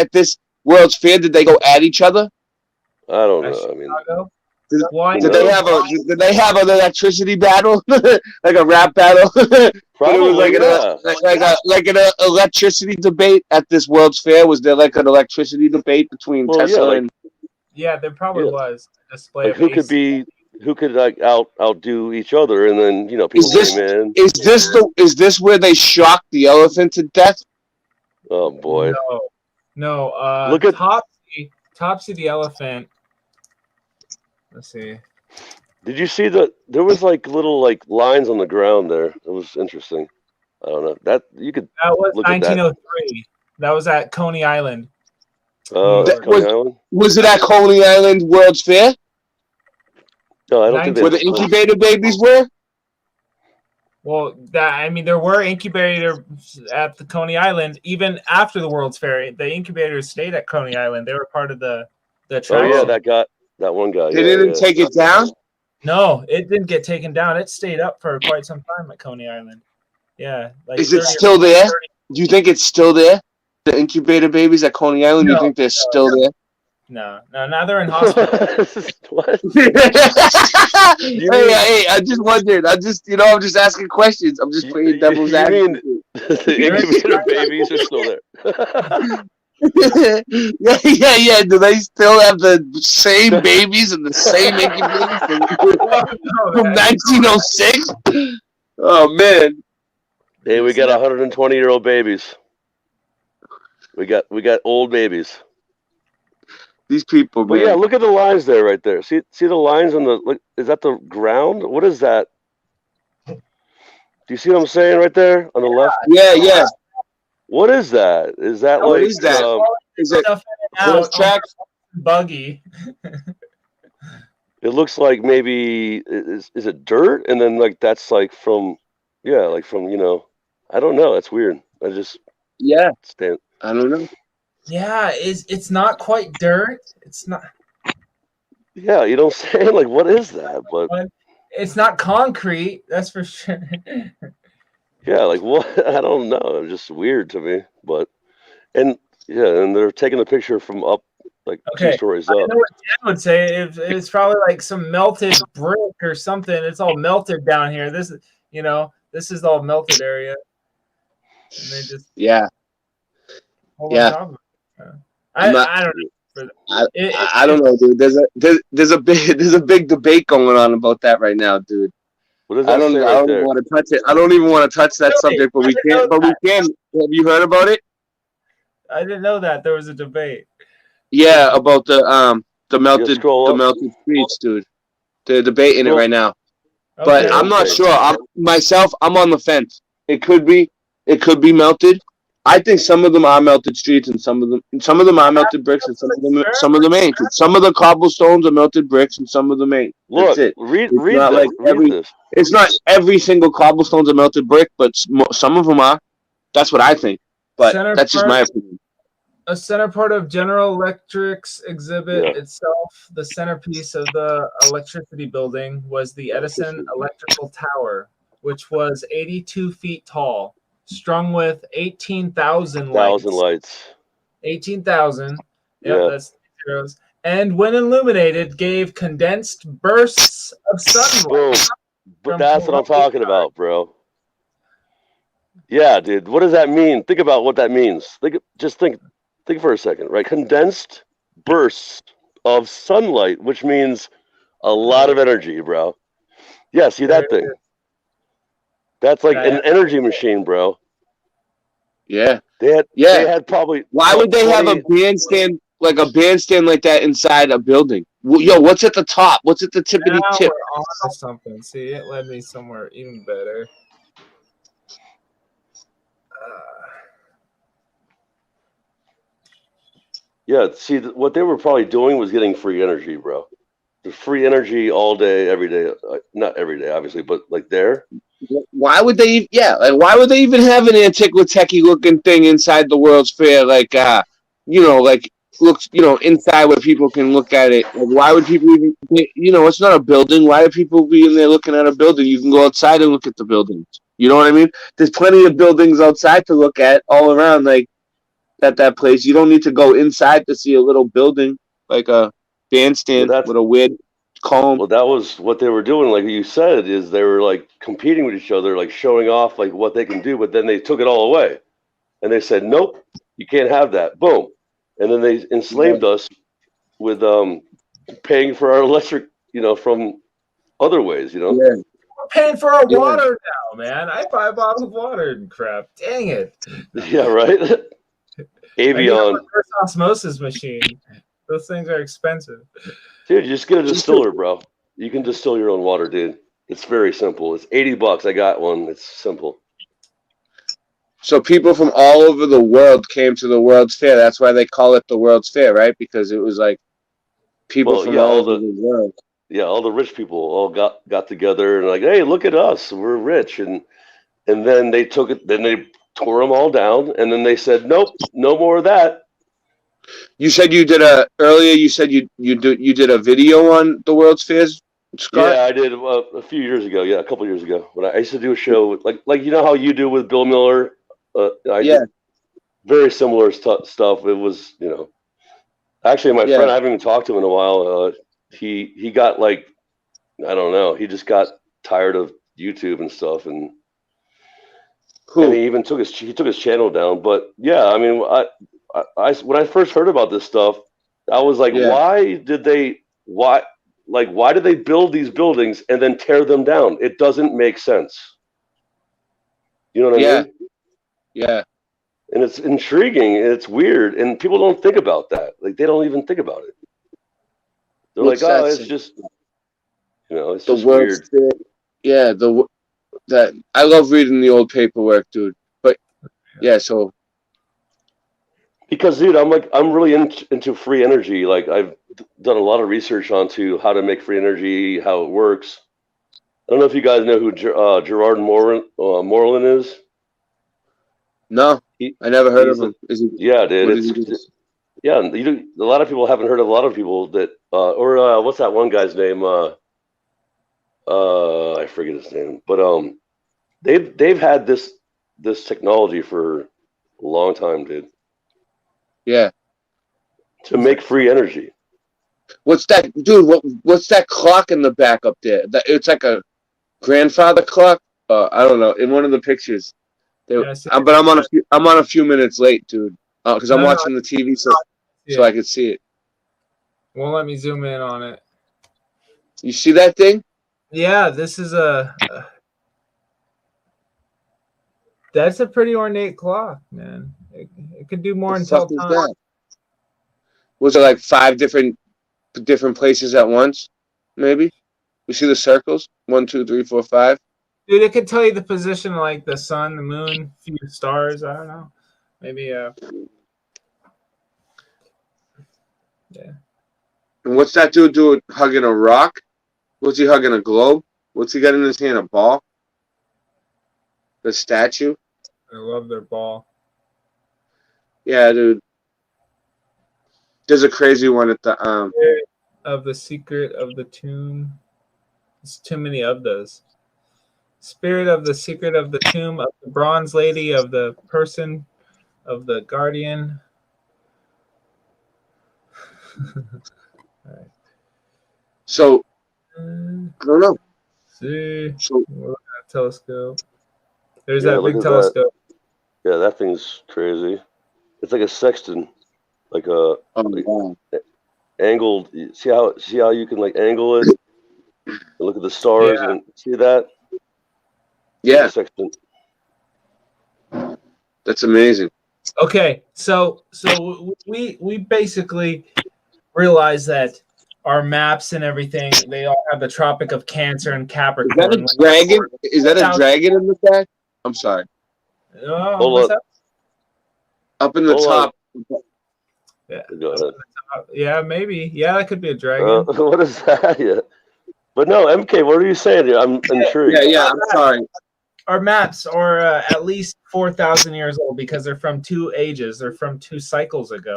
World's Fair, did they go at each other? I don't know. I mean, Chicago? Did, Well, I did know- they have an electricity battle, like a rap battle? But it was Probably, like an electricity debate at this World's Fair. Was there like an electricity debate between Well, yeah, Tesla like- and? Yeah, there probably Yeah. was a display like of who could AC. like outdo each other, and then people Is this came in. is this where they shocked the elephant to death? Oh boy! No. Look at- Topsy the elephant. Let's see. Did you see there was like little like lines on the ground there? It was interesting. I don't know that you could. That was Look at that. 1903. That was at Coney Island. That Coney Island? Was it at Coney Island World's Fair No, I don't think where the incubator babies were? Well, there were incubators at the Coney Island even after the World's Fair. The incubators stayed at Coney Island. They were part of the Oh attraction. yeah, that one guy. They yeah, didn't yeah. take it down. No, it didn't get taken down. It stayed up for quite some time at Coney Island. Yeah. Like Is it 30 or still there? 30 Do you think it's still there? The incubator babies at Coney Island. No, you think they're still there? No, now they're in hospital. What? Hey, I just wondered. I'm just asking questions. I'm just playing devil's you mean advocate. the incubator babies are still there? yeah. Do they still have the same babies and the same incubators from 1906? Oh man. Hey, we got 120-year-old babies. We got old babies. These people, But man. yeah, look at the lines there, right there. See the lines on the. Is that the ground? What is that? Do you see what I'm saying right there on the left? Yeah. What is that? Is that What like? is that? Is it Stuff horse track? buggy? It looks like maybe is it dirt? And then like that's like from I don't know. That's weird. I just Yeah. stand. I don't know. Yeah, it's not quite dirt. It's not. Yeah, you know what I'm saying? Like, what is that? But It's not concrete. That's for sure. yeah, like what? I don't know. It's just weird to me. But and they're taking the picture from up like 2 stories I up. know what Dan would say. It's probably like some melted brick or something. It's all melted down here. This is all melted area. And they just hold on top of it. I don't know. I don't know, dude. There's a big debate going on about that right now, dude. What does that I don't say right even there? want to touch it. I don't even want to touch that subject, but we can. But we can. Have you heard about it? I didn't know that there was a debate. Yeah, about the melted scroll up. melted streets, dude. They're debating it right now. But Okay. I'm not sure. I'm on the fence. It could be melted. I think some of them are melted streets, and some of them are melted bricks, and some of them ain't. Some of the cobblestones are melted bricks, and some of them ain't. Look, That's it. read not this. like Read this. It's not every single cobblestone's a melted brick, but some of them are. That's what I think. But that's just my opinion. A center part of General Electric's exhibit itself, the centerpiece of the electricity building, was the Edison Electrical Tower, which was 82 feet tall, strung with 18,000 lights. 18,000. Yeah. That's zeros. And when illuminated, gave condensed bursts of sunlight. Boom. But that's what I'm talking about, bro. Yeah, dude. What does that mean? Think about what that means. Think for a second, right? Condensed bursts of sunlight, which means a lot of energy, bro. Yeah, see that thing? That's like an energy machine, bro. Yeah. They had probably. Why would they have a bandstand like that inside a building? Yo, what's at the top? What's at the tippity tip? We're on to something. See, it led me somewhere even better. Yeah, see, what they were probably doing was getting free energy, bro. The free energy all day, every day. Not every day, obviously, but like there. Why would they? Yeah, like why would they even have an antiquity looking thing inside the World's Fair? Like, looks, inside where people can look at it. Like, why would people even? It's not a building. Why do people be in there looking at a building? You can go outside and look at the buildings. You know what I mean? There's plenty of buildings outside to look at all around. Like, at that place. You don't need to go inside to see a little building like a bandstand with a weird column. Well, that was what they were doing. Like you said, is they were like competing with each other, like showing off like what they can do. But then they took it all away, and they said, "Nope, you can't have that." Boom, and then they enslaved us with paying for our electric, from other ways, We're paying for our water now, man. I buy a bottle of water and crap. Dang it. Yeah, right. Avion. Reverse osmosis machine. Those things are expensive. Dude, you just get a distiller, bro. You can distill your own water, dude. It's very simple. It's $80. I got one. It's simple. So people from all over the world came to the World's Fair. That's why they call it the World's Fair, right? Because it was like people from all over the world. Yeah, all the rich people all got together and like, hey, look at us, we're rich, and then they took it, then they tore them all down, and then they said, nope, no more of that. You said you did earlier. You said you did a video on the World's Fairs, Scott? Yeah, I did a few years ago. Yeah, a couple years ago when I used to do a show with, like you know how you do with Bill Miller. I did very similar stuff. It was actually my friend. I haven't even talked to him in a while. He got like, I don't know. He just got tired of YouTube and stuff, and he even took his channel down. But yeah, I mean, I when I first heard about this stuff, I was like, why did they build these buildings and then tear them down? It doesn't make sense. You know what I mean? Yeah. And it's intriguing and it's weird, and people don't think about that. Like they don't even think about it. They're like, oh, it's just, it's the just World's weird. Fair. Yeah, that I love reading the old paperwork, dude. But yeah, so because, dude, I'm really into free energy. Like I've done a lot of research onto how to make free energy, how it works. I don't know if you guys know who Gerard Moreland is. No, I never heard of him. Yeah, dude. Yeah, a lot of people haven't heard of a lot of people that, what's that one guy's name? I forget his name, but they've had this technology for a long time, dude. Yeah. To make free energy. What's that, dude? What's that clock in the back up there? It's like a grandfather clock. I don't know. In one of the pictures, but I'm on a few minutes late, dude. Because I'm watching the TV, so I could see it. Won't let me zoom in on it. You see that thing? Yeah, this is that's a pretty ornate clock, man. It could do more until time. That? Was it like 5 different places at once? Maybe. You see the circles? 1, 2, 3, 4, 5. Dude, it could tell you the position of like the sun, the moon, a few stars. I don't know. Maybe yeah. And what's that dude doing? Hugging a rock? What's he hugging? A globe? What's he got in his hand? A ball? The statue? I love their ball. Yeah, dude. There's a crazy one at the of the secret of the tomb. There's too many of those. Spirit of the secret of the tomb of the bronze lady of the person of the guardian. All right. So I don't know. See, so telescope. There's that big telescope. Yeah, that thing's crazy. It's like a sextant, like a angled. See how you can like angle it. And look at the stars and see that. Yeah, that's amazing. Okay, so we basically realize that our maps and everything, they all have the Tropic of Cancer and Capricorn. Is that a dragon? Is that a dragon in the back? I'm sorry. What's that? Up in the top. Yeah. Go ahead. Yeah, maybe. Yeah, that could be a dragon. What is that? Yeah. But no, MK, what are you saying here? I'm intrigued. Yeah, I'm sorry. Our maps are at least 4,000 years old because they're from 2 ages. They're from 2 cycles ago.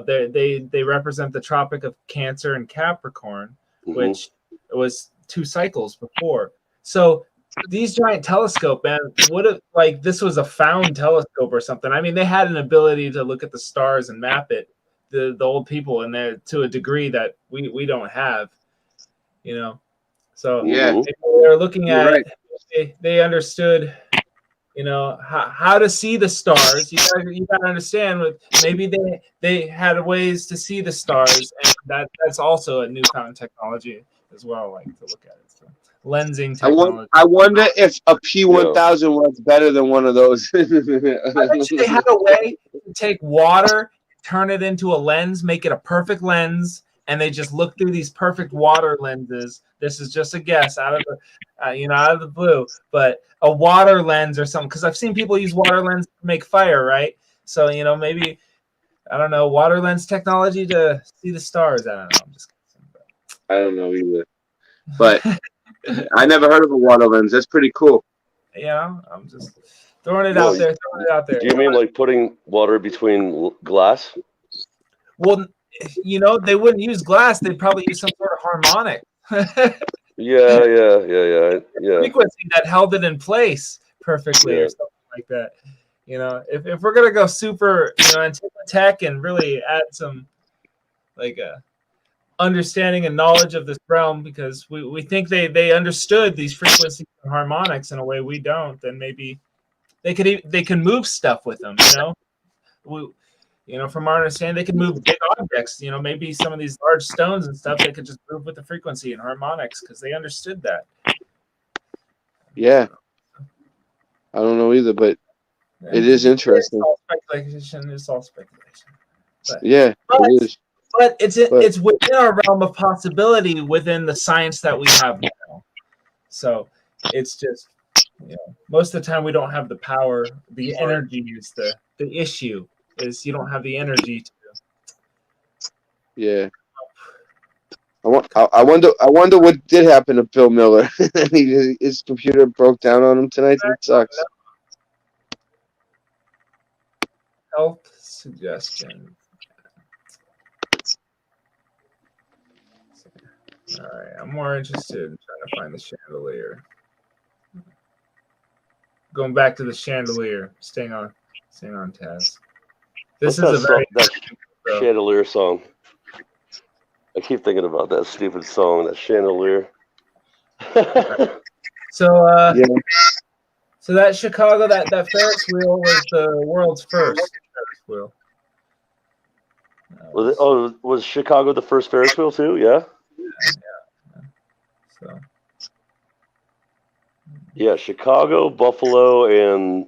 They represent the Tropic of Cancer and Capricorn, which was 2 cycles before. So these giant telescope, man, what if like this was a found telescope or something? I mean, they had an ability to look at the stars and map it, the old people, and they to a degree that we don't have, you know. So Yeah. they're looking You're at right. they understood, you know, how to see the stars. You gotta understand with maybe they had ways to see the stars, and that's also a newfound technology as well, like to look at it. So lensing technology. I wonder if a P1000 was better than one of those. I bet you they had a way to take water, turn it into a lens, make it a perfect lens, and they just look through these perfect water lenses. This is just a guess out of the, out of the blue, but a water lens or something. Because I've seen people use water lens to make fire, right? So maybe I don't know, water lens technology to see the stars. I don't know. I'm just kidding. I don't know either, but I never heard of a water lens. That's pretty cool. I'm just throwing it out there. Do you mean like putting water between glass? Well, they wouldn't use glass. They'd probably use some sort of harmonic. Yeah. Frequency that held it in place perfectly or something like that. If we're gonna go super, into tech and really add some like understanding and knowledge of this realm, because we think they understood these frequencies and harmonics in a way we don't, then maybe they can move stuff with them. From our understanding, they could move big objects. Maybe some of these large stones and stuff, they could just move with the frequency and harmonics because they understood that. Yeah. I don't know either, but it is interesting. It's all speculation. But, it is. But it's within our realm of possibility within the science that we have now. So it's just, most of the time we don't have the power. The energy is the issue. Is you don't have the energy to. Yeah. I wonder what did happen to Phil Miller. His computer broke down on him tonight. It sucks. Health suggestion. All right, I'm more interested in trying to find the chandelier. Going back to the chandelier, staying on task. This is that chandelier song. I keep thinking about that stupid song, that chandelier. So that Chicago, that Ferris wheel was the world's first Ferris wheel. Was Chicago the first Ferris wheel too? Yeah. So. Yeah, Chicago, Buffalo, and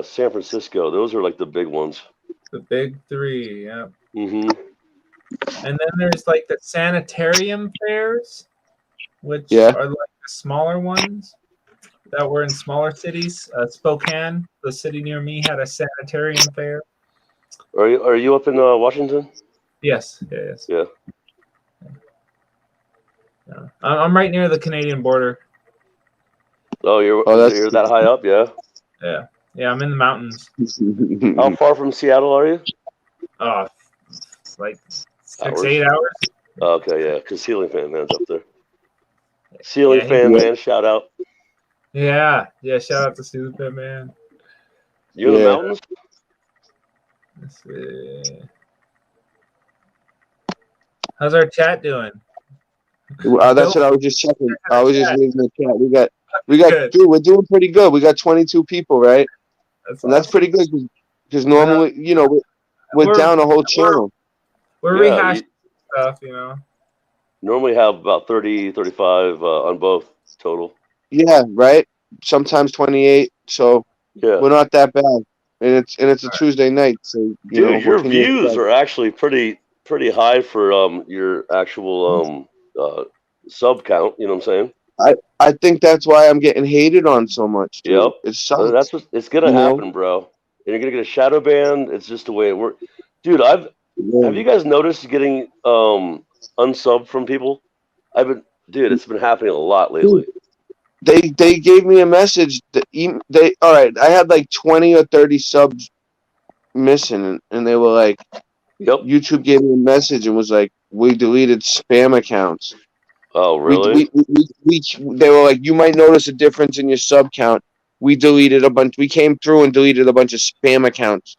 San Francisco. Those are like the big ones. The big three, yeah. Mm-hmm. And then there's like the sanitarium fairs, which are like the smaller ones that were in smaller cities. Spokane, the city near me, had a sanitarium fair. Are you up in Washington? Yes. Yeah. I'm right near the Canadian border. Oh, you're that high up, yeah? Yeah, I'm in the mountains. How far from Seattle are you? Like 6-8 hours. Okay, yeah, because Ceiling Fan Man's up there. Ceiling Fan Man, shout out. Yeah, shout out to Ceiling Fan Man. You in the mountains? Let's see. How's our chat doing? That's what I was just checking. I was just reading the chat. We got, dude, we're doing pretty good. We got 22 people, right? That's pretty good because normally, we're down a whole channel. We're rehashing stuff, Normally have about 30, 35 on both total. Yeah, right. Sometimes 28. So we're not that bad, and it's a Tuesday night. So dude, your views are actually pretty high for your actual sub count. You know what I'm saying? I think that's why I'm getting hated on so much. Dude. Yep, it sucks. That's what it's gonna happen, bro. And you're gonna get a shadow ban. It's just the way it works, dude. Have you guys noticed getting unsubbed from people? It's been happening a lot lately. Dude, they gave me a message. All right. I had like 20 or 30 subs missing, and they were like, "Yep." YouTube gave me a message and was like, "We deleted spam accounts." Oh, really? They were like, you might notice a difference in your sub count. We deleted a bunch. We came through and deleted a bunch of spam accounts.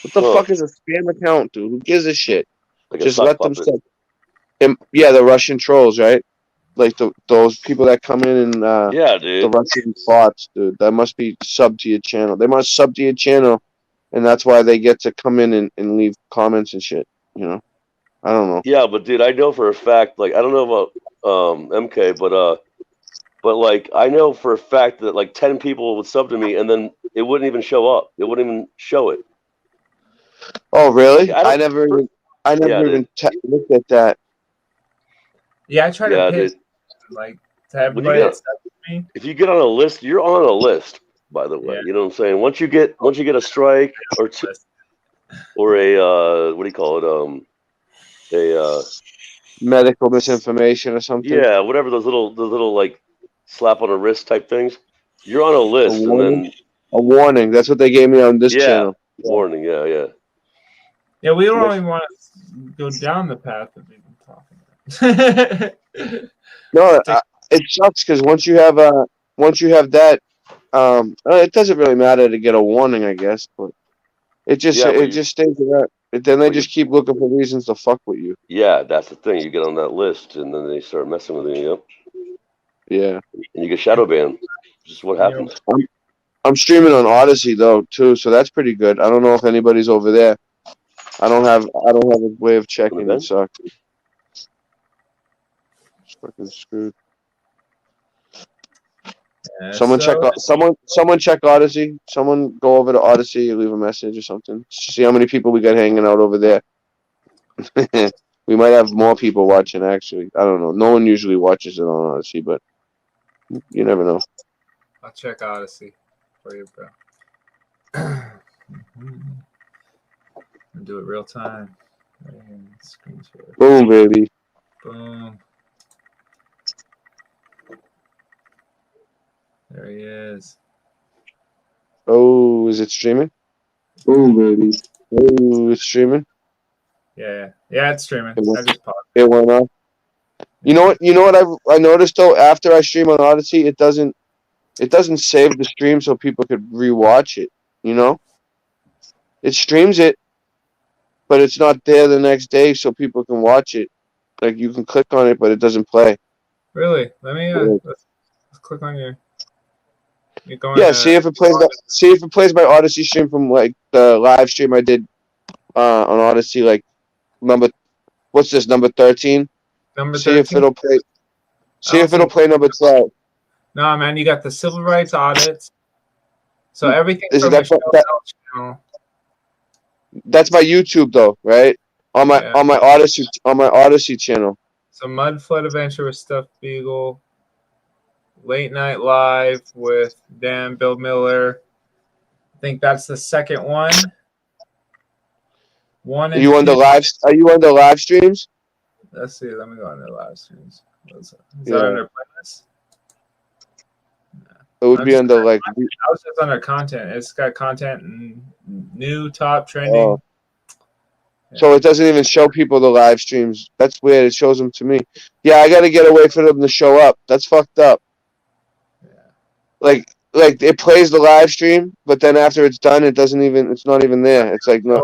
What the fuck is a spam account, dude? Who gives a shit? Like Just a sock let them puppet. sub. Yeah, the Russian trolls, right? Like those people that come in and Yeah, the dude. Russian bots, dude. That must be sub to your channel. They must sub to your channel, and that's why they get to come in and leave comments and shit. You know, I don't know. Yeah, but dude, I know for a fact. Like, I don't know about MK, but like I know for a fact that like 10 people would sub to me, and then it wouldn't even show up. It wouldn't even show it. Oh, really? I I never even dude. looked at that. Yeah, I try to Yeah, pay dude. like to When you everybody get that's to me. if you get on a list, you're on a list. By the way, Yeah. you know what I'm saying. Once you get a strike or two, or a what do you call it? Medical misinformation or something. Yeah, whatever those little like slap on the wrist type things. You're on a A list, and warning. then A warning. That's what they gave me on this yeah, channel. warning. Yeah. Yeah, we don't Next- even want to go down the path that we've been talking about. No, it sucks because once you have that, it doesn't really matter to get a warning, I guess, but it just Yeah, but stays there. Then they but you- just keep looking for reasons to fuck with you. yeah, that's the thing. You get on that list, and then they start messing with you. Yep. Yeah. And you get shadow banned. This is what happens. I'm streaming on Odyssey though too, so that's pretty good. I don't know if anybody's over there. I don't have a way of checking. It sucks. It's fucking screwed. Yeah, Someone check Odyssey. Someone go over to Odyssey, leave a message or something. See how many people we got hanging out over there. We might have more people watching actually. I don't know. No one usually watches it on Odyssey, but you never know. I'll check Odyssey for you, bro. And do it real time. Screen share. Boom, baby. Boom. There he is. Oh, is it streaming? Boom, baby. Oh, it's streaming. Yeah, it's streaming. I just paused. It went off. You know what I noticed though, after I stream on Odyssey, it doesn't save the stream so people could rewatch it, you know? It streams it, but it's not there the next day so people can watch it. Like you can click on it, but it doesn't play. Really? Let me let's click on your. Yeah, see if it plays my Odyssey stream from like the live stream I did on Odyssey, like what's this, number 13? Number 13. See if it'll play. See if it'll play number 12. No, man, you got the civil rights audits. So everything Is from that channel. That's my YouTube though, right? On my Odyssey channel. So Mud Flood Adventure with Stuffed Beagle. Late Night Live with Dan Bill Miller. I think that's the second one. Are you on the live streams? Let's see. Let me go on the live streams. Is that under playlist? It would be under like. I was just under content. It's got content and new top trending. Oh. So it doesn't even show people the live streams. That's weird. It shows them to me. Yeah, I got to get away for them to show up. That's fucked up. Yeah. Like it plays the live stream, but then after it's done, it's not even there. It's like no.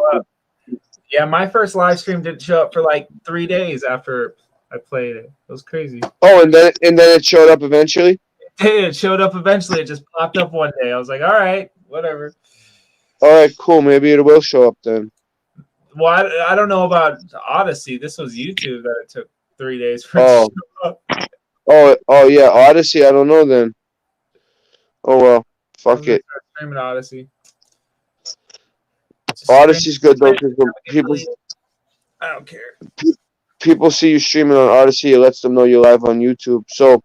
Yeah, my first live stream didn't show up for like 3 days after I played it. It was crazy. Oh, and then it showed up eventually? It showed up eventually. It just popped up one day. I was like, all right, whatever. All right, cool. Maybe it will show up then. Well, I don't know about Odyssey. This was YouTube that it took 3 days for it to show up. Oh yeah, Odyssey. I don't know then. Oh well, fuck it. Streaming Odyssey. Odyssey's good though because people. I don't care. People see you streaming on Odyssey. It lets them know you're live on YouTube. So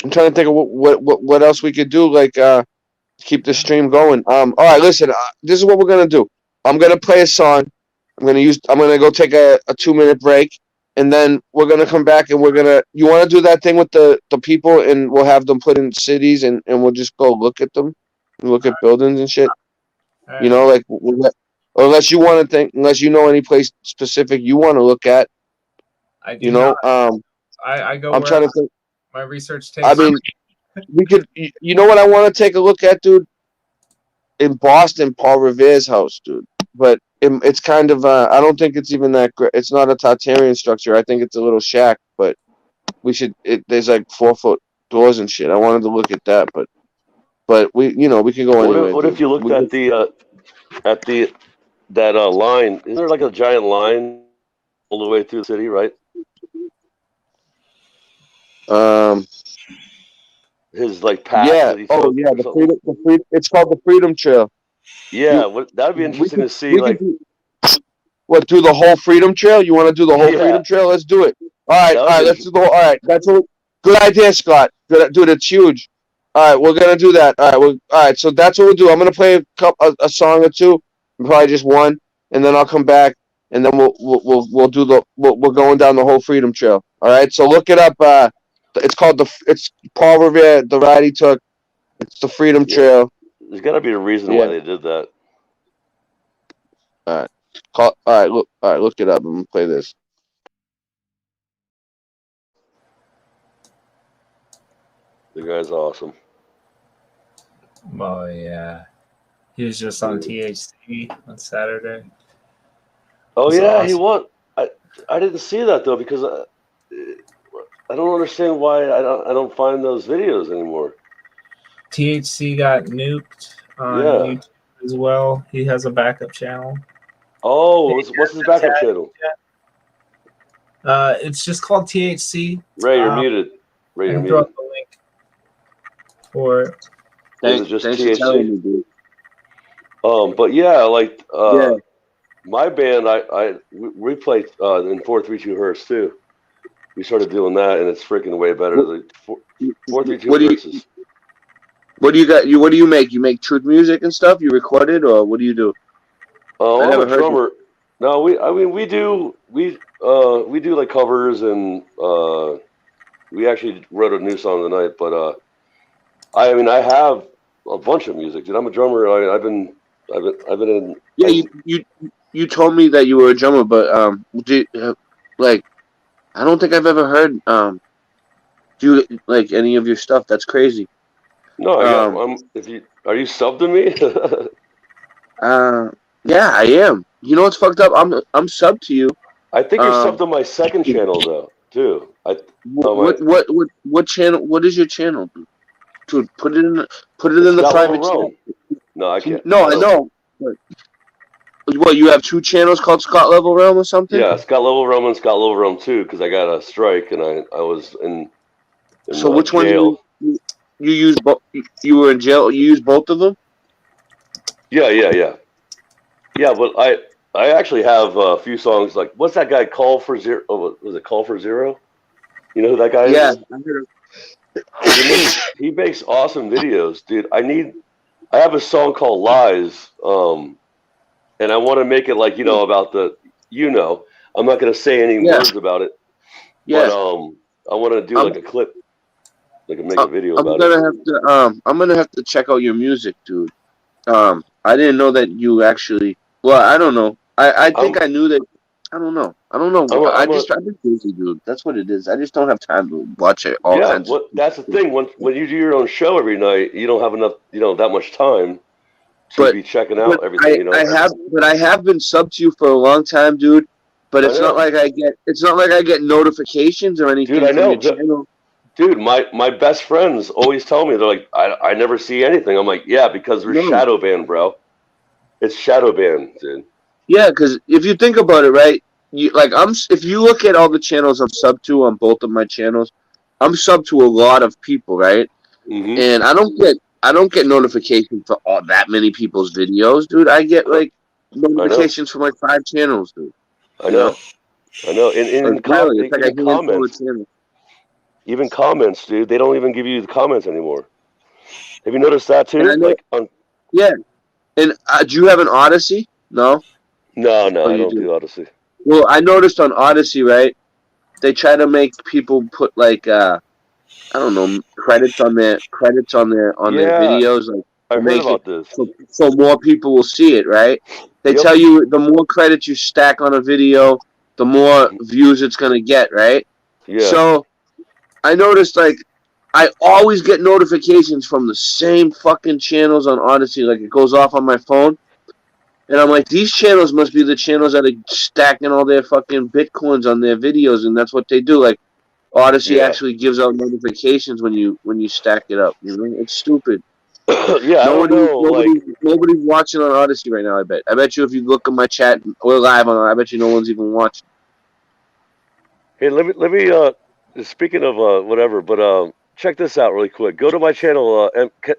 I'm trying to think of what else we could do, like keep the stream going. All right, listen. This is what we're gonna do. I'm gonna play a song. I'm gonna go take a 2-minute break, and then we're gonna come back and you want to do that thing with the people, and we'll have them put in cities, and we'll just go look at them, and look at buildings and shit. You know, like unless you want to think, unless you know any place specific you want to look at. I do. You know, I go. I'm trying to think. My research takes. I mean, we could. You know what I want to take a look at, dude? In Boston, Paul Revere's house, dude. But it's kind of. I don't think it's even that great. It's not a Tartarian structure. I think it's a little shack. But we should. There's like 4-foot doors and shit. I wanted to look at that, but we can go anywhere. What if you looked at that line? Isn't there like a giant line all the way through the city, right? His like path. Yeah. Oh yeah. The freedom. It's called the Freedom Trail. Yeah. That'd be interesting to see. Like, do the whole Freedom Trail? You want to do the whole Freedom Trail? Let's do it. All right. Let's do the whole. All right. That's a good idea, Scott. Good, dude. It's huge. All right, we're gonna do that. All right. So that's what we'll do. I'm gonna play a song or two, probably just one, and then I'll come back, and then we'll do we're going down the whole Freedom Trail. All right. So look it up. It's called it's Paul Revere, the ride he took. It's the Freedom Trail. There's got to be a reason why they did that. All right. Look it up. I'm gonna play this. The guy's awesome. Oh yeah, he was just on THC on Saturday. Oh That's yeah, awesome. he won. I didn't see that though because I don't understand why I don't find those videos anymore. THC got nuked on YouTube as well. He has a backup channel. Oh, what's his backup channel? It's just called THC. Ray, you're muted. Ray, you're throw muted. up the link for it. Thanks for telling me, dude. But yeah, like my band, we played in 432 hertz too. We started doing that, and it's freaking way better. Like 432 hertz. What do you got? What do you make? You make truth music and stuff? You record it, or what do you do? I'm a drummer. No, we do like covers, and we actually wrote a new song tonight. But I have a bunch of music, dude. I'm a drummer. I've been in. Yeah, you told me that you were a drummer, but I don't think I've ever heard do like any of your stuff. That's crazy. No, are you subbed to me? Yeah, I am. You know what's fucked up? I'm subbed to you. I think you're subbed on my second channel though, too. What channel? What is your channel? Dude, put it in the private channel. No, I can't. No, I know. What, you have two channels called Scott Level Realm or something? Yeah, Scott Level Realm and Scott Level Realm 2 because I got a strike and I was in so which jail. One you used? You were in jail. You used both of them? Yeah. Yeah, but I actually have a few songs like what's that guy Call for Zero? Oh, was it Call for Zero? You know who that guy is? Yeah, I heard him. He makes awesome videos, dude. I have a song called Lies, and I want to make it like about I'm not gonna say any words about it. Yeah. But I want to do like a clip, like make a video about it. I'm gonna have to check out your music, dude. I didn't know that you actually. Well, I don't know. I think I knew that. I don't know. I've been busy, dude. That's what it is. I just don't have time to watch it. That's the thing. When you do your own show every night, you don't have enough. You don't have that much time to be checking out everything. I have been subbed to you for a long time, dude. But it's not like I get notifications or anything. Dude, I know. From your channel. Dude, my best friends always tell me, they're like, I never see anything. I'm like, yeah, because we're shadow banned, bro. It's shadow banned, dude. Yeah, because if you think about it, right? If you look at all the channels I'm subbed to on both of my channels, I'm subbed to a lot of people, right? Mm-hmm. And I don't get notifications for all that many people's videos, dude. I get like notifications for like 5 channels, dude. I know. In comments, even comments, dude. They don't even give you the comments anymore. Have you noticed that too? Yeah. And do you have an Odyssey? No. No, I don't do Odyssey. Well, I noticed on Odyssey, right? They try to make people put like I don't know, credits on their videos. Like, I heard about this. So more people will see it, right? They tell you the more credits you stack on a video, the more views it's gonna get, right? Yeah. So I noticed like I always get notifications from the same fucking channels on Odyssey. Like it goes off on my phone, and I'm like, these channels must be the channels that are stacking all their fucking bitcoins on their videos, and that's what they do. Like Odyssey actually gives out notifications when you stack it up. You know, it's stupid. Yeah, I don't know. Nobody's watching on Odyssey right now. I bet you if you look at my chat, we're live on. I bet you no one's even watching. Hey, let me. Speaking of whatever, but check this out really quick. Go to my channel,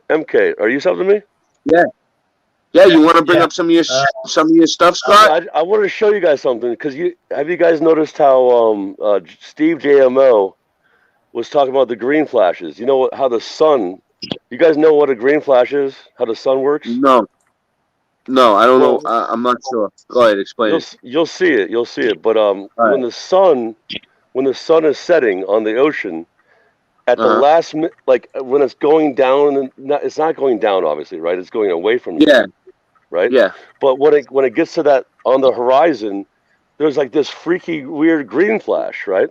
MK. Are you something to me? Yeah. Yeah, you want to bring up some of your stuff, Scott? I wanted to show you guys something because have you guys noticed how Steve JMO was talking about the green flashes? You know how the sun. You guys know what a green flash is? How the sun works? No, I don't know. I'm not sure. Go ahead, explain it. You'll see it. You'll see it. But when the sun is setting on the ocean, at the last like when it's going down, and it's not going down, obviously, right? It's going away from you. Yeah. Right. Yeah. But when it gets to that on the horizon, there's like this freaky weird green flash, right?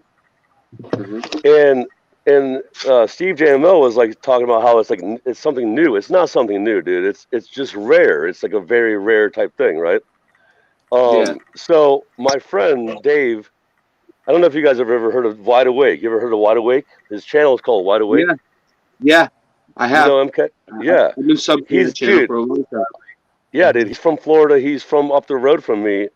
Mm-hmm. And Steve JMO was like talking about how it's something new. It's not something new, dude. It's just rare. It's like a very rare type thing, right? So my friend Dave, I don't know if you guys have ever heard of Wide Awake. You ever heard of Wide Awake? His channel is called Wide Awake. Yeah, I have. You know MK? Yeah, I've been subbed to the channel for a long time. Yeah, dude. He's from Florida. He's from up the road from me,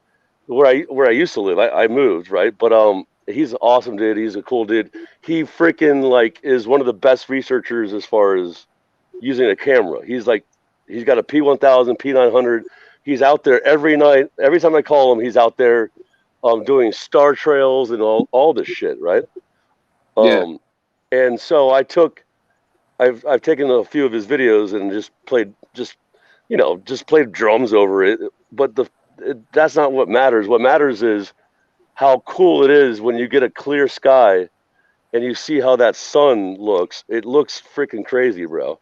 where I used to live. I moved, right? But he's awesome, dude. He's a cool dude. He freaking is one of the best researchers as far as using a camera. He's got a P1000, P900. He's out there every night. Every time I call him, he's out there doing star trails and all this shit, right? And so I've taken a few of his videos and just played drums over it. But that's not what matters. What matters is how cool it is when you get a clear sky and you see how that sun looks. It looks freaking crazy, bro.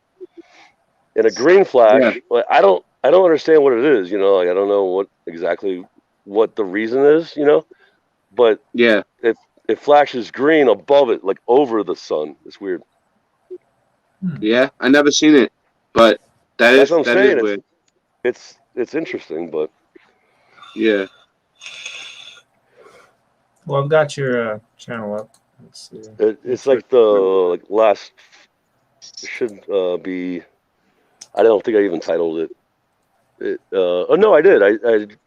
And a green flash, I don't understand what it is, I don't know exactly what the reason is, but it flashes green above it, like over the sun. It's weird. Yeah, I never seen it, but that's what I'm saying. Is weird. It's interesting, but yeah. Well, I've got your channel up. Let's see. It's like the last. It should be. I don't think I even titled it. Oh no, I did.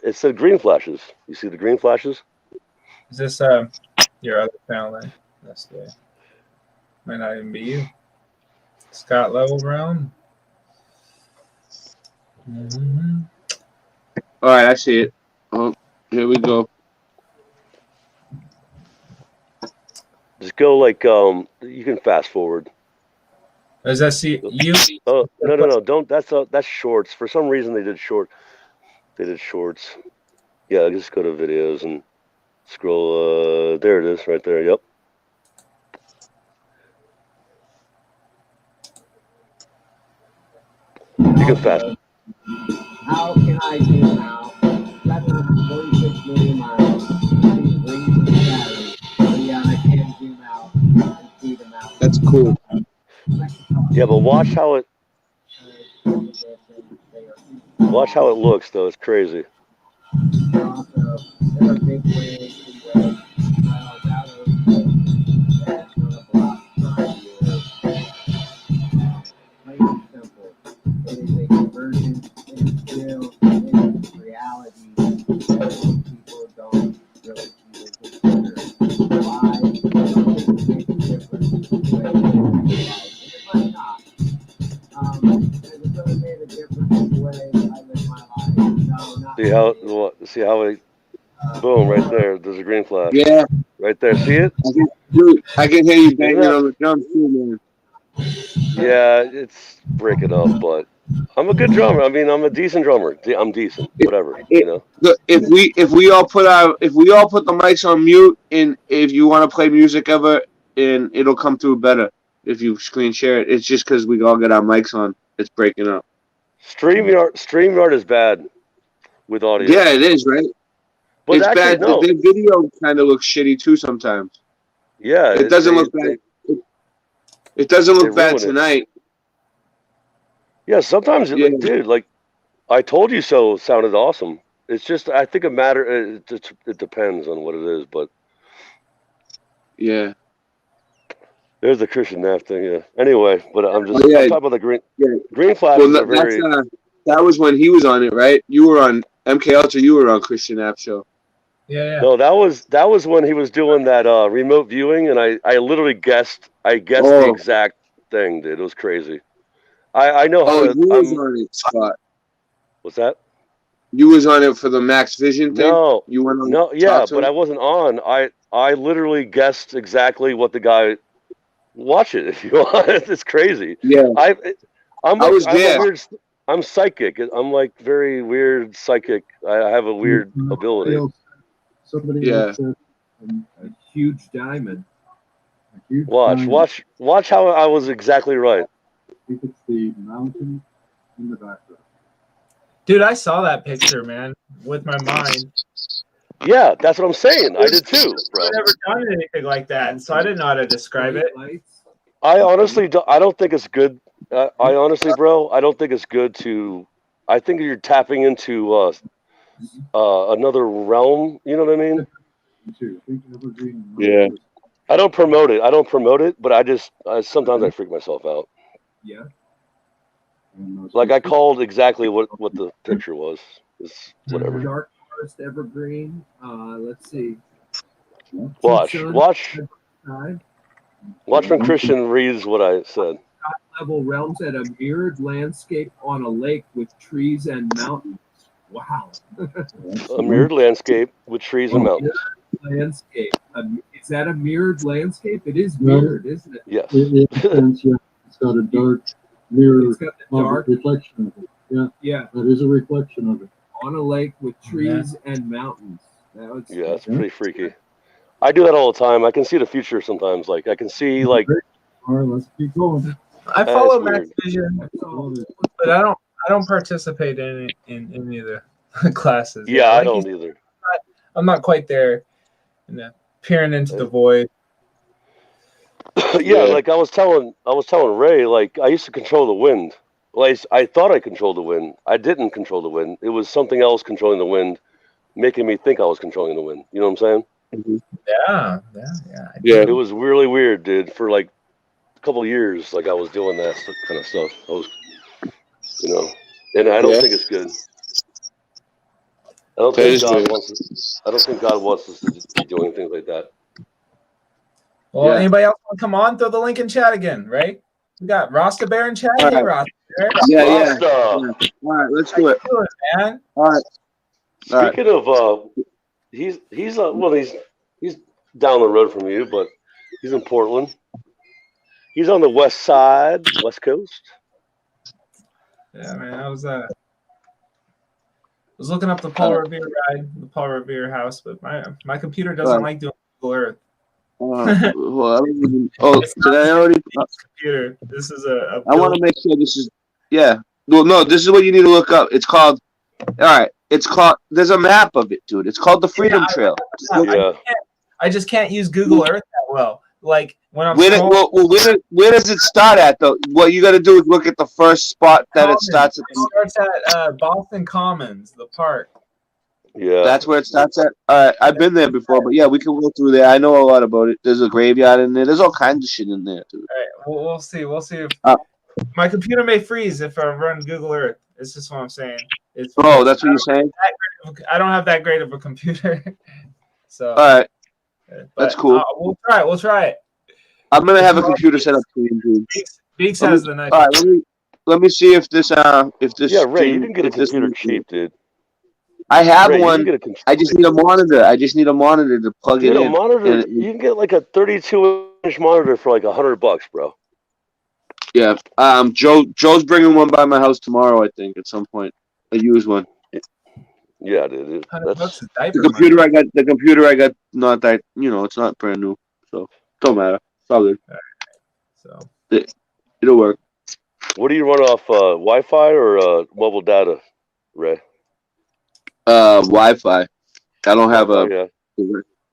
It said green flashes. You see the green flashes? Is this your other channel then? That's the. Might not even be you. Scott Level Brown. Mm-hmm. All right, I see it. Oh, here we go. Just go you can fast forward. Does that see you? Oh no! Don't. That's shorts. For some reason they did shorts. Yeah, just go to videos and scroll. There it is, right there. Yep. You can fast. How can I zoom out 746 million miles? I can't zoom out and see them out. That's cool. Yeah, but watch how it looks though. It's crazy. It is a conversion, it is real, it is reality. People don't really consider why it make a difference. It might not. It really made a difference in the way I live my life. See how it boom right there. There's a green flash. Yeah. Right there. See it? I can hear you banging on the drums too, man. Yeah, it's breaking up, but I'm a good drummer. I mean, I'm a decent drummer. I'm decent. Whatever, Look, if we all put the mics on mute, and if you want to play music ever, and it'll come through better if you screen share it. It's just because we all got our mics on. It's breaking up. StreamYard is bad with audio. Yeah, it is, right? But it's actually, bad. no. The video kind of looks shitty too sometimes. Yeah, it doesn't look bad. It doesn't They look bad ruin it. tonight. Yeah, sometimes, Yeah. like, dude, like I told you so sounded awesome. It's just I think it depends on what it is, but Yeah. there's the Christian Knapp thing. Yeah. Anyway, but I'm Oh yeah. talking about the green Yeah. flashes are That's very. that was when he was on it, right? You were on MK Ultra. You were on Christian App Show. Yeah. No, that was when he was doing that remote viewing, and I literally guessed the Oh. exact thing, dude. It was crazy. I know how Oh, to. you was on it, Scott. What's that? You was on it for the Max Vision thing. No, You went on. no, to yeah, talk to but him? I wasn't on. I literally guessed exactly what the guy. Watch it if you want. It's crazy. Yeah. I'm I like was I'm a there. weird. I'm psychic. I'm like very weird psychic. I have a weird ability. Somebody Yeah. else said a huge diamond. A huge Watch how I was exactly right. I think it's the mountain in the background. Dude, I saw that picture, man, with my mind. Yeah, that's what I'm saying. I did too, bro. I've never done anything like that, so I didn't know how to describe it. I honestly I don't think it's good. I honestly, bro, I don't think it's good to. I think you're tapping into another realm. You know what I mean? Yeah. I don't promote it. But I just sometimes I freak myself out. Yeah. Like I called exactly what the picture was. It's whatever. Dark Forest Evergreen. Let's see. Watch Side. when Christian reads what I said. Level realms at a mirrored landscape on a lake with trees and mountains. Wow. A mirrored landscape with trees and mountains. Landscape. Is that a mirrored landscape? It is mirrored, isn't it? Yes. It's got a dark mirror. It's got the dark reflection of it. Yeah. Yeah. That is a reflection of it. On a lake with trees and mountains. Yeah, it's pretty freaky. I do that all the time. I can see the future sometimes. Like I can see like. All right, let's keep going. I follow Max Vision, but I don't participate in any of the classes. Yeah, Like I don't either. I'm not quite there. Peering into the void. Yeah, like I was telling Ray, like I used to control the wind. Like I thought I controlled the wind. I didn't control the wind. It was something else controlling the wind, making me think I was controlling the wind. You know what I'm saying? Yeah. It was really weird, dude. For like a couple of years, like I was doing that kind of stuff. I was, and I don't think it's good. I don't think God wants us to be doing things like that. Well, anybody else want to come on? Throw the link in chat again, right? We got Rasta Bear in chat. All Hey, right. Rasta Bear. Yeah. All right, let's do it. Man. All right. Speaking of, he's down the road from you, but he's in Portland. He's on the west side, west coast. Yeah, man. I was looking up the Paul Revere ride, the Paul Revere house, but my computer doesn't like doing Google Earth. Did I already? Computer. This is a I want to make sure this is. Yeah. Well, no. This is what you need to look up. It's called. All right. It's called. There's a map of it, dude. It's called the Freedom Trail. I just can't use Google Earth that well. Like when I'm. Where does it start at though? What you got to do is look at the first spot that it starts at. It starts at Boston Commons, the park. Yeah, that's where it starts at. All right, I've been there before, but yeah, we can go through there. I know a lot about it. There's a graveyard in there. There's all kinds of shit in there, dude. All right, we'll see. We'll see if my computer may freeze if I run Google Earth. It's just what I'm saying. That's what you're saying. I don't have that great of a computer, so. All right, that's cool. We'll try it. I'm gonna have a computer set up for you, dude. Beaks has the nice. All right, let me see if this. Yeah, Ray, you can get a computer cheap, dude. I have one. I just need a monitor. I just need a monitor to plug it in. Monitor. You can get like a 32-inch monitor for like $100, bro. Yeah. Joe's bringing one by my house tomorrow. I think at some point, a used one. Yeah, dude. That's the computer I got. Not that it's not brand new, so don't matter. It's all good. So it'll work. What do you run off? Wi-Fi or mobile data, Ray? Wi-Fi. I don't have I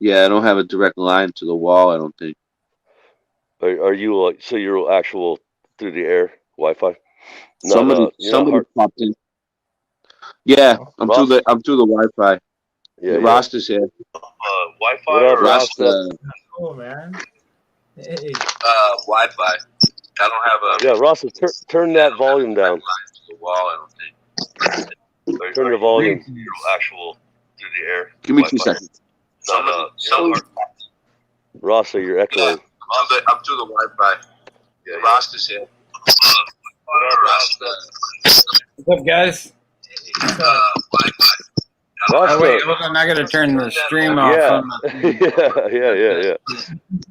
don't have a direct line to the wall. I don't think. Are you like so you're actual through the air Wi-Fi? Not Somebody hard. popped in. Yeah, I'm through the Wi-Fi. Yeah, Rosta's here. Wi-Fi or Rasta? Cool, man. Hey. Wi-Fi. I don't have a. Yeah, Rasta, turn that volume down. The wall, I don't think. Turn the volume. Actual through the air. Give me 2 seconds. Rasta, you're echoing. I'm through the Wi-Fi. Yeah, Rosta's here. What's up, guys? Rasta. Oh, wait, hold on. I got to turn the stream off. Yeah. Yeah.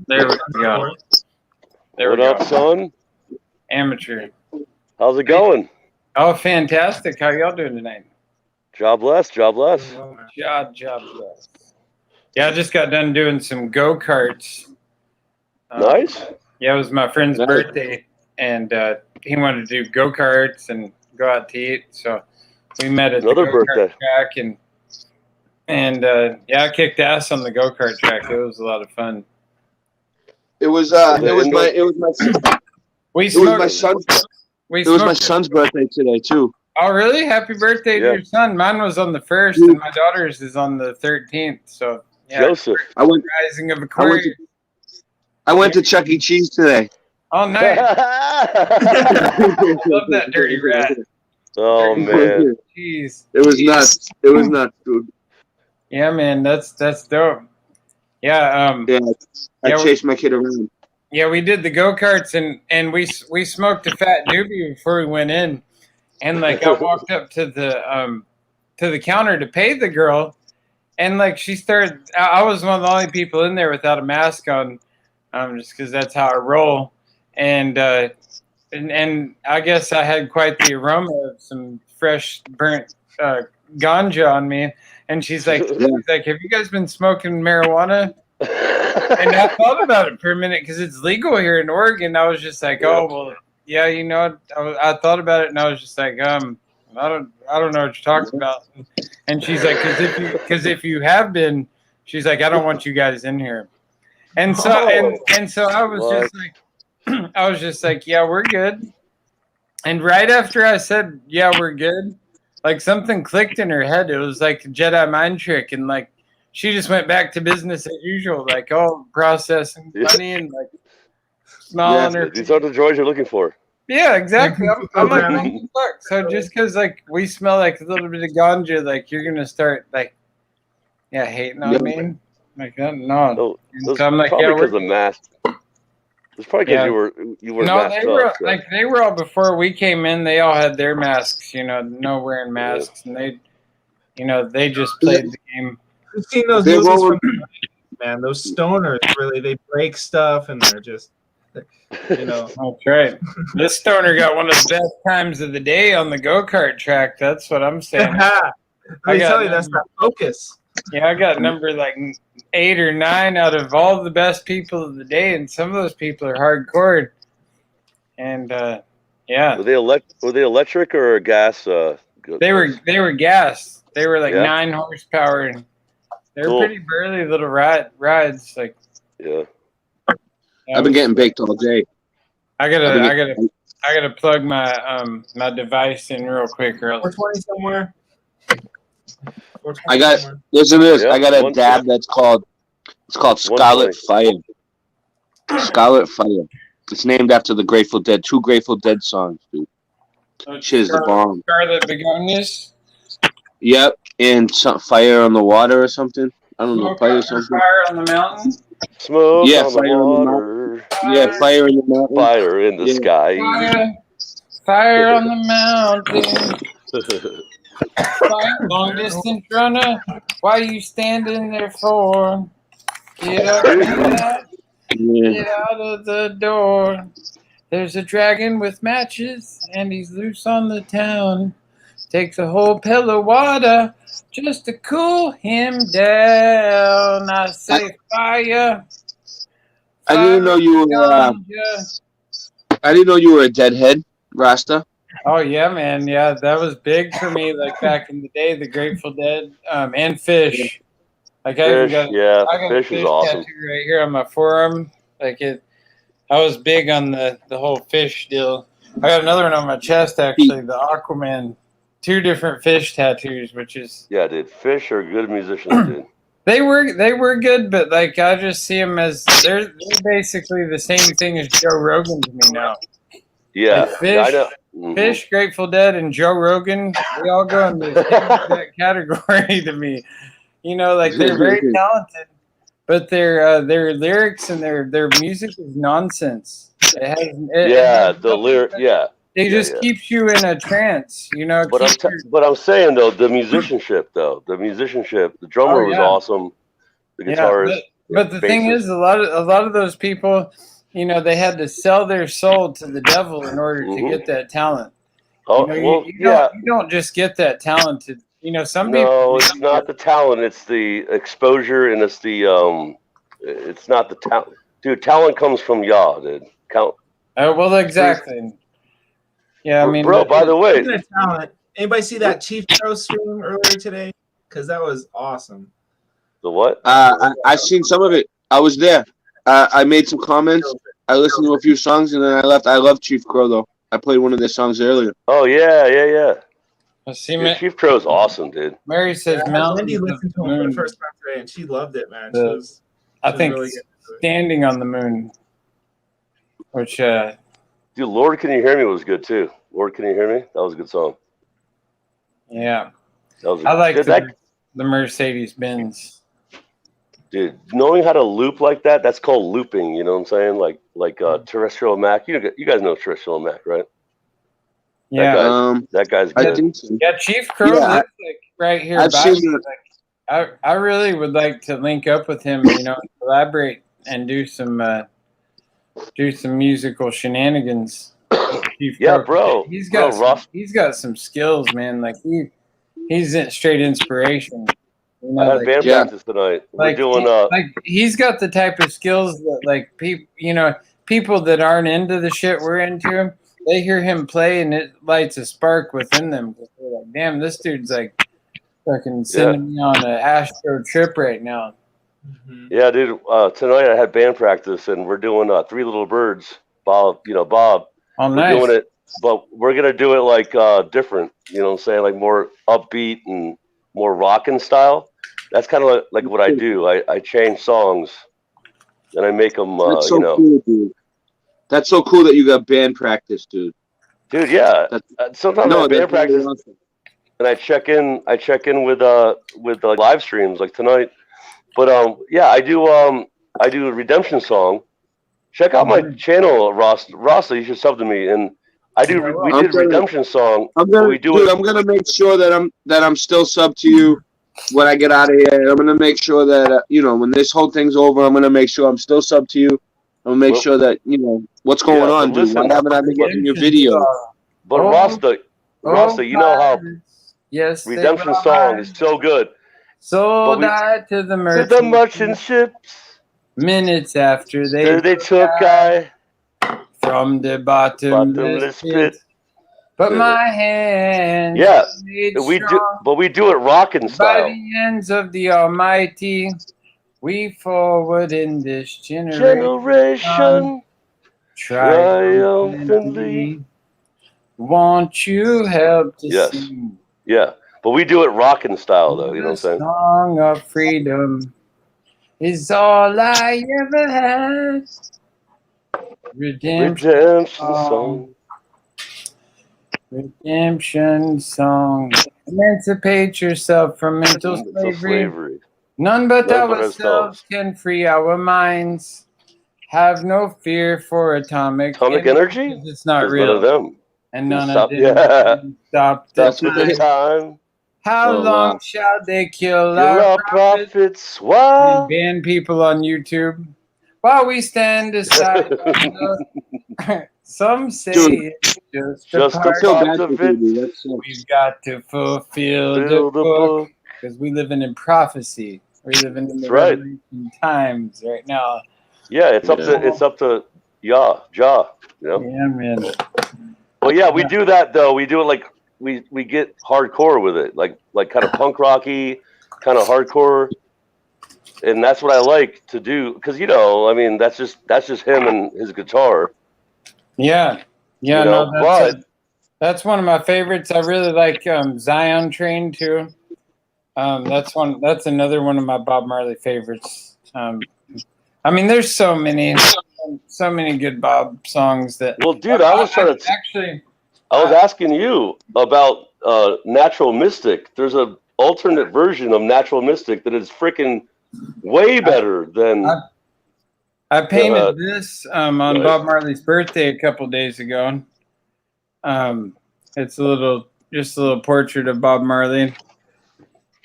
There we go. There what we up, go. son? Amateur. How's it going? Oh, fantastic. How y'all doing tonight? Jobless. Jobless. Yeah, I just got done doing some go-karts. Nice. Yeah, it was my friend's birthday, and he wanted to do go-karts and go out to eat. So we met at Another the go-kart birthday. track, and yeah, I kicked ass on the go-kart track. It was a lot of fun. It was my son's birthday today too. Oh, really? Happy birthday to your son. Mine was on the 1st, and my daughter's is on the 13th. So, yeah. Joseph. Rising of Aquarius. I went to Chuck E. Cheese today. Oh, nice. Love that dirty rat. Oh, man. Jeez. It was nuts. It was nuts, dude. Yeah, man. That's dope. Yeah. I chased my kid around. Yeah, we did the go-karts, and we smoked a fat doobie before we went in. And like I walked up to the counter to pay the girl, and like she started. I was one of the only people in there without a mask on, just because that's how I roll. And I guess I had quite the aroma of some fresh burnt ganja on me. And she's like, "Have you guys been smoking marijuana?" And I thought about it for a minute because it's legal here in Oregon. I was just like, "Oh well." Yeah, you know, I thought about it, and I was just like, I don't know what you're talking about. And she's like, because if you have been, she's like, I don't want you guys in here. And so and so I was just like, yeah, we're good. And right after I said, yeah, we're good, like something clicked in her head. It was like a Jedi mind trick, and like she just went back to business as usual, like processing money and like smiling her. These are the droids you're looking for. Yeah, exactly. I'm like, what the fuck? So just because like we smell like a little bit of ganja, like you're gonna start like, hating on me, like that? No. So I'm like, probably because of mask. It's probably because you were no, masked they were up, so. like they were all before we came in. They all had their masks, no wearing masks, and they just played the game. You've seen those movies from man, those stoners really they break stuff and they're just. That's right. This stoner got one of the best times of the day on the go-kart track. That's what I'm saying. Let me tell you, that's not focus. Yeah, I got number like 8 or 9 out of all the best people of the day, and some of those people are hardcore. And yeah, were they electric or gas? They were gas. They were like 9 horsepower. And they were pretty burly little rides. Like I've been getting baked all day. I gotta plug my my device in real quick. 420 somewhere. I got listen to this. I got a dab that's called Scarlet Fire. Scarlet Fire. It's named after the Grateful Dead. 2 Grateful Dead songs, dude. Shit is the bomb. Scarlet Begonias. Yep, and some Fire on the Water or something. I don't know. Fire or something. Fire on the mountain. Smoke on on the water. Yeah, fire in the mountain. Fire in the sky. Fire on the mountain. Long distance runner. Why you standing there for? Get up, get out of the door. There's a dragon with matches, and he's loose on the town. Takes a whole pail of water just to cool him down. I say fire. I didn't know you were. I didn't know you were a Deadhead, Rasta. Oh yeah, man. Yeah, that was big for me. Like back in the day, the Grateful Dead, and Fish. Like I got Fish a is awesome. tattoo right here on my forearm. Like it. I was big on the whole fish deal. I got another one on my chest, actually, the Aquaman. 2 different fish tattoos, which is Yeah, dude. Fish are good musicians, dude. they were good, but like I just see them as they're basically the same thing as Joe Rogan to me now. Yeah, Like Fish, I know. Mhm. Fish, Grateful Dead, and Joe Rogan, they all go in the same category to me. You know, like they're very talented, but their lyrics and their music is nonsense. Yeah, the lyric. Yeah, It just keeps you in a trance. You know, But I'm saying though, the musicianship, the drummer was awesome. The guitarist. But the thing is, a lot of those people, you know, they had to sell their soul to the devil in order to get that talent. Oh, You know, you don't just get that talented. You know, some people. No, it's not the talent. It's the exposure, and it's the It's not the talent, dude. Talent comes from Yah, dude. Well, exactly. Yeah, I mean, bro. By the way, speaking of talent, anybody see that Chief Crow stream earlier today? Because that was awesome. The what? I've seen some of it. I was there. I made some comments. I listened to a few songs, and then I left. I love Chief Crow, though. I played one of their songs earlier. Oh yeah. See, yeah, Chief Crow's awesome, dude. Mary says Wendy listened to him for the first time today, and she loved it, man. I think really Standing on the Moon, which dude, Lord, Can You Hear Me was good too. Lord, Can You Hear Me? That was a good song. Yeah, that was I like the Mercedes Benz. Dude, knowing how to loop like that, that's called looping. You know what I'm saying? Like Terrestrial Mac. You guys know Terrestrial Mac, right? Yeah, that guy's good. I think so. Yeah, Chief Crow lives like right here. I've seen me. Like, I really would like to link up with him. You know, collaborate and do some musical shenanigans. Yeah, bro. He's got some skills, man. Like he's straight inspiration. You know, I had band practice tonight. We're doing he's got the type of skills that like people that aren't into the shit we're into. They hear him play and it lights a spark within them. They're like, damn, this dude's like fucking sending me on an astro trip right now. Yeah, dude. Tonight I had band practice and we're doing Three Little Birds. Bob. Oh, we're nice. doing it, but we're gonna do it like different. You know what I'm saying? Like more upbeat and more rockin' style. That's kind of like what I do. I change songs and I make them. That's so cool, dude. That's so cool that you got band practice, dude. Dude, yeah. Sometimes I have band practice, awesome. And I check in with live streams like tonight. But yeah, I do a redemption song. Check out my channel, Ross. You should sub to me. And we did a redemption song. I'm gonna make sure that I'm still sub to you when I get out of here. I'm gonna make sure that when this whole thing's over, I'm gonna make sure I'm still sub to you. I'm gonna make sure that what's going on, dude. Why haven't I been getting your video? But Rasta, you know how redemption song is so good. Sold out to the merchant ships. Minutes after they took I from the bottomless pit. But my hands we do it rockin' style. By the ends of the Almighty, we forward in this generation triumphantly. Won't you help to sing? Yeah, but we do it rockin' style though. You know what I'm saying? Song of freedom is all I ever had. Redemption song. Redemption song. Emancipate yourself from mental slavery. None but ourselves can free our minds. Have no fear for atomic energy. It's not real. None of them. And none of them stop the time. How long shall they kill our prophets? Why? And ban people on YouTube while we stand aside? Some say it's just a part of it. We've got to fulfill the book because we living in prophecy. We're living in the Revelation times right now. Yeah, it's up to Jah. You know? Yeah, man. Well, yeah, we do that though. We do it like we get hardcore with it, like kind of punk rocky, kind of hardcore. and that's what I like to do because I mean that's just him and his guitar. Yeah, You no, know, but that's one of my favorites. I really like Zion Train too. That's another one of my Bob Marley favorites. I mean, there's so many good Bob songs that. Well, dude, I was asking you about Natural Mystic. There's a alternate version of Natural Mystic that is freaking way better than. I painted this on Bob Marley's birthday a couple days ago. It's just a little portrait of Bob Marley,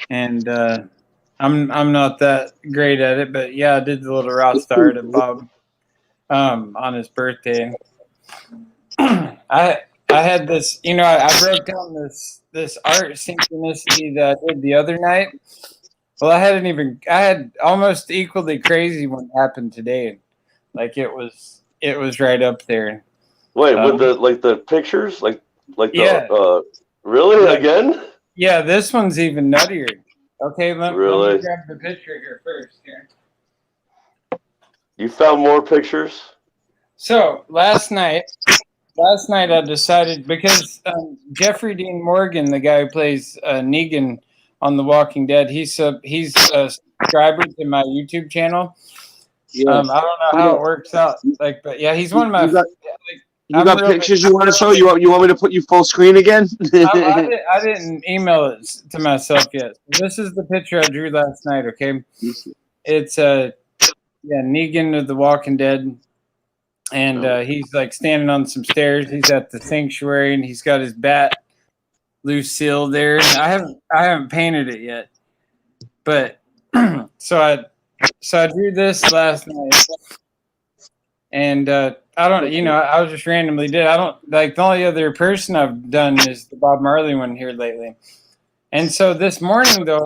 and I'm not that great at it, but yeah, I did the little Rasta art of Bob on his birthday. I had this, I broke down this art synchronicity that I did the other night. Well, I had almost equally crazy one happened today. Like it was right up there. Wait, with the pictures, yeah. Really Yeah. again? Yeah, this one's even nuttier. Okay, let me Really? grab the picture here first. Here. You found more pictures? So last night I decided because Jeffrey Dean Morgan, the guy who plays Negan on The Walking Dead, he's a subscriber to my YouTube channel. Yeah. I don't know how it works out, but yeah, he's one of my. You got pictures you want to show? You want me to put you full screen again? I didn't email it to myself yet. This is the picture I drew last night. Okay, it's Negan of The Walking Dead, and he's like standing on some stairs. He's at the sanctuary, and he's got his bat Lucille there. I haven't painted it yet, but so I drew this last night, and I don't, I was just randomly did. I don't like the only other person I've done is the Bob Marley one here lately, and so this morning though,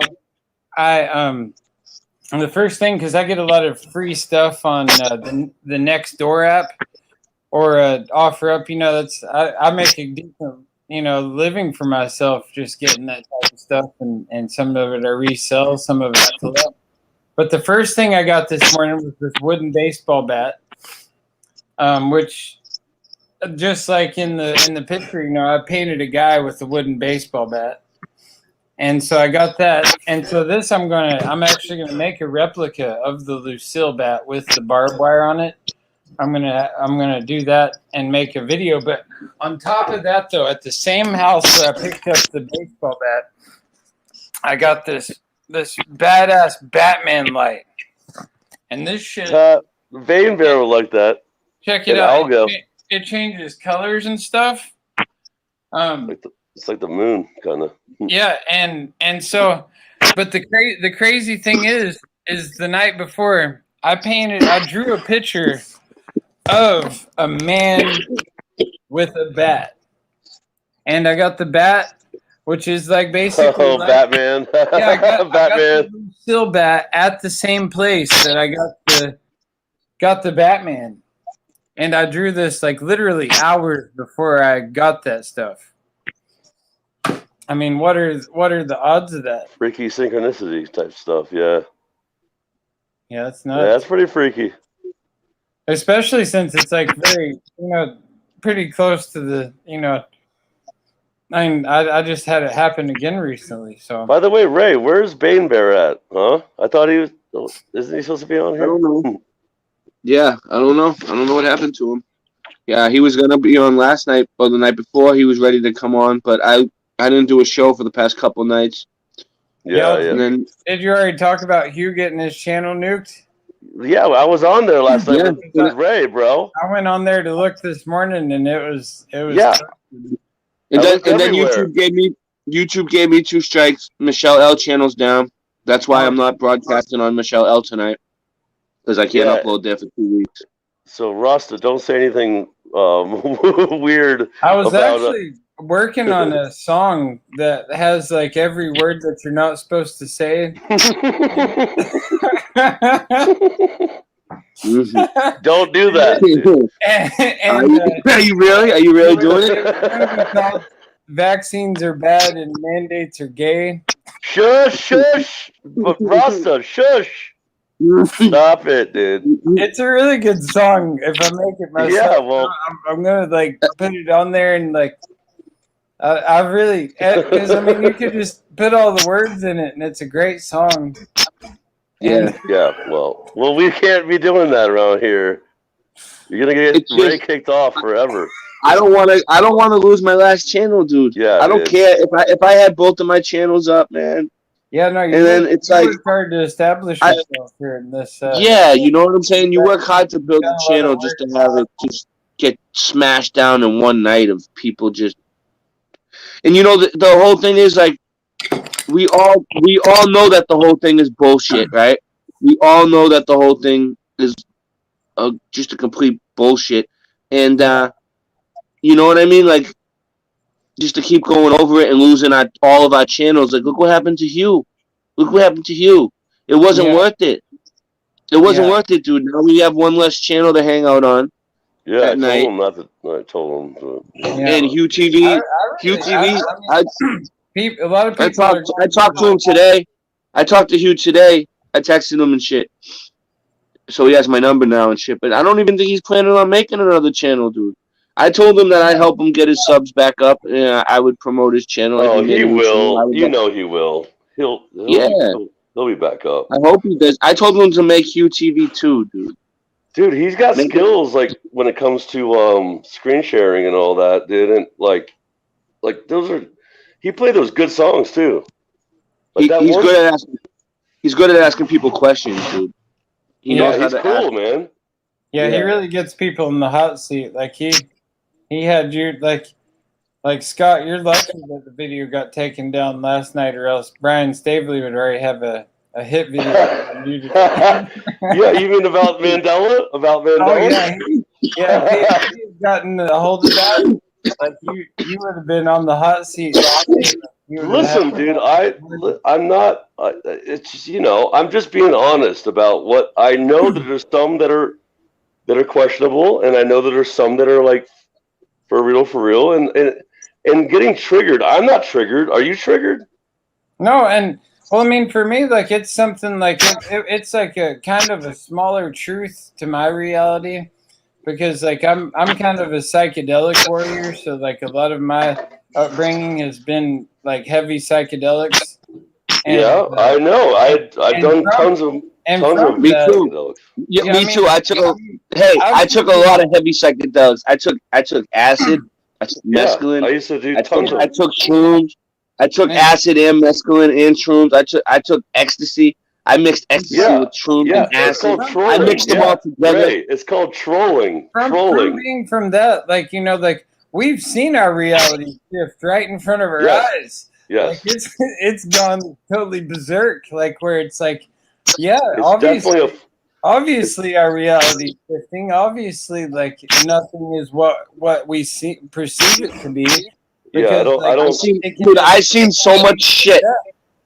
the first thing, because I get a lot of free stuff on the Nextdoor app or OfferUp. I make a decent living for myself just getting that type of stuff, and some of it I resell, some of it I collect. But the first thing I got this morning was this wooden baseball bat, which just like in the picture, I painted a guy with a wooden baseball bat. And so I got that. And so this I'm actually gonna make a replica of the Lucille bat with the barbed wire on it. I'm gonna do that and make a video. But on top of that though, at the same house where I picked up the baseball bat, I got this badass Batman light. And this shit Vein Bear would like that. Check it out. It changes colors and stuff. It's like the moon, kind of. Yeah, and so, but the crazy thing is the night before I drew a picture of a man with a bat, and I got the bat, which is like basically Batman. Yeah, I got Batman. the Lucille bat at the same place that I got the Batman. And I drew this like literally hours before I got that stuff. I mean, what are the odds of that? Freaky synchronicity type stuff, yeah. Yeah, that's nuts. Yeah, that's pretty freaky. Especially since it's like very, pretty close to the, I mean, I just had it happen again recently. So. By the way, Ray, where's Bane Bear at? Huh? I thought isn't he supposed to be on here? I don't know. Yeah, I don't know. I don't know what happened to him. Yeah, he was gonna be on last night or the night before. He was ready to come on, but I didn't do a show for the past couple nights. Yeah. And then, did you already talk about Hugh getting his channel nuked? Yeah, I was on there last night with Ray, bro. I went on there to look this morning, and it was. Yeah. And then YouTube gave me 2 strikes. Michelle L channel's down. That's why I'm not broadcasting on Michelle L tonight, because I can't upload there for 2 weeks. So Rasta, don't say anything weird. I was actually working on a song that has like every word that you're not supposed to say. Don't do that. Are you really doing it? Vaccines are bad and mandates are gay. Shush. But Rasta, shush. Stop it, dude. It's a really good song. If I make it myself, Yeah, well, I'm gonna like put it on there and like I really because I mean you could just put all the words in it and it's a great song. Yeah. Yeah. Well, we can't be doing that around here. You're gonna get It's Ray just- kicked off forever. I don't want to lose my last channel, dude. Yeah, I don't dude. care if I had both of my channels up, man. Yeah, no, you And then it's you like- worked hard to establish yourself here in this. Yeah, you know what I'm saying? You work hard to build done a a lot of channel just to have it just get smashed down in one night of people just. And you know the whole thing is like, we all know that the whole thing is bullshit, right? We all know that the whole thing is just a complete bullshit, and you know what I mean? Like, just to keep going over it and losing all of our channels. Like, look what happened to Hugh. Look what happened to Hugh. It wasn't worth it. It wasn't worth it, dude. Now we have one less channel to hang out on. Yeah, at night. I told him to. And Hugh TV, Hugh TV. A lot of people. I talked to him today. I talked to Hugh today. I texted him and shit. So he has my number now and shit. But I don't even think he's planning on making another channel, dude. I told him that I'd help him get his subs back up, and I would promote his channel. Oh, he will. You know he will. He'll be back up. I hope he does. I told him to make Hugh TV too, dude. Dude, he's got skills like when it comes to screen sharing and all that, dude. And like those are, he played those good songs too. Like He's good at asking people questions, dude. He knows how he's to cool, ask. man. Yeah, he really gets people in the hot seat. Like he had you like Scott. You're lucky that the video got taken down last night, or else Brian Stavely would already have a hit video. Yeah, you mean about Mandela? About Mandela? Oh yeah, if he had gotten a hold of that, like you would have been on the hot seat. Listen, dude, I'm not. It's just, I'm just being honest about what I know. That there's some that are questionable, and I know that there's some that are like for real, and getting triggered. I'm not triggered. Are you triggered? No, and well, I mean, for me, like it's something like it's like a kind of a smaller truth to my reality, because like I'm kind of a psychedelic warrior, so like a lot of my upbringing has been like heavy psychedelics. And, yeah, I know. I've done tons of me too. Yeah, me too. I took a lot of heavy psychedelics. I took acid. I took mescaline. I used to do tons of. I took shrooms. I took acid and mescaline and shrooms. I took ecstasy. I mixed ecstasy with shrooms and acid. It's called trolling. I mixed them all together. Right. It's called trolling. From that, like like we've seen our reality shift right in front of our eyes. Yes. Like it's gone totally berserk. Like where it's like, obviously our reality is shifting. Obviously, like nothing is what we perceive it to be. Because, I've seen so much shit.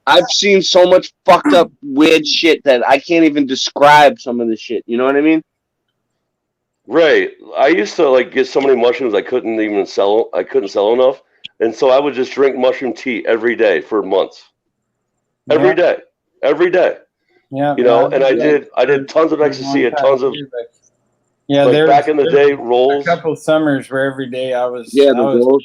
I've seen so much fucked up, weird shit that I can't even describe some of the shit. You know what I mean? Right. I used to like get so many mushrooms I couldn't even sell. I couldn't sell enough, and so I would just drink mushroom tea every day for months. Every day. Yeah. And I did tons of ecstasy and tons of. Yeah, like back in the day, rolls. A couple of summers where every day I was. rolls.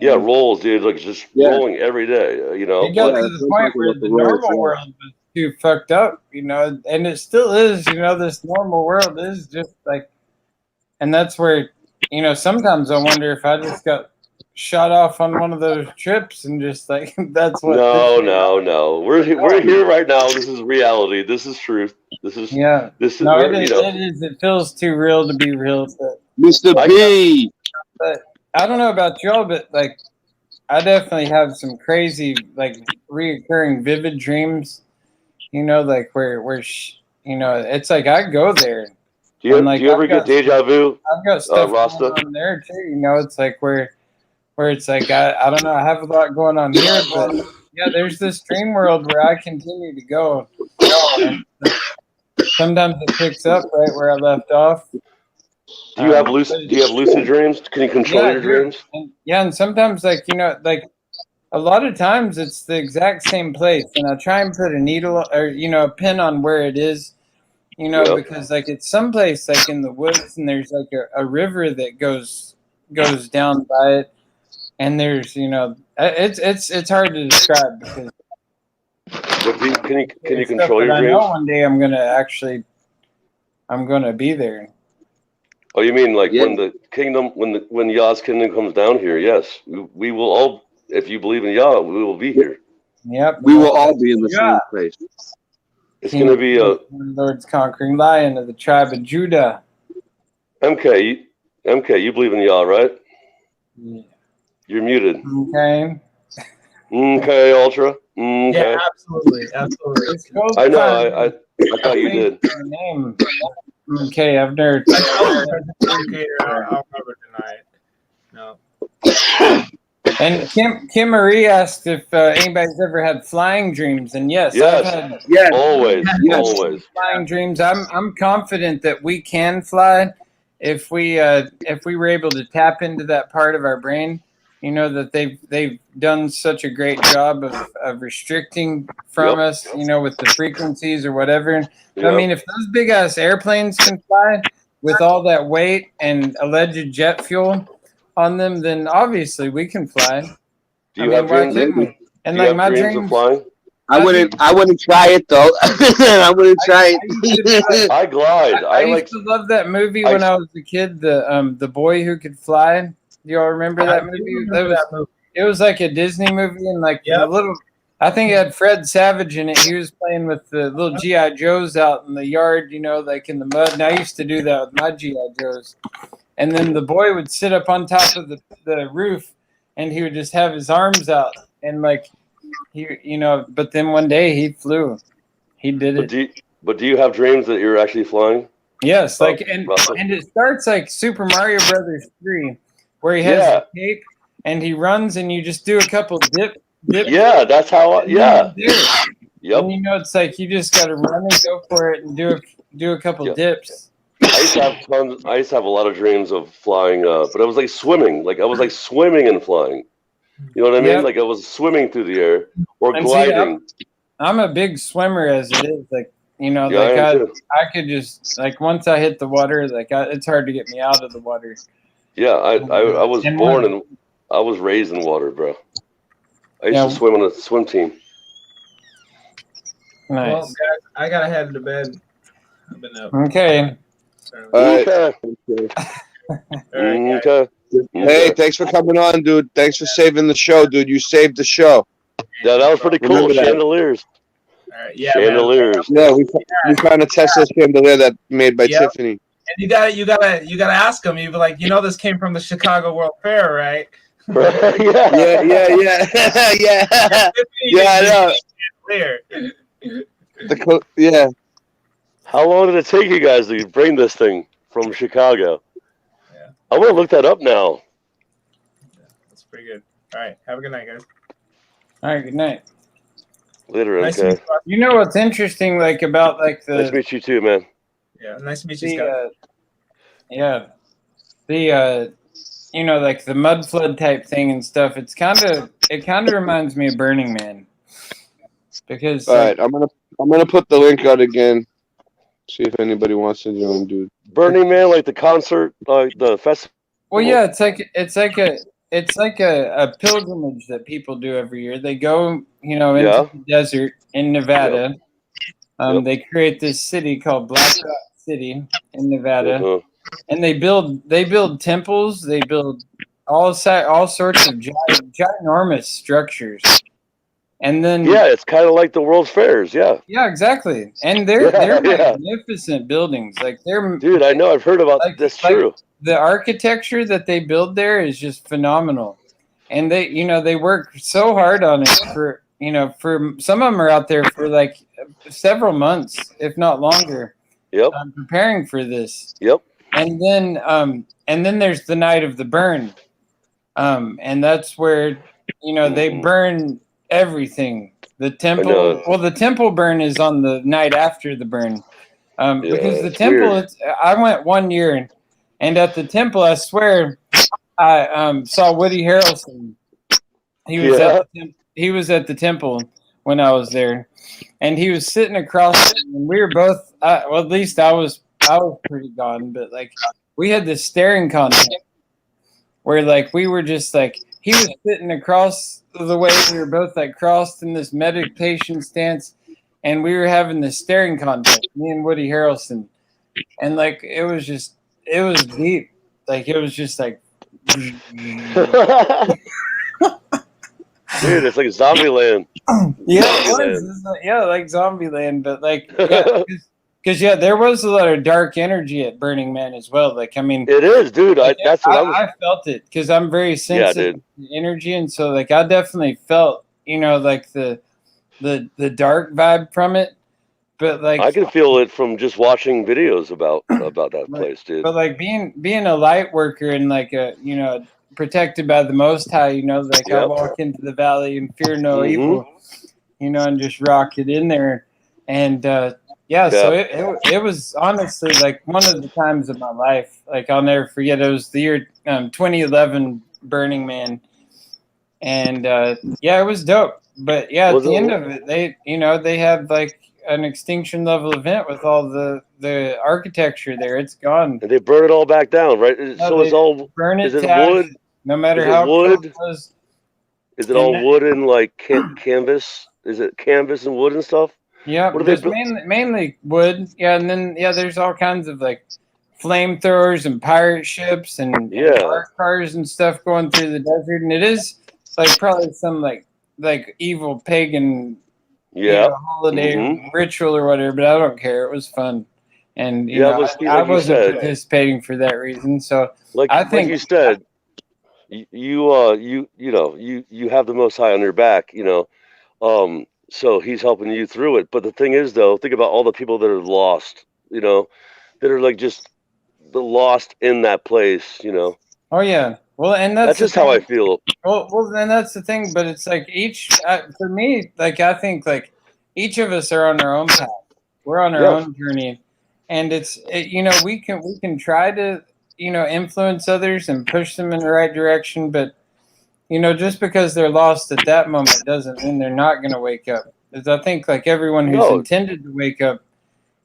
Yeah, rolls, dude. Like just rolling every day. It got to the point where the normal world was too fucked up, and it still is. This normal world is just like, and that's where, sometimes I wonder if I just got shot off on one of those trips and just like that's what. No. We're here right now. This is reality. This is truth. This is This is it is. It feels too real to be real. But Mr. B. But I don't know about y'all, but like I definitely have some crazy like reoccurring vivid dreams. Like where it's like I go there. Do you ever get deja vu? I've got stuff going on there too. It's like where it's like I don't know. I have a lot going on here, but yeah, there's this dream world where I continue to go. And sometimes it picks up right where I left off. Do you have lucid dreams? Can you control your dreams? And sometimes like a lot of times it's the exact same place, and I'll try and put a needle or a pin on where it is, because like it's someplace like in the woods, and there's like a river that goes down by it, and there's it's hard to describe because. But can you Stuff control that your I dreams? know one day I'm gonna be there. Oh, you mean like when the kingdom, when Yah's kingdom comes down here? Yes, we will all. If you believe in Yah, we will be here. Yep. We will all be in the same place. It's going to be a Lord's conquering lion of the tribe of Judah. MK. You believe in Yah, right? Yeah. You're muted. Okay. Okay, Ultra. Okay. Yeah, absolutely. I know. I thought you did. Your name. Okay, I've never. I'll never deny it. No. And Kim Marie asked if anybody's ever had flying dreams, and yes, Yes. I've had Always. flying dreams. I'm confident that we can fly if we were able to tap into that part of our brain. That they've done such a great job of restricting from us, with the frequencies or whatever. I mean, if those big ass airplanes can fly with all that weight and alleged jet fuel on them, then obviously we can fly. Do you have dreams? And do you have dreams of flying? I wouldn't try it though. I wouldn't try it. I glide. I used to love that movie when I was a kid. The Boy Who Could Fly. Do y'all remember that movie? It was like a Disney movie, and like the little. I think it had Fred Savage in it. He was playing with the little GI Joes out in the yard, like in the mud. And I used to do that with my GI Joes. And then the boy would sit up on top of the roof, and he would just have his arms out, and like But then one day he flew. He did it. But do you have dreams that you're actually flying? Yes, and it starts like Super Mario Brothers 3, where he has a cape and he runs, and you just do a couple dips. Yeah, that's how. Yep. And it's like you just got to run and go for it and do a couple dips. I used to have tons. I used to have a lot of dreams of flying, but I was like swimming. Like I was like swimming and flying. You know what I mean? Like I was swimming through the air or gliding. I'm a big swimmer as it is. Like I could just like once I hit the water, it's hard to get me out of the water. Yeah, I was born and I was raised in water, bro. I used to swim on a swim team. Nice. Well, guys, I gotta head to bed. I've been up. Okay. Okay. Okay. Hey, thanks for coming on, dude. Thanks for saving the show, dude. You saved the show. Yeah, that was pretty cool. Chandeliers. All right, yeah, chandeliers. Man. Yeah, we found a Tesla chandelier that made by Tiffany. And you gotta ask them. You be like, this came from the Chicago World Fair, right? yeah. I know. Yeah. How long did it take you guys to bring this thing from Chicago? Yeah. I want to look that up now. That's pretty good. All right. Have a good night, guys. All right. Good night. Later. Nice Okay. You know what's interesting, like about like the. Nice to meet you too, man. Yeah. Nice to meet you, Scott. Like the mud flood type thing and stuff. It kind of reminds me of Burning Man. Because all right, I'm gonna put the link out again. See if anybody wants to join, dude. Burning Man, like the concert, like the festival. Well, yeah, it's like a pilgrimage that people do every year. They go, into the desert in Nevada. They create this city called Black Rock City in Nevada, and they build temples. They build all sorts of ginormous structures. And then it's kind of like the World's Fairs, Yeah, exactly. And they're magnificent buildings. Like dude, I know, I've heard about this. True. The architecture that they build there is just phenomenal. And they work so hard on it for some of them are out there for like several months, if not longer. Yep. Preparing for this. Yep. And then there's the night of the burn. And that's where they burn everything. The temple burn is on the night after the burn. Because the temple, I went 1 year, and at the temple, I swear, I saw Woody Harrelson, he was at the temple when I was there, and he was sitting across, and we were both. Well, at least I was pretty gone, but like we had this staring contest where like we were just like he was sitting across the way, we were both like crossed in this meditation stance, and we were having this staring contest, me and Woody Harrelson, and like it was deep, like it was just like. Dude, it's like Zombieland. Yeah, it was. Yeah, like Zombieland, but like, yeah, because there was a lot of dark energy at Burning Man as well. Like, I mean, it is, dude. That's what I felt it because I'm very sensitive to energy, and so like I definitely felt, like the dark vibe from it. But like, I can feel it from just watching videos about that place, dude. But like being a light worker and like a protected by the Most High, like I walk into the valley and fear no evil, and just rock it in there, and so it was honestly like one of the times of my life, like I'll never forget. It was the year 2011 Burning Man, and it was dope. But yeah, at the end of it, they had like an extinction level event with all the architecture there. It's gone. And they burn it all back down, right? So it's all burn it. Is it to wood? No matter is how it wood? It was. Is it all wood and like canvas? Is it canvas and wood and stuff? Yeah, there's mainly wood. Yeah, and then there's all kinds of like flamethrowers and pirate ships and dark cars and stuff going through the desert, and it is like probably some like evil pagan holiday ritual or whatever, but I don't care. It was fun, and I wasn't participating for that reason. So I think, like you said, you have the Most High on your back, so He's helping you through it. But the thing is, though, think about all the people that are lost, that are like just lost in that place, Oh yeah. Well, and that's just how I feel. Well, then that's the thing. But it's like for me, like I think like each of us are on our own path. We're on our own journey, and we can try to influence others and push them in the right direction. But just because they're lost at that moment doesn't mean they're not going to wake up. Because I think like everyone who's intended to wake up,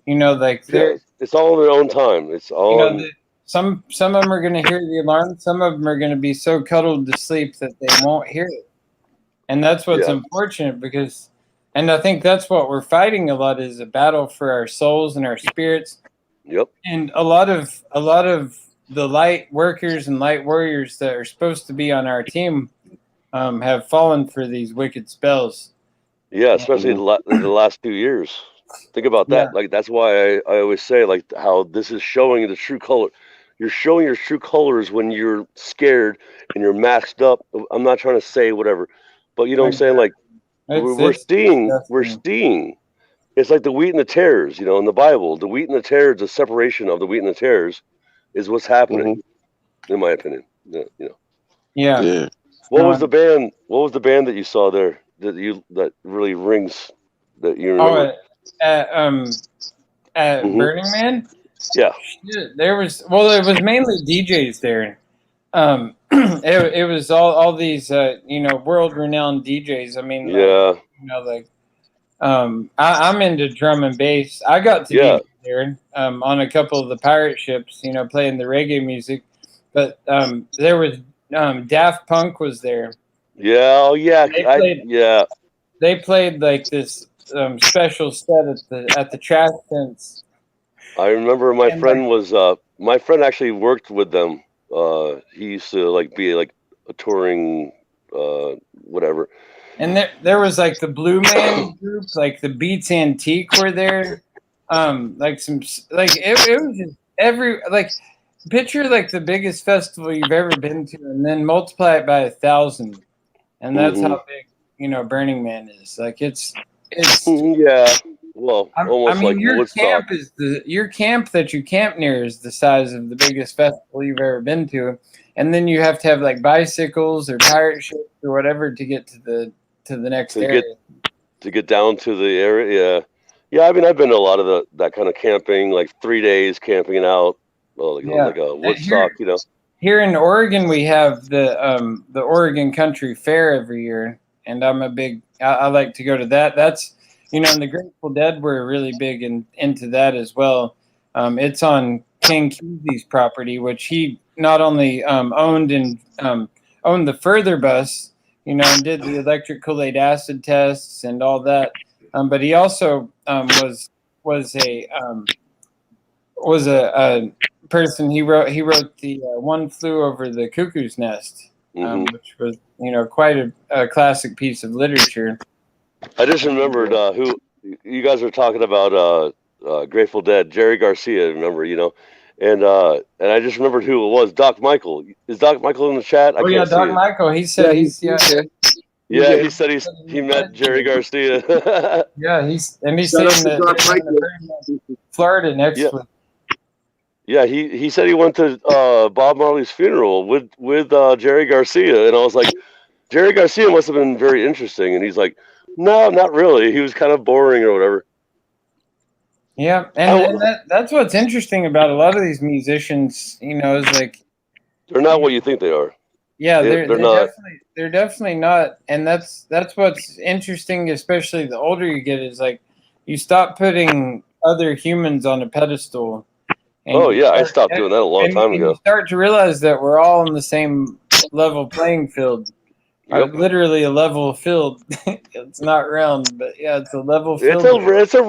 like it's all in their own time. It's all. Some of them are going to hear the alarm. Some of them are going to be so cuddled to sleep that they won't hear it. And that's what's unfortunate because, and I think that's what we're fighting a lot is a battle for our souls and our spirits. Yep. And a lot of the light workers and light warriors that are supposed to be on our team have fallen for these wicked spells. Yeah, especially in the last 2 years. Think about that. Like that's why I always say like how this is showing the true color. You're showing your true colors when you're scared and you're masked up. I'm not trying to say whatever, but you know what I'm saying? Like we're seeing. It's like the wheat and the tares, in the Bible. The wheat and the tares, the separation of the wheat and the tares is what's happening, in my opinion. Yeah. What was the band? What was the band that you saw there that really rings that you remember? At Burning Man? Yeah. It was mainly DJs there. It was all these world-renowned DJs. I mean, I'm into drum and bass. I got to DJ there on a couple of the pirate ships, playing the reggae music. But there was Daft Punk was there. Yeah, They played like this special set at the trash tents. I remember my friend actually worked with them. He used to like be like a touring whatever. And there was like the Blue Man group, like the Beats Antique were there. Like some like it was just picture like the biggest festival you've ever been to, and then multiply it by 1,000, and that's how big Burning Man is. Like it's well, almost like Woodstock. Your camp that you camp near is the size of the biggest festival you've ever been to, and then you have to have like bicycles or pirate ships or whatever to get to the next area. To get down to the area, yeah. I mean, I've been to a lot of that kind of camping, like 3 days camping out, like a Woodstock, here in Oregon, we have the Oregon Country Fair every year, and I'm a big. I like to go to that. That's and the Grateful Dead were really big into that as well. It's on King Kesey's property, which he not only owned the Further Bus, and did the electric Kool-Aid acid tests and all that, but he also was a person. He wrote the One Flew Over the Cuckoo's Nest, which was quite a classic piece of literature. I just remembered who you guys were talking about. Grateful Dead, Jerry Garcia. Remember, and I just remembered who it was. Doc Michael. Is Doc Michael in the chat? Oh yeah, Doc Michael. He said he's Yeah, he said he met Jerry Garcia. Yeah, he's saying that Florida next week. Yeah, he said he went to Bob Marley's funeral with Jerry Garcia, and I was like, Jerry Garcia must have been very interesting, and he's like, no, not really. He was kind of boring or whatever. Yeah, and that's what's interesting about a lot of these musicians, is like they're not what you think they are. Yeah, they're not. They're definitely not, and that's what's interesting, especially the older you get, is like you stop putting other humans on a pedestal. I stopped doing that a long time ago. You start to realize that we're all on the same level playing field. Yep. Literally a level field. It's not round, but yeah, it's a level field. It's a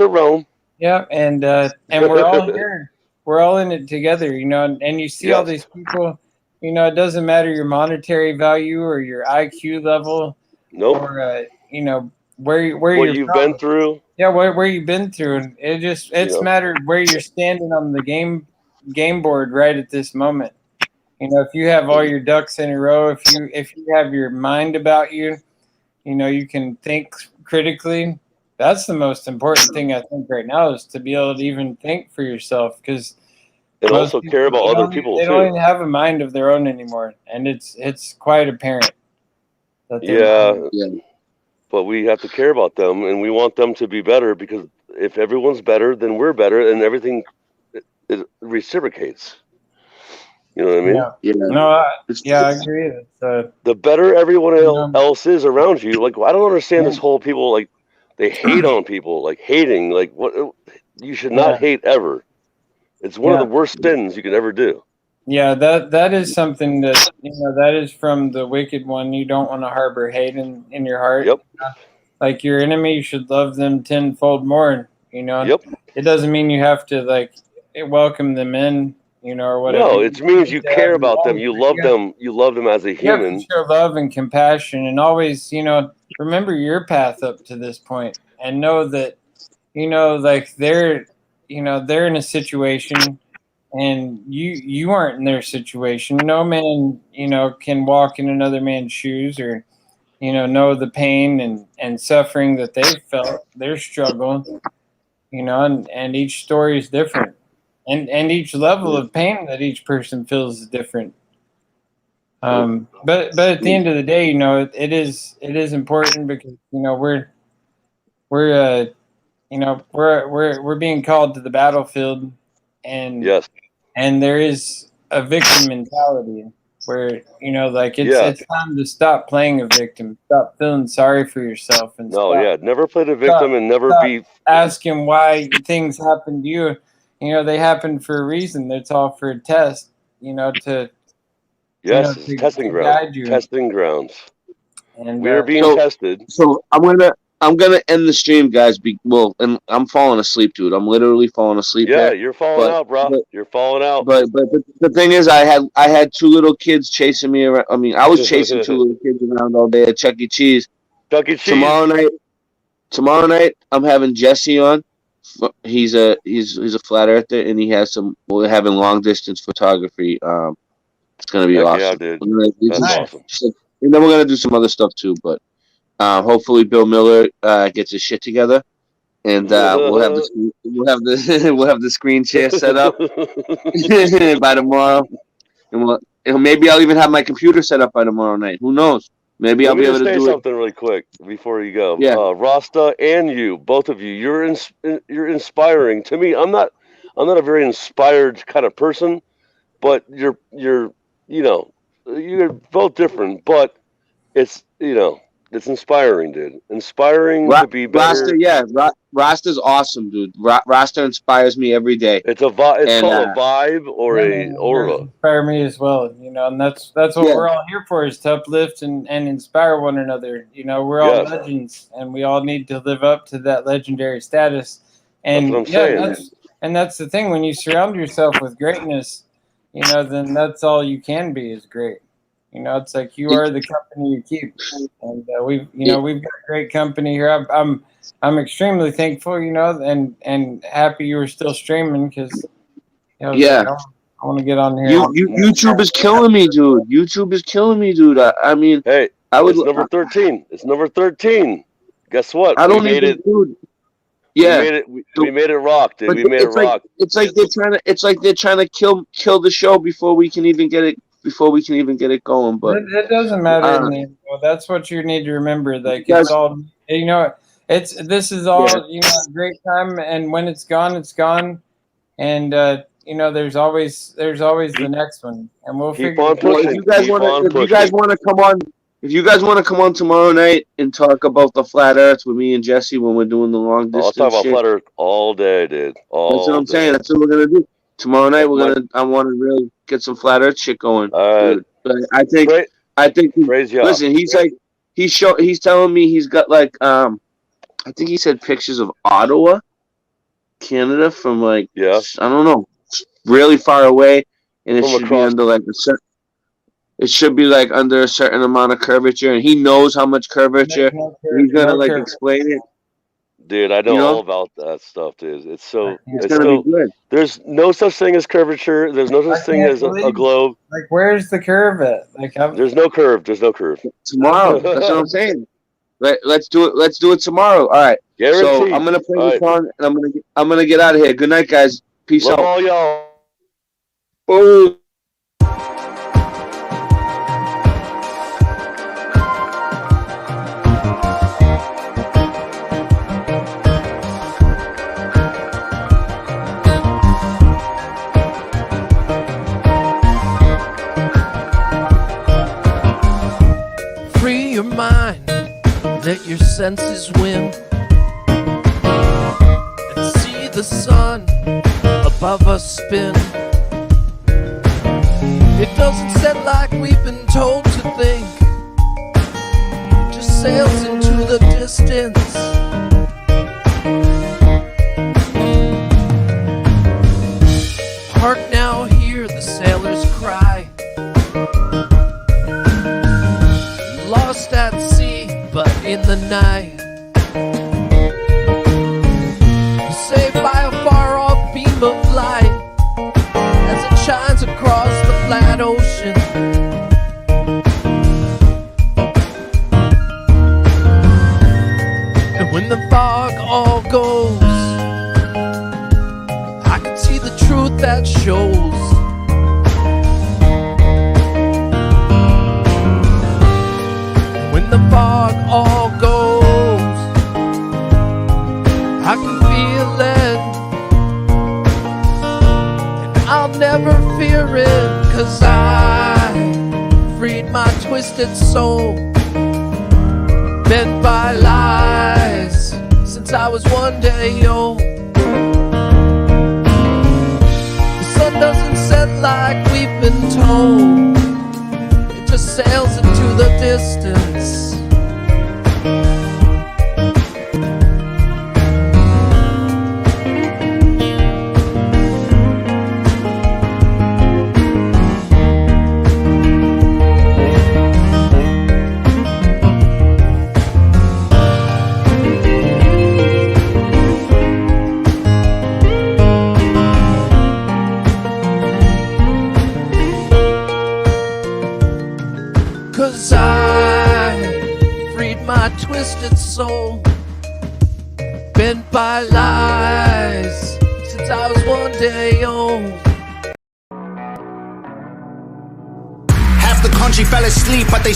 Rome. Yeah, and we're all here. We're all in it together, and you see all these people. It doesn't matter your monetary value or your IQ level. Nope. Or where what you've been through. Yeah, where you've been through. It's mattered where you're standing on the game board right at this moment. If you have all your ducks in a row, if you have your mind about you, you can think critically. That's the most important thing I think right now, is to be able to even think for yourself, because and also care about other people too. They don't even have a mind of their own anymore, and it's quite apparent. That but we have to care about them, and we want them to be better, because if everyone's better, then we're better, and everything it reciprocates. You know what I mean? Yeah. No, I agree. The better everyone else is around you. Like, I don't understand this whole people, like, they hate on people, like hating. Like, what? You should not hate ever. It's one of the worst sins you can ever do. Yeah, that is something that that is from the wicked one. You don't want to harbor hate in your heart. Yep. Like, your enemy, you should love them tenfold more. Yep. It doesn't mean you have to welcome them in, or whatever. No, it means you care about them. You love them. You love them as a human. You have to show love and compassion, and always, remember your path up to this point, and know that, they're in a situation, and you aren't in their situation. No man, can walk in another man's shoes, or, know the pain and suffering that they've felt, their struggle, and each story is different. And each level of pain that each person feels is different. But at the end of the day, it is important, because we're being called to the battlefield, and there is a victim mentality where it's time to stop playing a victim, stop feeling sorry for yourself, and never play the victim, and never be asking why things happen to you. They happen for a reason. It's all for a test, to testing grounds. Testing grounds. And we are being tested. So I'm gonna end the stream, guys. And I'm falling asleep, dude. I'm literally falling asleep. Yeah, you're falling out, bro. You're falling out. But the thing is, I had two little kids chasing me around. I mean, I was chasing two little kids around all day at Chuck E. Cheese. Chuck E. Cheese. Tomorrow night, I'm having Jesse on. He's a flat earther, and we're having long distance photography. It's gonna be awesome. Yeah, dude. That's awesome. And then we're gonna do some other stuff too, but hopefully Bill Miller gets his shit together, and we'll have the screen share set up by tomorrow, and maybe I'll even have my computer set up by tomorrow night. Who knows? Maybe I'll be able to do something really quick before you go. Yeah. Rasta and you, both of you, you're inspiring to me. I'm not a very inspired kind of person, but you're you're both different, but it's it's inspiring, dude. Inspiring to be better. Rasta, yeah, Rasta's awesome, dude. Rasta inspires me every day. It's a vibe. It's And, called a vibe or a aura. Inspire me as well, and that's what we're all here for, is to uplift and inspire one another. We're all legends, and we all need to live up to that legendary status. And that's what I'm saying. That's the thing. When you surround yourself with greatness, then that's all you can be, is great. It's like you are the company you keep, and we've got great company here. I'm extremely thankful, and happy you were still streaming, because I want to get on here. YouTube is killing me, dude. YouTube is killing me, dude. I mean, hey, it's number 13. It's number 13. Guess what? I don't even, dude. Yeah, we made it rock, dude. We made it rock. It's like they're trying to kill the show before we can even get it. Before we can even get it going, but it doesn't matter. That's what you need to remember. Like, it's all, this is all, a great time, and when it's gone, it's gone. And there's always the next one, and we'll figure it out. If you guys want to come on tomorrow night and talk about the flat Earth with me and Jesse when we're doing the long distance, I'll talk about flat Earth all day, dude. That's what I'm saying. That's what we're gonna do tomorrow night. I want to really get some flat Earth shit going. Dude. But I think. Listen, he's telling me he's got like I think he said pictures of Ottawa, Canada, from I don't know, really far away, and it should be under like it should be like under a certain amount of curvature, and he knows how much curvature. He's gonna explain it. Dude, I know all about that stuff, dude. It's gonna be good. There's no such thing as curvature. There's no such thing as a globe. Like, where's the curve at? There's no curve. There's no curve. Tomorrow. That's what I'm saying. Let's do it. Let's do it tomorrow. All right. Guaranteed. So I'm gonna play this song, and I'm gonna get out of here. Good night, guys. Peace Love out. all y'all. Boom. Free your mind, let your senses win, and see the sun above us spin. It doesn't set like we've been told to think, just sails into the distance. Hark now, hear the sailors cry, lost at sea, but in the night, saved by a far-off beam of light as it shines across the flat ocean. And when the fog all goes, I can see the truth that shows. When the fog all goes, I can feel it, and I'll never fear it, 'cause I freed my twisted soul, bent by lies since I was 1 day old. The sun doesn't set like we've been told, it just sails into the distance. Cause I freed my twisted soul, bent by lies since I was 1 day old. Half the country fell asleep, but they